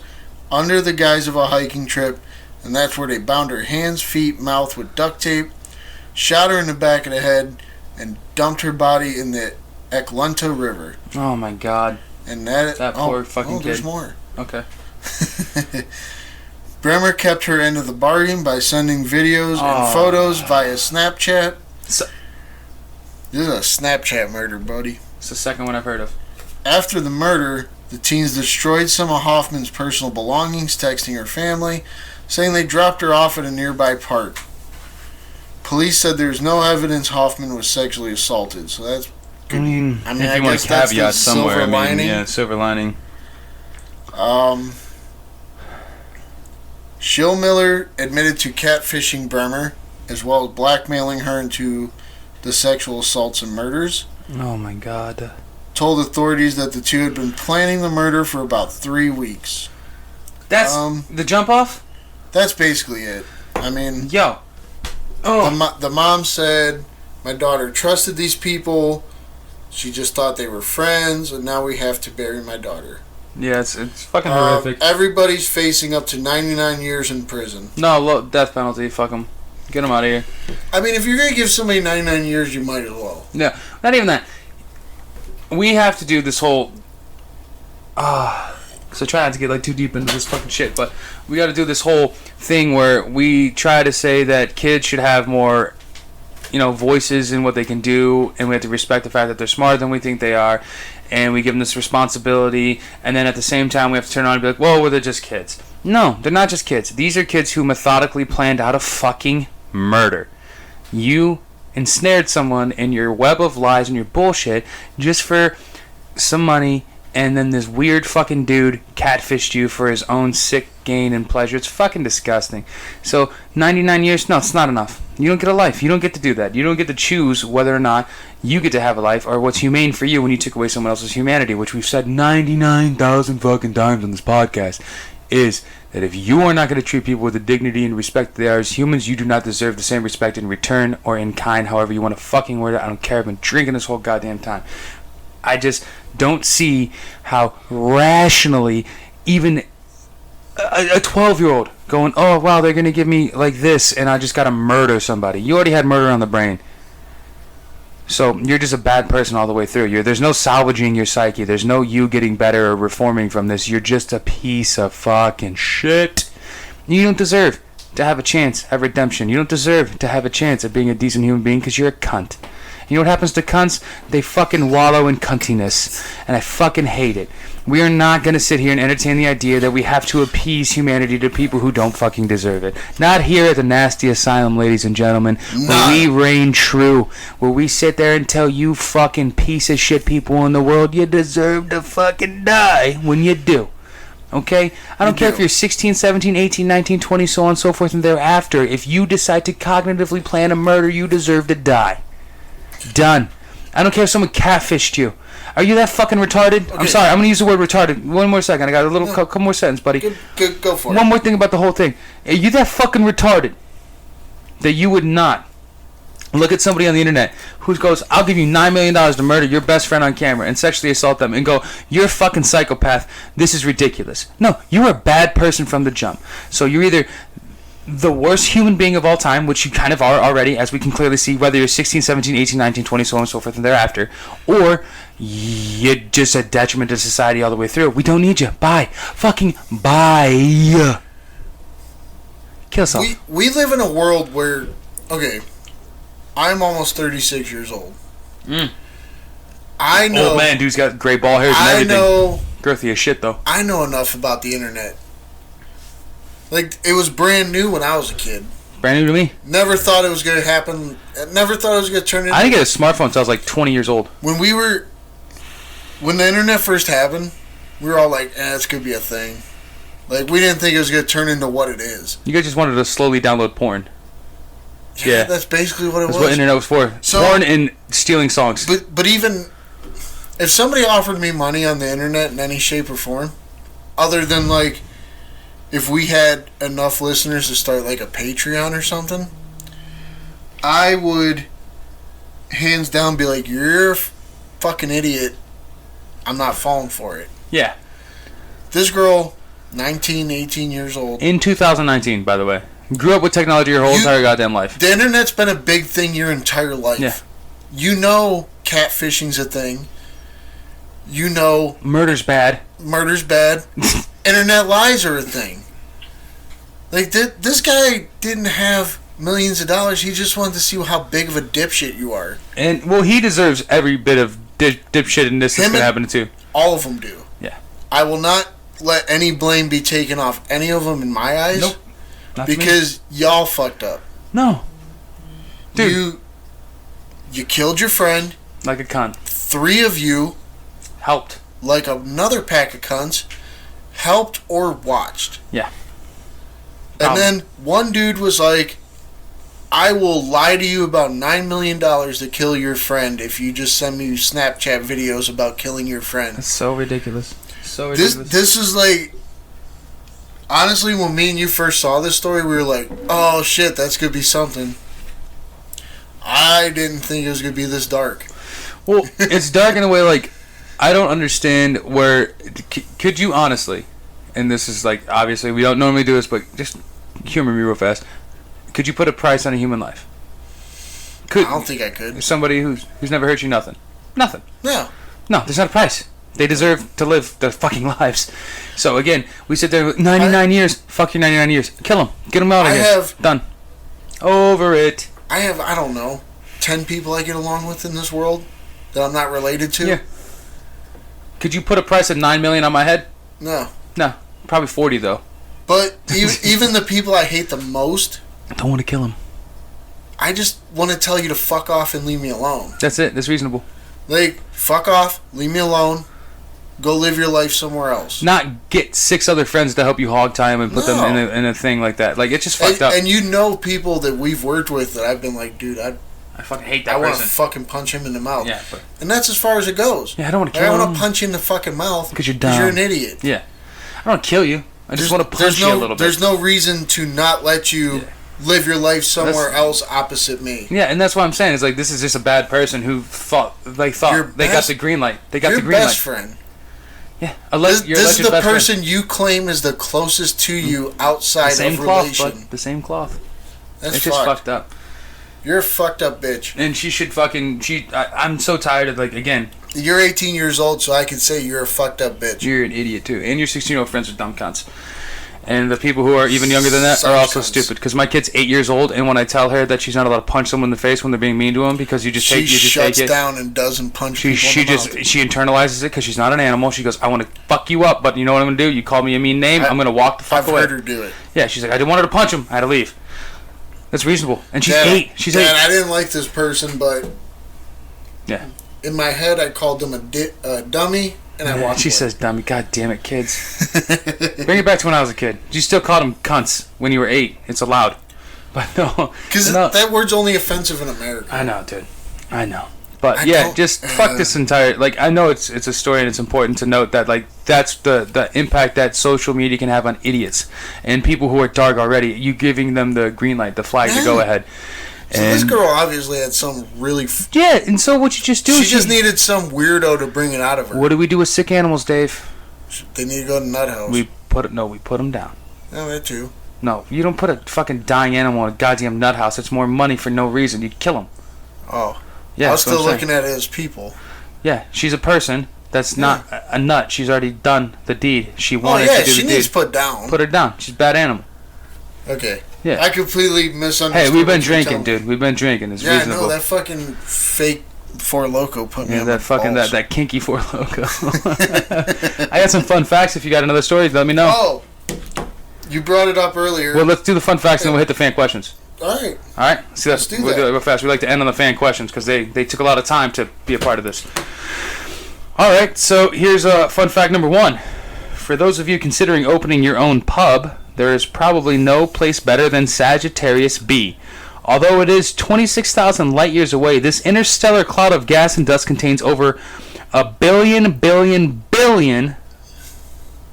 under the guise of a hiking trip, and that's where they bound her hands, feet, mouth with duct tape, shot her in the back of the head, and dumped her body in the Eklunta River. Oh my god. And that poor fucking kid. There's more. Okay. Bremer kept her end of the bargain by sending videos and photos via Snapchat. This is a Snapchat murder, buddy. It's the second one I've heard of. After the murder, the teens destroyed some of Hoffman's personal belongings, texting her family, saying they dropped her off at a nearby park. Police said there's no evidence Hoffman was sexually assaulted, so that's good. I mean I if you want to caveat somewhere, silver lining. Schillmiller admitted to catfishing Bremer, as well as blackmailing her into the sexual assaults and murders. Oh my god. Told authorities that the 2 had been planning the murder for about 3 weeks. That's the jump off? That's basically it. I mean, the mom said, my daughter trusted these people, she just thought they were friends, and now we have to bury my daughter. Yeah, it's fucking horrific. Everybody's facing up to 99 years in prison. No, death penalty, fuck them. Get them out of here. I mean, if you're going to give somebody 99 years, you might as well. Yeah, not even that. We have to do this whole... so try not to get too deep into this fucking shit, but we got to do this whole thing where we try to say that kids should have more, voices in what they can do, and we have to respect the fact that they're smarter than we think they are, and we give them this responsibility, and then at the same time we have to turn around and be like, whoa, well, they're just kids. No, they're not just kids. These are kids who methodically planned out a fucking murder. You ensnared someone in your web of lies and your bullshit just for some money, and then this weird fucking dude catfished you for his own sick gain and pleasure. It's fucking disgusting. So 99 years, no, it's not enough. You don't get a life. You don't get to do that. You don't get to choose whether or not you get to have a life or what's humane for you when you took away someone else's humanity, which we've said 99,000 fucking times on this podcast, is that if you are not going to treat people with the dignity and respect that they are as humans, you do not deserve the same respect in return or in kind, however you want to fucking word it. I don't care. I've been drinking this whole goddamn time. I just don't see how rationally even a 12-year-old going, oh, wow, they're going to give me like this and I just got to murder somebody. You already had murder on the brain. So you're just a bad person all the way through. There's no salvaging your psyche. There's no you getting better or reforming from this. You're just a piece of fucking shit. You don't deserve to have a chance at redemption. You don't deserve to have a chance at being a decent human being because you're a cunt. You know what happens to cunts? They fucking wallow in cuntiness. And I fucking hate it. We are not going to sit here and entertain the idea that we have to appease humanity to people who don't fucking deserve it. Not here at the Nasty Asylum, ladies and gentlemen, where we reign true. Where we sit there and tell you fucking piece of shit people in the world you deserve to fucking die when you do. Okay? I don't care if you're 16, 17, 18, 19, 20, so on and so forth and thereafter. If you decide to cognitively plan a murder, you deserve to die. Done. I don't care if someone catfished you. Are you that fucking retarded? Okay. I'm sorry. I'm going to use the word retarded. One more second. I got a little couple more sentences, buddy. Go for it. One more thing about the whole thing. Are you that fucking retarded that you would not look at somebody on the internet who goes, I'll give you $9 million to murder your best friend on camera and sexually assault them and go, you're a fucking psychopath. This is ridiculous. No, you're a bad person from the jump. So you're either the worst human being of all time, which you kind of are already, as we can clearly see, whether you're 16, 17, 18, 19, 20, so on and so forth and thereafter, or you're just a detriment to society all the way through. We don't need you. Bye. Fucking bye. Kill yourself. We live in a world where, okay, I'm almost 36 years old. I know. Oh man, dude's got gray ball hairs and everything. I know. Girthy as shit, though. I know enough about the internet. Like, it was brand new when I was a kid. Brand new to me. Never thought it was going to happen. Never thought it was going to turn into... I didn't get a smartphone until I was like 20 years old. When the internet first happened, we were all like, this could be a thing. Like, we didn't think it was going to turn into what it is. You guys just wanted to slowly download porn. Yeah. That's basically what it was. That's what internet was for. So, porn and stealing songs. But even if somebody offered me money on the internet in any shape or form, other than like if we had enough listeners to start like a Patreon or something, I would hands down be like, you're a fucking idiot. I'm not falling for it. Yeah. This girl, 19, 18 years old. In 2019, by the way. Grew up with technology your whole entire goddamn life. The internet's been a big thing your entire life. Yeah. You know catfishing's a thing. You know... Murder's bad. Internet lies are a thing. Like, this guy didn't have millions of dollars. He just wanted to see how big of a dipshit you are. And, well, he deserves every bit of dipshitness that's gonna happen to. All of them do. Yeah. I will not let any blame be taken off any of them in my eyes. Nope. Not because y'all fucked up. No. Dude. You killed your friend. Like a cunt. 3 of you... helped. Like another pack of cunts. Helped or watched. Yeah. And then one dude was like, I will lie to you about $9 million to kill your friend if you just send me Snapchat videos about killing your friend. That's so ridiculous. So ridiculous. This is like... Honestly, when me and you first saw this story, we were like, oh shit, that's going to be something. I didn't think it was going to be this dark. Well, it's dark in a way, like, I don't understand where... Could you honestly, and this is like, obviously, we don't normally do this, but just humor me real fast. Could you put a price on a human life? I don't think I could. Somebody who's never hurt you, nothing. Nothing. No. No, there's not a price. They deserve to live their fucking lives. So again, we sit there, 99 years. Fuck your 99 years. Kill them. Get them out of here. Done. Over it. I don't know, 10 people I get along with in this world that I'm not related to. Yeah. Could you put a price of $9 million on my head? No. No. Probably 40 though. But even the people I hate the most, I don't want to kill them. I just want to tell you to fuck off and leave me alone. That's it. That's reasonable. Like, fuck off, leave me alone. Go live your life somewhere else. Not get 6 other friends to help you hog tie them and put them in a thing like that. Like, it's just fucked up. And you know people that we've worked with that I've been like, dude, I fucking hate that person. I want to fucking punch him in the mouth. Yeah, and that's as far as it goes. Yeah, I don't want to kill him. I want to punch you in the fucking mouth. Because you're dumb. Because you're an idiot. Yeah. I don't want to kill you. I just want to punch you a little bit. There's no reason to not let you live your life somewhere else opposite me. Yeah, and that's what I'm saying. It's like, this is just a bad person who thought they got the green light. They got the green light. Your best friend. Yeah. This is the person you claim is the closest to you outside of relation. But the same cloth. It's just fucked up. You're a fucked up bitch. And she should fucking... I'm so tired of, like, again... You're 18 years old, so I can say you're a fucked up bitch. You're an idiot, too. And your 16-year-old friends are dumb cunts. And the people who are even younger than that are also stupid. Because my kid's 8 years old, and when I tell her that she's not allowed to punch someone in the face when they're being mean to them, because you just take it. She shuts down and doesn't punch people in the mouth. She internalizes it because she's not an animal. She goes, I want to fuck you up, but you know what I'm going to do? You call me a mean name, I'm going to walk the fuck away. I've heard her do it. Yeah, she's like, I didn't want her to punch him. I had to leave. That's reasonable. And she's 8. She's 8. I didn't like this person, but... Yeah. In my head, I called them a dummy, and I walked She away. says dummy. God damn it, kids. Bring it back to when I was a kid. You still called them cunts when you were 8. It's allowed. But no. Because that word's only offensive in America. I know, dude. I know. But just fuck this entire... Like, I know it's a story and it's important to note that, like, that's the impact that social media can have on idiots. And people who are dark already, you giving them the green light, the flag to go ahead. So this girl obviously had some really... Yeah, and so what you just do is... She just needed some weirdo to bring it out of her. What do we do with sick animals, Dave? They need to go to Nut House. We put them down. Oh, that too. No, you don't put a fucking dying animal in a goddamn nut house. It's more money for no reason. You kill them. Oh. Yeah, I was still looking at it as people. Yeah, she's a person that's not a nut. She's already done the deed. She wanted to do the deed. She needs put down. Put her down. She's a bad animal. Okay. Yeah. I completely misunderstood. Hey, we've been drinking, dude. We've been drinking. It's reasonable. Yeah, I know. That fucking fake Four Loko put me on that fucking balls. that kinky Four Loko. I got some fun facts. If you got another story, let me know. Oh, you brought it up earlier. Well, let's do the fun facts and then we'll hit the fan questions. All right. All right. See, Let's do we'll that. do it real fast. We like to end on the fan questions because they took a lot of time to be a part of this. All right. So here's fun fact number 1. For those of you considering opening your own pub, there is probably no place better than Sagittarius B. Although it is 26,000 light years away, this interstellar cloud of gas and dust contains over a billion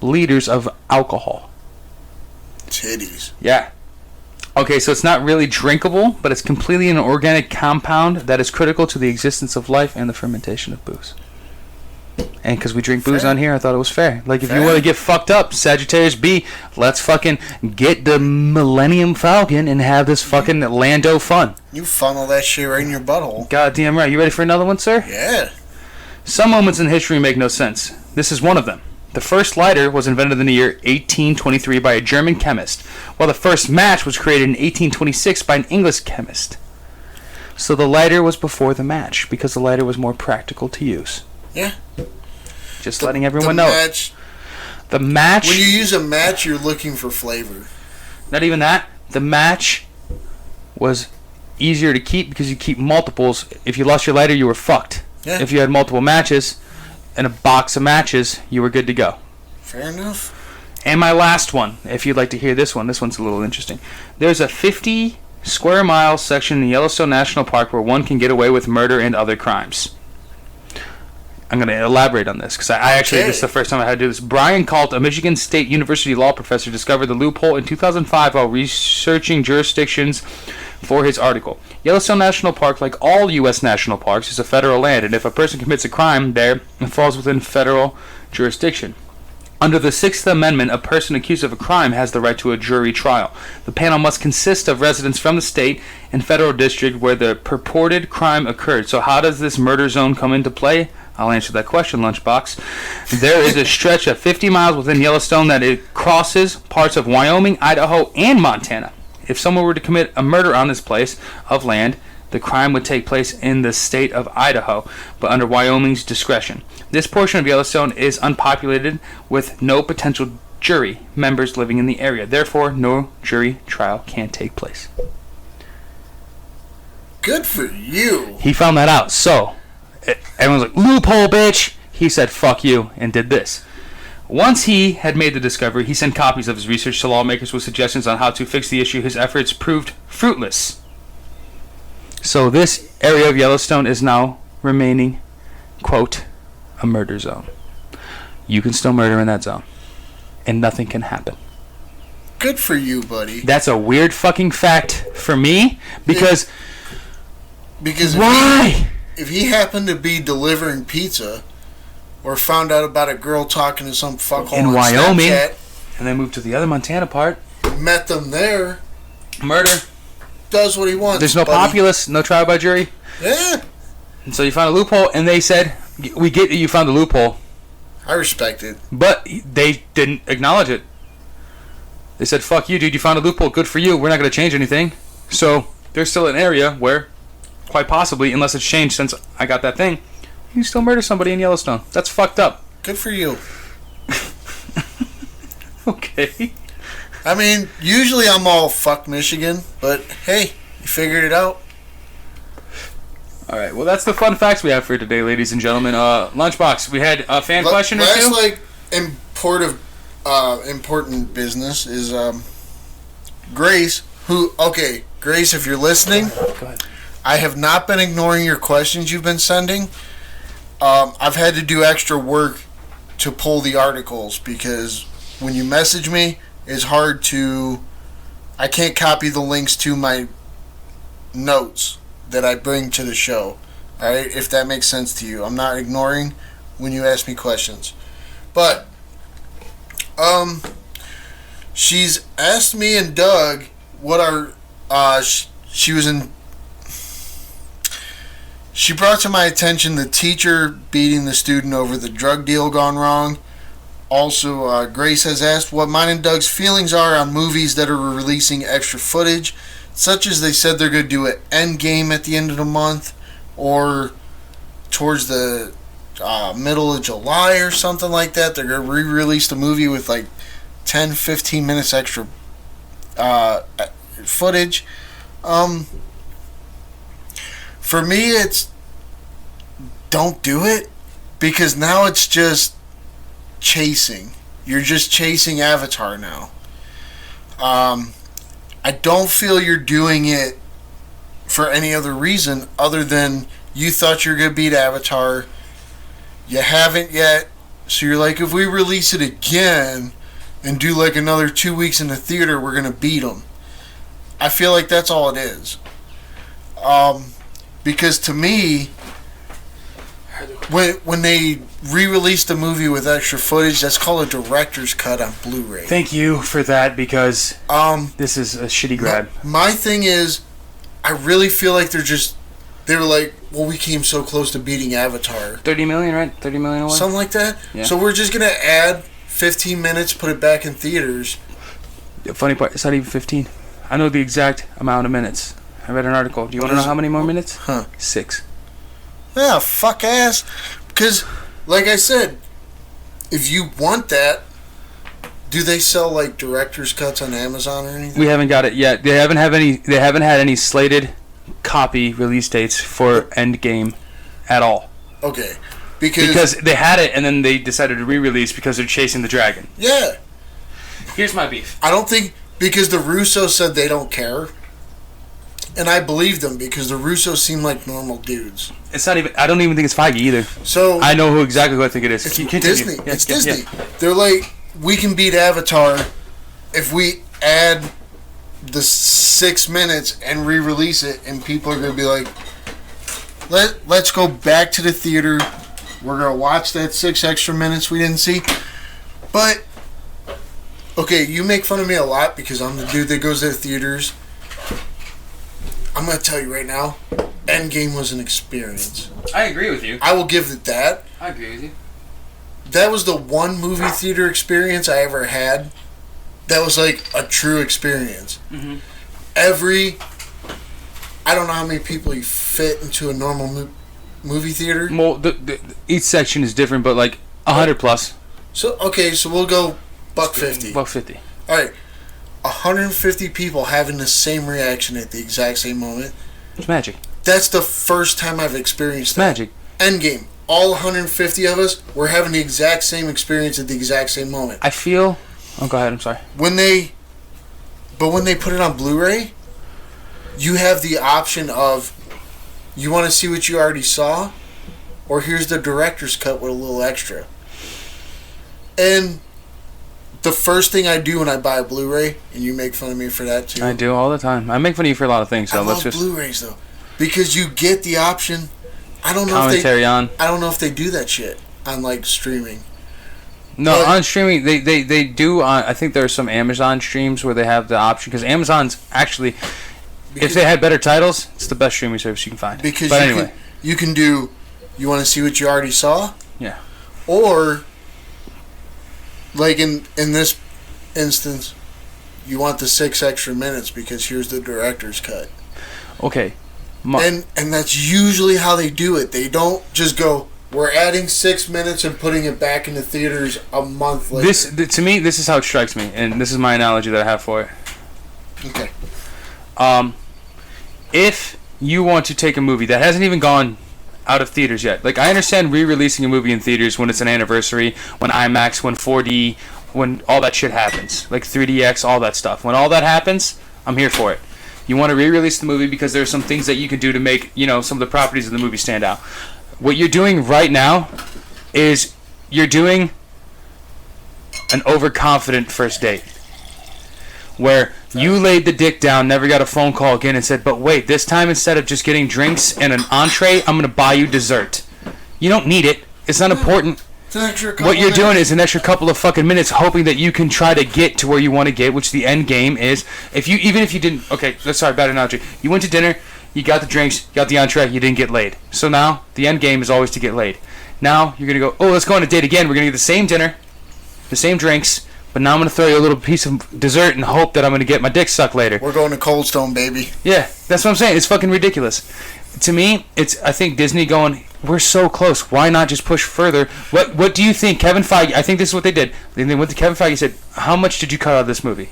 liters of alcohol. Titties. Yeah. Okay, so it's not really drinkable, but it's completely an organic compound that is critical to the existence of life and the fermentation of booze. And because we drink booze Fair. on here, I thought it was fair. Like, if Fair. you want to get fucked up, Sagittarius B, let's fucking get the Millennium Falcon and have this fucking Lando fun. You funnel that shit right in your butthole. Goddamn right. You ready for another one, sir? Yeah. Some moments in history make no sense. This is one of them. The first lighter was invented in the year 1823 by a German chemist, while the first match was created in 1826 by an English chemist. So the lighter was before the match, because the lighter was more practical to use. Yeah. Just letting everyone know. The match... When you use a match, you're looking for flavor. Not even that. The match was easier to keep because you keep multiples. If you lost your lighter, you were fucked. Yeah. If you had multiple matches and a box of matches, you were good to go. Fair enough. And my last one, if you'd like to hear this one's a little interesting. There's a 50 square mile section in Yellowstone National Park where one can get away with murder and other crimes. I'm going to elaborate on this because this is the first time I had to do this. Brian Kalt, a Michigan State University law professor, discovered the loophole in 2005 while researching jurisdictions for his article. Yellowstone National Park, like all U.S. national parks, is a federal land, and if a person commits a crime there, it falls within federal jurisdiction. Under the Sixth Amendment, a person accused of a crime has the right to a jury trial. The panel must consist of residents from the state and federal district where the purported crime occurred. So how does this murder zone come into play? I'll answer that question, Lunchbox. There is a stretch of 50 miles within Yellowstone that it crosses parts of Wyoming, Idaho, and Montana. If someone were to commit a murder on this place of land, the crime would take place in the state of Idaho, but under Wyoming's discretion. This portion of Yellowstone is unpopulated with no potential jury members living in the area. Therefore, no jury trial can take place. Good for you. He found that out, so everyone's like, loophole, bitch! He said, fuck you, and did this. Once he had made the discovery, he sent copies of his research to lawmakers with suggestions on how to fix the issue. His efforts proved fruitless. So this area of Yellowstone is now remaining, quote, a murder zone. You can still murder in that zone, and nothing can happen. Good for you, buddy. That's a weird fucking fact for me, because why? If he happened to be delivering pizza, or found out about a girl talking to some fuckhole in on Wyoming, Snapchat, and then moved to the other Montana part, met them there, murder, does what he wants. There's no populace, no trial by jury. Yeah. And so you found a loophole, and they said, we get that you found a loophole. I respect it. But they didn't acknowledge it. They said, fuck you, dude, you found a loophole, good for you, we're not going to change anything. So there's still an area where, quite possibly, unless it's changed since I got that thing, you can still murder somebody in Yellowstone. That's fucked up. Good for you. Okay. I mean, usually I'm all fuck Michigan, but hey, you figured it out. All right, well, that's the fun facts we have for today, ladies and gentlemen. Lunchbox, we had a fan question or two? Last, important business is Grace, Grace, if you're listening, go ahead. I have not been ignoring your questions you've been sending. I've had to do extra work to pull the articles because when you message me, it's hard to... I can't copy the links to my notes that I bring to the show. Alright? If that makes sense to you. I'm not ignoring when you ask me questions. But, she's asked me and Doug what our... she was in... She brought to my attention the teacher beating the student over the drug deal gone wrong. Also, Grace has asked what mine and Doug's feelings are on movies that are releasing extra footage, such as they said they're going to do an Endgame at the end of the month, or towards the middle of July or something like that. They're going to re-release the movie with like 10-15 minutes extra footage. For me, it's don't do it, because now it's just chasing. You're just chasing Avatar now. I don't feel you're doing it for any other reason other than you thought you were going to beat Avatar. You haven't yet. So you're like, if we release it again and do like another 2 weeks in the theater, we're going to beat them. I feel like that's all it is. Because to me, when they re-released the movie with extra footage, that's called a director's cut on Blu-ray. Thank you for that, because this is a shitty grab. My thing is, I really feel like they were like, well, we came so close to beating Avatar. 30 million, right? 30 million away? Something like that. Yeah. So we're just going to add 15 minutes, put it back in theaters. The funny part, it's not even 15. I know the exact amount of minutes. I read an article. Do you want to know how many more minutes? 6. Yeah, fuck ass. Because, like I said, if you want that, do they sell like director's cuts on Amazon or anything? We haven't got it yet. They haven't had any slated copy release dates for Endgame at all. Okay. Because they had it and then they decided to re-release because they're chasing the dragon. Yeah. Here's my beef. I don't think, because the Russos said they don't care. And I believe them, because the Russos seem like normal dudes. It's not even. I don't even think it's Feige either. So I know exactly who I think it is. It's Disney. It's Disney. Yeah. They're like, we can beat Avatar if we add the 6 minutes and re-release it, and people are gonna be like, let's go back to the theater. We're gonna watch that 6 extra minutes we didn't see. But okay, you make fun of me a lot because I'm the dude that goes to the theaters. I'm going to tell you right now, Endgame was an experience. I agree with you. I will give it that. I agree with you. That was the one movie theater experience I ever had that was like a true experience. Mm-hmm. I don't know how many people you fit into a normal movie theater. Well, each section is different, but like 100 plus. So we'll go $150. $150. All right. 150 people having the same reaction at the exact same moment. It's magic. That's the first time I've experienced that. Magic. Endgame. All 150 of us were having the exact same experience at the exact same moment. I feel... Oh, go ahead. I'm sorry. When they put it on Blu-ray, you have the option of, you want to see what you already saw, or here's the director's cut with a little extra. And the first thing I do when I buy a Blu-ray, and you make fun of me for that too. I do all the time. I make fun of you for a lot of things. So I love Blu-rays though, because you get the option. I don't know if they do that shit on like streaming. No, on streaming they do. I think there are some Amazon streams where they have the option, because Amazon's actually, if they had better titles, it's the best streaming service you can find. Because but anyway, you can do. You want to see what you already saw? Yeah. Or, like in this instance, you want the 6 extra minutes because here's the director's cut. Okay. And that's usually how they do it. They don't just go, we're adding 6 minutes and putting it back into theaters a month later. To me, this is how it strikes me, and this is my analogy that I have for it. Okay. If you want to take a movie that hasn't even gone out of theaters yet, like I understand re-releasing a movie in theaters when it's an anniversary, when IMAX, when 4D, when all that shit happens, like 3DX, all that stuff. When all that happens, I'm here for it. You want to re-release the movie because there's some things that you can do to make, some of the properties of the movie stand out. What you're doing right now is you're doing an overconfident first date, where you laid the dick down, never got a phone call again, and said, but wait, this time instead of just getting drinks and an entree, I'm going to buy you dessert. You don't need it. It's not important. It's an extra couple what you're minutes. doing is an extra couple of fucking minutes, hoping that you can try to get to where you want to get, which the end game is. Even if you didn't, okay, sorry, bad analogy. You went to dinner, you got the drinks, you got the entree, you didn't get laid. So now, the end game is always to get laid. Now, you're going to go, let's go on a date again. We're going to get the same dinner, the same drinks, but now I'm going to throw you a little piece of dessert and hope that I'm going to get my dick sucked later. We're going to Cold Stone, baby. Yeah, that's what I'm saying. It's fucking ridiculous. To me, I think Disney going, we're so close. Why not just push further? What do you think? Kevin Feige, I think this is what they did. They went to Kevin Feige and said, how much did you cut out of this movie?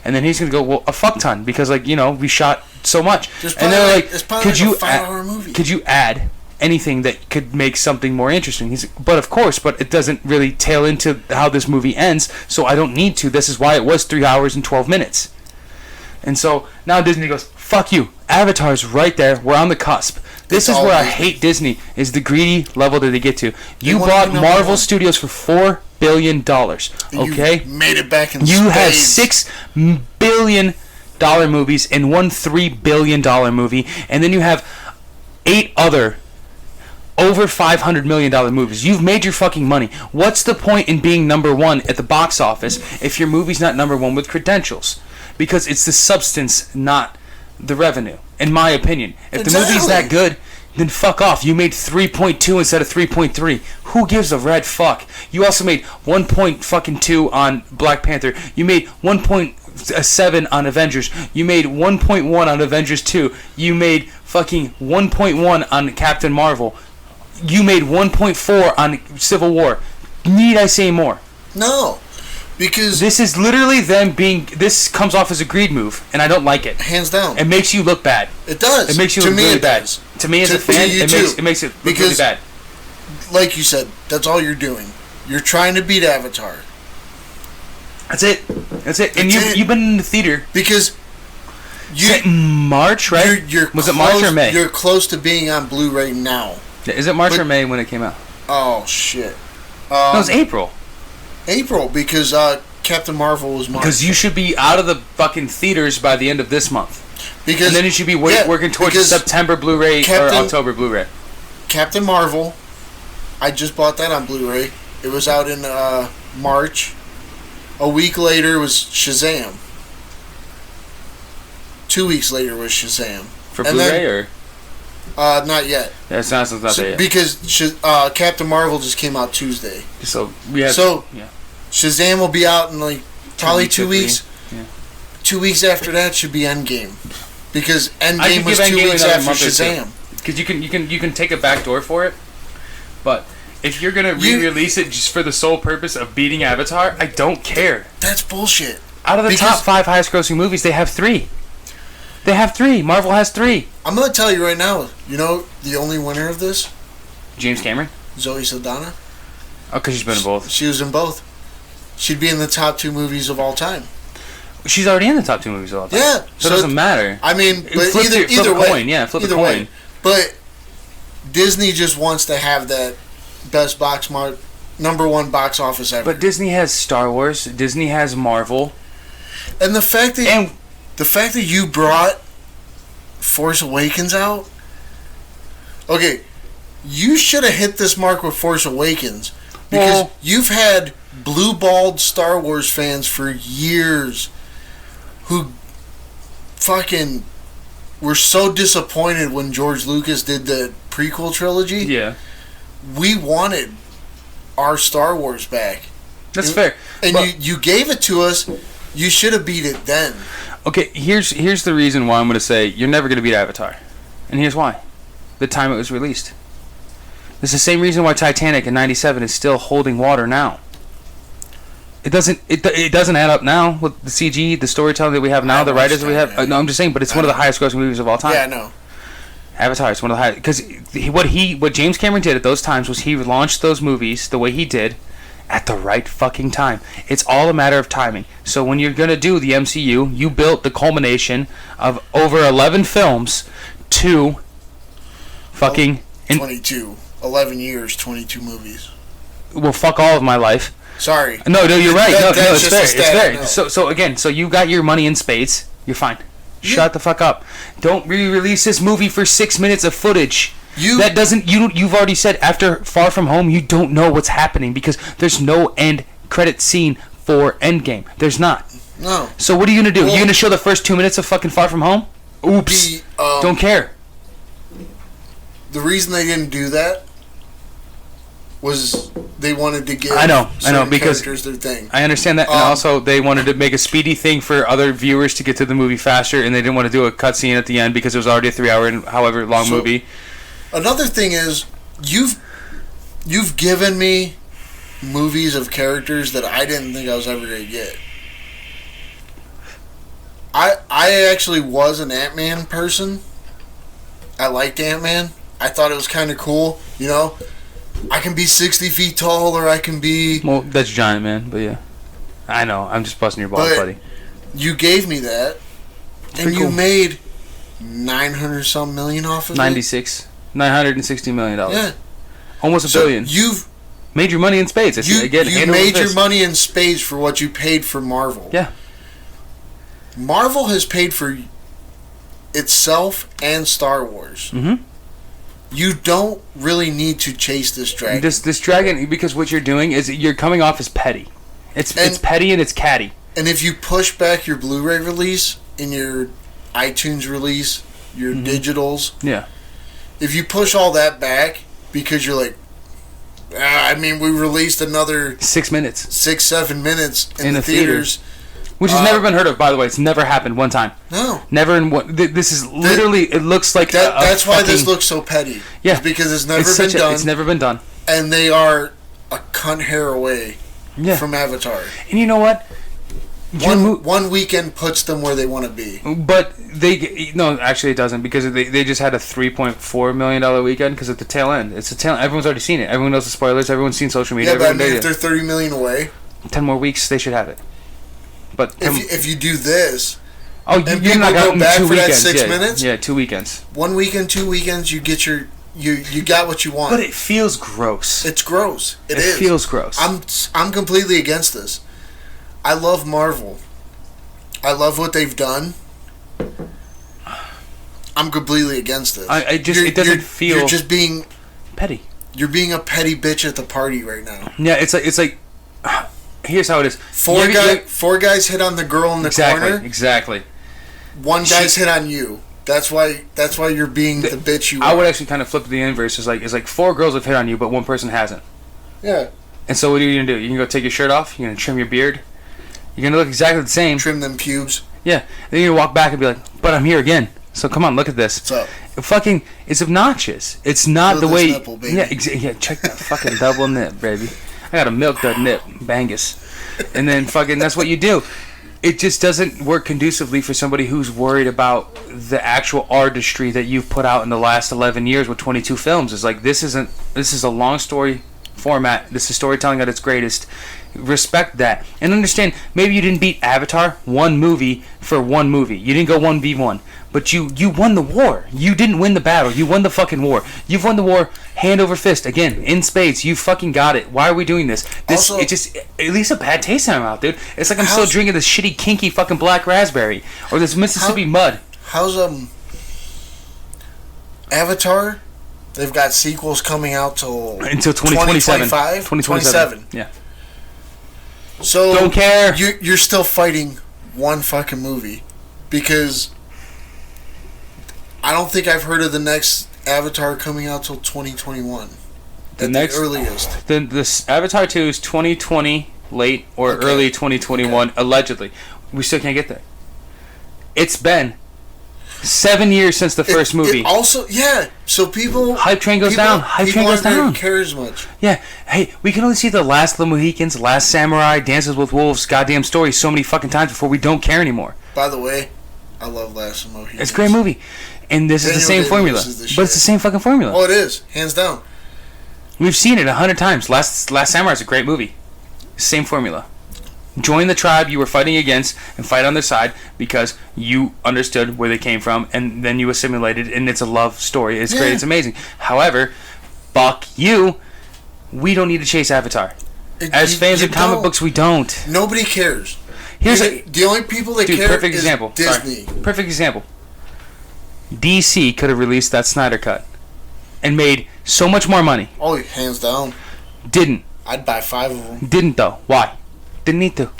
And then he's gonna go, well, a fuck ton, because we shot so much. And they're like, could you could you add anything that could make something more interesting? He's like, but of course, but it doesn't really tail into how this movie ends, so I don't need to. This is why it was 3 hours and 12 minutes. And so now Disney goes, fuck you. Avatar's right there. We're on the cusp. This is where I hate Disney, is the greedy level that they get to. You bought Marvel Studios for $4 billion. Okay? You made it back in You had $6 billion movies and one $3 billion movie, and then you have 8 other over $500 million movies. You've made your fucking money. What's the point in being number one at the box office if your movie's not number one with credentials? Because it's the substance, not the revenue, in my opinion. If the movie's that good, then fuck off. You made 3.2 instead of 3.3. Who gives a red fuck? You also made 1.2 on Black Panther. You made 1.7 on Avengers. You made 1.1 on Avengers 2. You made fucking 1.1 on Captain Marvel. You made 1.4 on Civil War. Need I say more? No. Because this is literally them being. This comes off as a greed move, and I don't like it. Hands down. It makes you look bad. It does. It makes you look really bad. To me as a fan, it makes it look really bad. Like you said, that's all you're doing. You're trying to beat Avatar. That's it. And you've been in the theater because March, right? Was it March or May? You're close to being on Blu-ray now. Is it March or May when it came out? Oh shit! No, it was April. April, because Captain Marvel was March. Because you should be out of the fucking theaters by the end of this month. And then you should be working towards September Blu-ray or October Blu-ray. Captain Marvel, I just bought that on Blu-ray. It was out in March. A week later was Shazam. 2 weeks later was Shazam. For Blu-ray or? Not yet. Yeah, it's not that yet. Because Captain Marvel just came out Tuesday. So Shazam will be out in probably 2 weeks. Yeah. 2 weeks after that should be Endgame, because Endgame was 2 weeks after Shazam. Because you can take a back door for it, but if you're gonna re-release it just for the sole purpose of beating Avatar, I don't care. That's bullshit. Out of the top 5 highest-grossing movies, they have 3. They have 3. Marvel has 3. I'm gonna tell you right now. You know the only winner of this? James Cameron. Zoe Saldana. Oh, because she's been in both. She was in both. She'd be in the top 2 movies of all time. She's already in the top 2 movies of all time. Yeah. So it doesn't matter. I mean, but flip either a way. Coin. Yeah, flip a coin. Way. But Disney just wants to have that best number 1 box office ever. But Disney has Star Wars. Disney has Marvel. And the fact that you brought Force Awakens out, okay, you should have hit this mark with Force Awakens, because you've had blue-balled Star Wars fans for years who fucking were so disappointed when George Lucas did the prequel trilogy. Yeah. We wanted our Star Wars back. That's fair. And you gave it to us. You should have beat it then. Okay, here's the reason why I'm going to say you're never going to beat Avatar. And here's why. The time it was released. It's the same reason why Titanic in 97 is still holding water now. It doesn't add up now with the CG, the storytelling that we have now, the writers that we have. No, I'm just saying, but it's one of the highest grossing movies of all time. Yeah, I know. Avatar is one of the highest, because what James Cameron did at those times was he launched those movies the way he did at the right fucking time. It's all a matter of timing. So when you're gonna do the MCU, you built the culmination of over 11 films to fucking 11 years, 22 movies. Well, fuck all of my life. Sorry. No, you're right. It's fair. It's fair. So again, you got your money in spades. You're fine. Shut the fuck up. Don't re-release this movie for 6 minutes of footage. You've already said after Far From Home, you don't know what's happening because there's no end credit scene for Endgame. There's not. No. So what are you gonna do? You're gonna show the first 2 minutes of fucking Far From Home? Oops. Don't care. The reason they didn't do that was they wanted to give because characters their thing. I understand that, and also they wanted to make a speedy thing for other viewers to get to the movie faster, and they didn't want to do a cutscene at the end because it was already a 3-hour and however long movie. Another thing is you've given me movies of characters that I didn't think I was ever going to get. I actually was an Ant-Man person. I liked Ant-Man. I thought it was kind of cool. You know, I can be 60 feet tall, or I can be... Well, that's Giant Man, but yeah. I know. I'm just busting your balls, buddy. You gave me that, and you made $900-some million off of it. $960 million. Yeah. Almost $1 billion. You've made your money in spades. You made your money in spades for what you paid for Marvel. Yeah. Marvel has paid for itself and Star Wars. Mm-hmm. You don't really need to chase this dragon. This dragon, because what you're doing is you're coming off as petty. It's petty and it's catty. And if you push back your Blu-ray release and your iTunes release, your digitals, yeah. If you push all that back because you're like, we released another 6 minutes, 6-7 minutes in the theaters. Which has never been heard of, by the way. It's never happened one time. No. Never in one. This is literally. It looks like that's why this looks so petty. Yeah. Because it's never been done. It's never been done. And they are a cunt hair away from Avatar. And you know what? One weekend puts them where they want to be. But actually it doesn't, because they just had a $3.4 million weekend because at the tail end. It's the tail end. Everyone's already seen it. Everyone knows the spoilers. Everyone's seen social media. Yeah, but if they're $30 million away, 10 more weeks they should have it. But if you do this, and you're not going to go back for that 6 minutes. Yeah, 2 weekends. 1 weekend, 2 weekends, you get you got what you want. But it feels gross. It's gross. It is. It feels gross. I'm completely against this. I love Marvel. I love what they've done. I'm completely against this. It doesn't feel. You're just being petty. You're being a petty bitch at the party right now. Yeah, it's like. Here's how it is. Four guys hit on the girl in the corner. Exactly. One guy's hit on you. That's why you're being the bitch you are. I would actually kind of flip the inverse. It's like 4 girls have hit on you, but 1 person hasn't. Yeah. And so what are you going to do? You're going to go take your shirt off? You're going to trim your beard? You're going to look exactly the same. Trim them pubes. Yeah. Then you're going to walk back and be like, but I'm here again. So come on, look at this. What's up? It's obnoxious. It's not the way... Nipple, baby. Yeah, check that fucking double nip, baby. I got to milk that nip, bangus. And then that's what you do. It just doesn't work conducively for somebody who's worried about the actual artistry that you've put out in the last 11 years with 22 films. It's like, this is a long story format. This is storytelling at its greatest. Respect that. And understand, maybe you didn't beat Avatar 1 movie for 1 movie. You didn't go 1v1. But you won the war. You didn't win the battle. You won the fucking war. You've won the war hand over fist. Again, in spades. You fucking got it. Why are we doing this? It just, at least a bad taste in my mouth, dude. It's like I'm still drinking this shitty, kinky fucking black raspberry. Or this Mississippi mud. How's, Avatar? They've got sequels coming out until 2027. 2027. Yeah. So don't care. You're still fighting one fucking movie. Because I don't think I've heard of the next Avatar coming out till 2021. The earliest. The Avatar 2 is 2020 late or early 2021 allegedly. We still can't get there. It's been 7 years since the first movie. So people hype train goes down. Hype train goes down. Don't care as much. Yeah. Hey, we can only see the Last of the Mohicans, Last Samurai, Dances with Wolves, goddamn story so many fucking times before we don't care anymore. By the way, I love Last of the Mohicans. It's a great movie. And this is the same formula. But it's the same fucking formula. Oh, it is. Hands down. We've seen it 100 times. Last Samurai is a great movie. Same formula. Join the tribe you were fighting against and fight on their side because you understood where they came from and then you assimilated, and it's a love story. It's great. It's amazing. However, fuck you. We don't need to chase Avatar. As fans of comic books, we don't. Nobody cares. The only people that care perfect is example. Disney. Sorry. Perfect example. DC could have released that Snyder Cut and made so much more money. Oh, hands down. Didn't. I'd buy 5 of them. Didn't, though. Why? Didn't need to.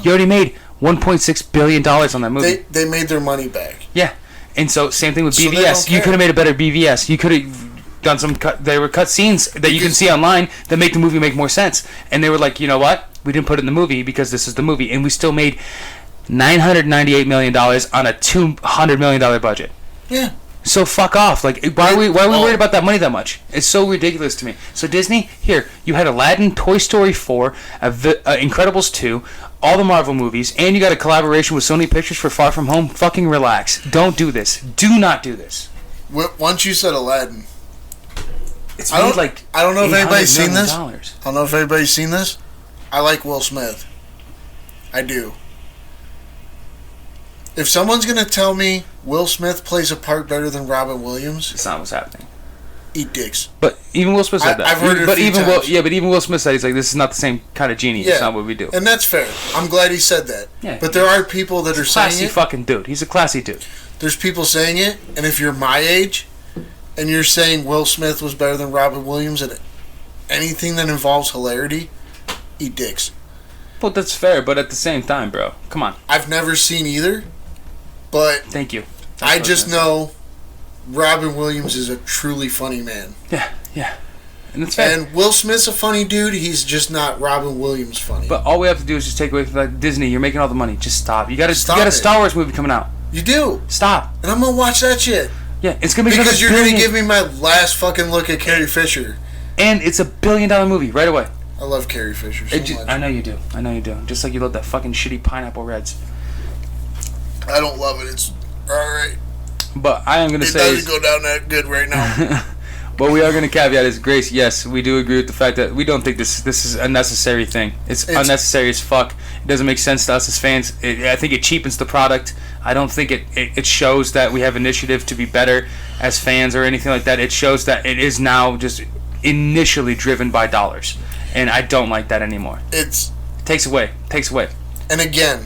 You already made $1.6 billion on that movie. They made their money back. Yeah. And so, same thing with BVS. You could have made a better BVS. You could have done some there were cut scenes that you can see online that make the movie make more sense. And they were like, you know what? We didn't put it in the movie because this is the movie. And we still made $998 million on a $200 million budget. Yeah. So fuck off. Like, why are we worried about that money that much? It's so ridiculous to me. So Disney, here, you had Aladdin, Toy Story 4, Incredibles 2, all the Marvel movies, and you got a collaboration with Sony Pictures for Far From Home. Fucking relax. Don't do this. Do not do this. Once you said Aladdin, It's made like I don't know if anybody's seen this. I don't know if anybody's seen this. I like Will Smith. I do. If someone's going to tell me Will Smith plays a part better than Robin Williams, it's not what's happening. Eat dicks. But even Will Smith said that. I've heard it a few times. But even Will Smith said, he's like, this is not the same kind of genie. Yeah. It's not what we do. And that's fair. I'm glad he said that. Yeah. But there are people that are saying it. Classy fucking dude. He's a classy dude. There's people saying it, and if you're my age, and you're saying Will Smith was better than Robin Williams at anything that involves hilarity, eat dicks. Well, that's fair, but at the same time, bro, come on. I've never seen either, but thank you. I just know Robin Williams is a truly funny man. Yeah. And that's fair. And Will Smith's a funny dude, he's just not Robin Williams funny. But all we have to do is just take away from that. Disney, you're making all the money. Just stop. You got a Star Wars movie coming out. You do. Stop. And I'm going to watch that shit. Yeah, it's going to be because you're going to give me my last fucking look at Carrie Fisher. And it's $1 billion movie right away. I love Carrie Fisher so much. I know you do. Just like you love that fucking shitty Pineapple Reds. I don't love it. It's alright. But I am going to say... It doesn't go down that good right now. What we are going to caveat is, Grace, yes, we do agree with the fact that we don't think this is a necessary thing. It's unnecessary as fuck. It doesn't make sense to us as fans. I think it cheapens the product. I don't think it shows that we have initiative to be better as fans or anything like that. It shows that it is now just initially driven by dollars. And I don't like that anymore. It takes away. And again,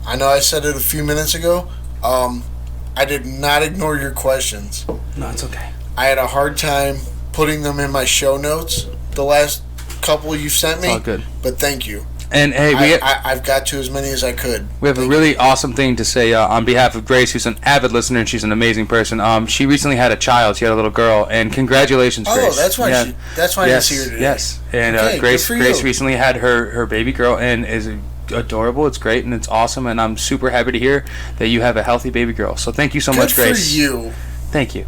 I know I said it a few minutes ago. I did not ignore your questions. No, it's okay. I had a hard time putting them in my show notes. The last couple you sent me. It's all good. But thank you. And hey, I've got to as many as I could. We have a really awesome thing to say on behalf of Grace, who's an avid listener and she's an amazing person. She recently had a child. She had a little girl, and congratulations, Grace. Oh, that's why that's why yes, she's here today. Yes, and Grace recently had her baby girl, and is adorable. It's great, and it's awesome, and I'm super happy to hear that you have a healthy baby girl. So thank you so much, Grace. Good for you. Thank you.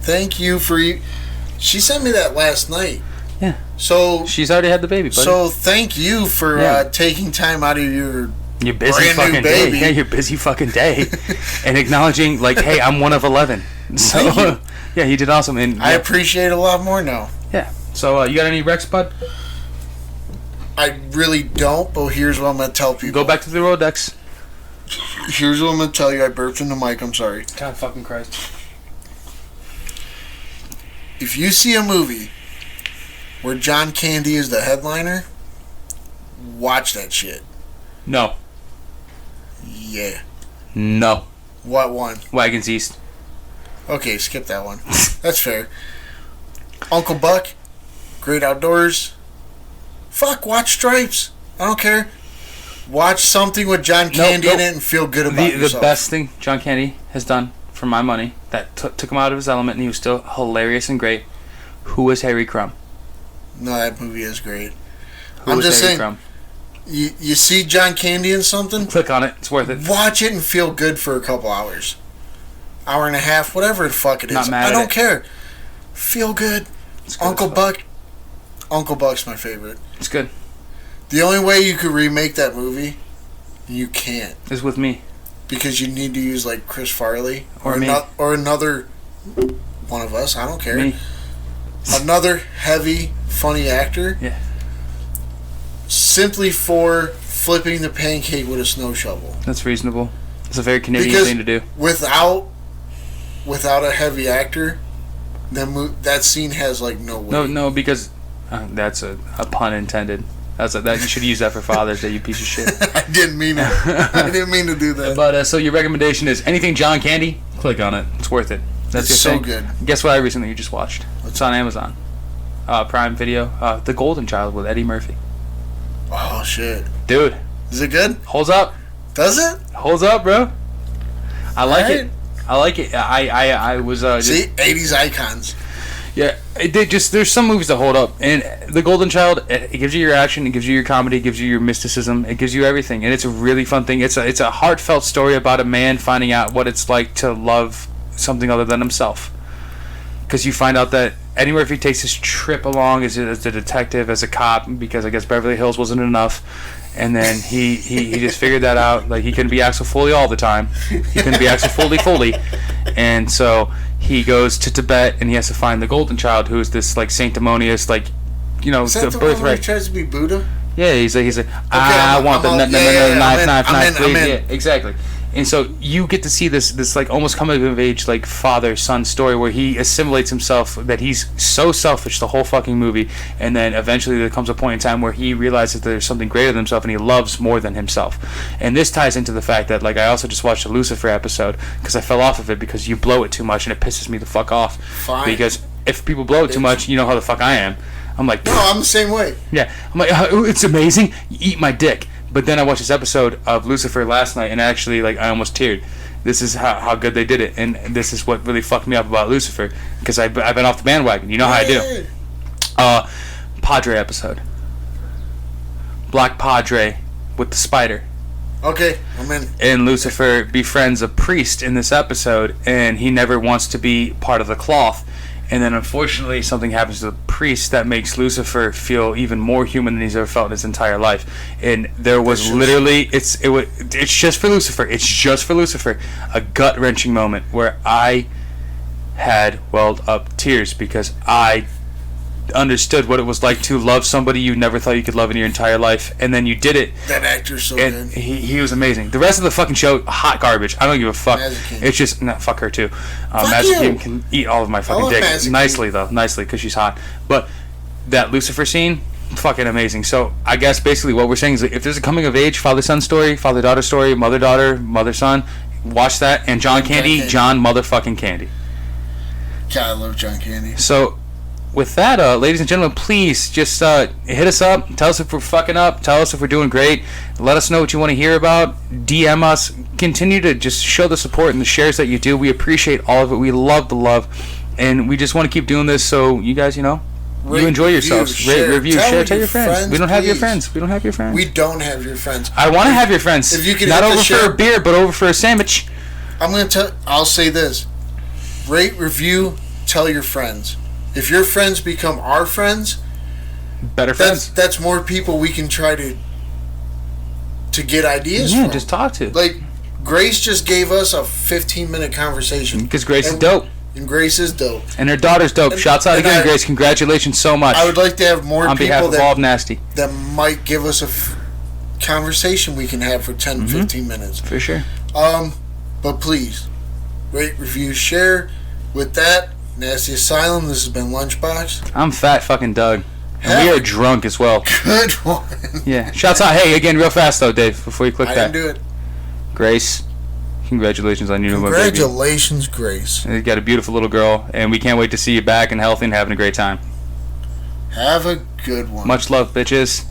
Thank you for you. She sent me that last night. Yeah. So she's already had the baby, buddy. So thank you for taking time out of your busy fucking day. Yeah, your busy fucking day, and acknowledging like, hey, I'm one of 11. So yeah, you did awesome, and I appreciate it a lot more now. Yeah. So you got any Recs, bud? I really don't, but here's what I'm gonna tell people. Go back to the Rolodex. Here's what I'm gonna tell you. I burped in the mic. I'm sorry. God fucking Christ. If you see a movie where John Candy is the headliner, watch that shit. No. Yeah. No. What one? Wagons East. Okay, skip that one. That's fair. Uncle Buck, Great Outdoors. Fuck, watch Stripes. I don't care. Watch something with John Candy in it and feel good about yourself. The best thing John Candy has done, for my money, that took him out of his element and he was still hilarious and great. Who was Harry Crumb? No, that movie is great. I'm just saying, Crumb? You see John Candy in something? Click on it. It's worth it. Watch it and feel good for a couple hours. Hour and a half, whatever the fuck it is. I don't care. Feel good. Uncle Buck. Uncle Buck's my favorite. It's good. The only way you could remake that movie, you can't. Is with me. Because you need to use like Chris Farley or me. Or another one of us. I don't care. Me. Another heavy, funny actor. Yeah. Simply for flipping the pancake with a snow shovel. That's reasonable. It's a very Canadian thing to do. Without a heavy actor, that scene has like no weight. No, because that's a pun intended. That you should use that for Father's Day, you piece of shit. I didn't mean it. I didn't mean to do that. But so your recommendation is anything John Candy? Click on it. It's worth it. That's it's your so thing. Good. Guess what I recently just watched? It's on Amazon. Prime Video. The Golden Child with Eddie Murphy. Oh shit, dude. Is it good? Holds up. Does it? Holds up, bro. I like it. I like it. I was see 80s icons. Yeah, there's some movies that hold up, and The Golden Child, it gives you your action, it gives you your comedy, it gives you your mysticism, it gives you everything, and it's a really fun thing. It's a heartfelt story about a man finding out what it's like to love something other than himself. Because you find out that Eddie Murphy takes his trip along as a detective, as a cop, because I guess Beverly Hills wasn't enough. And then he just figured that out. Like, he couldn't be Axel Foley all the time. He couldn't be Axel Foley. And so he goes to Tibet, and he has to find the golden child, who is this, like, sanctimonious, like, you know, is that the birthright. one where he tries to be Buddha? Yeah, he's like, okay, I want the knife, please. I'm in. Yeah, exactly. And so you get to see this like almost coming of age like father-son story where he assimilates himself, that he's so selfish the whole fucking movie, and then eventually there comes a point in time where he realizes that there's something greater than himself and he loves more than himself. And this ties into the fact that, like, I also just watched a Lucifer episode because I fell off of it because you blow it too much and it pisses me the fuck off. Fine. Because if people blow it too much, you know how the fuck I am. I'm like, no, I'm the same way. Yeah, I'm like, oh, it's amazing. You eat my dick. But then I watched this episode of Lucifer last night, and actually, like, I almost teared. This is how good they did it, and this is what really fucked me up about Lucifer, because I've been off the bandwagon. You know how I do. Padre episode. Black Padre with the spider. Okay, I'm in. And Lucifer befriends a priest in this episode, and he never wants to be part of the cloth. And then, unfortunately, something happens to the priest that makes Lucifer feel even more human than he's ever felt in his entire life. And there was literally, it's just for Lucifer. It's just for Lucifer. A gut-wrenching moment where I had welled up tears because I understood what it was like to love somebody you never thought you could love in your entire life, and then you did it. That actor's so and good. He was amazing. The rest of the fucking show, hot garbage. I don't give a fuck. It's just, nah, fuck her too. Magic King can eat all of my fucking dick. Nicely though, because she's hot. But that Lucifer scene, fucking amazing. So I guess basically what we're saying is that if there's a coming of age father-son story, father-daughter story, mother-daughter, mother-son, watch that. And John Candy, John motherfucking Candy. God, I love John Candy. So with that, ladies and gentlemen, please just hit us up. Tell us if we're fucking up. Tell us if we're doing great. Let us know what you want to hear about. DM us. Continue to just show the support and the shares that you do. We appreciate all of it. We love the love. And we just want to keep doing this so you guys, you enjoy yourselves. Rate, review, share. Tell your friends. We don't have your friends. We don't have your friends. We don't have your friends. I want to have your friends. If you could not over for a beer, but over for a sandwich. I'll say this. Rate, review, tell your friends. If your friends become our friends, better friends. That's more people we can try to get ideas from. Yeah, just talk to. Like, Grace just gave us a 15-minute conversation. Because Grace is dope. And Grace is dope. And her daughter's dope. Shouts out again, Grace. Congratulations so much. I would like to have more on people behalf of all of Nasty that might give us a conversation we can have for 10, 15 minutes. For sure. But please, rate, review, share. With that, Nasty Asylum, this has been Lunchbox. I'm Fat fucking Doug. And we are drunk as well. Good one. Yeah. Shouts out. Hey, again, real fast though, Dave, before you click that. I didn't do it. Grace, congratulations on your new baby. Congratulations, Grace. You got a beautiful little girl, and we can't wait to see you back and healthy and having a great time. Have a good one. Much love, bitches.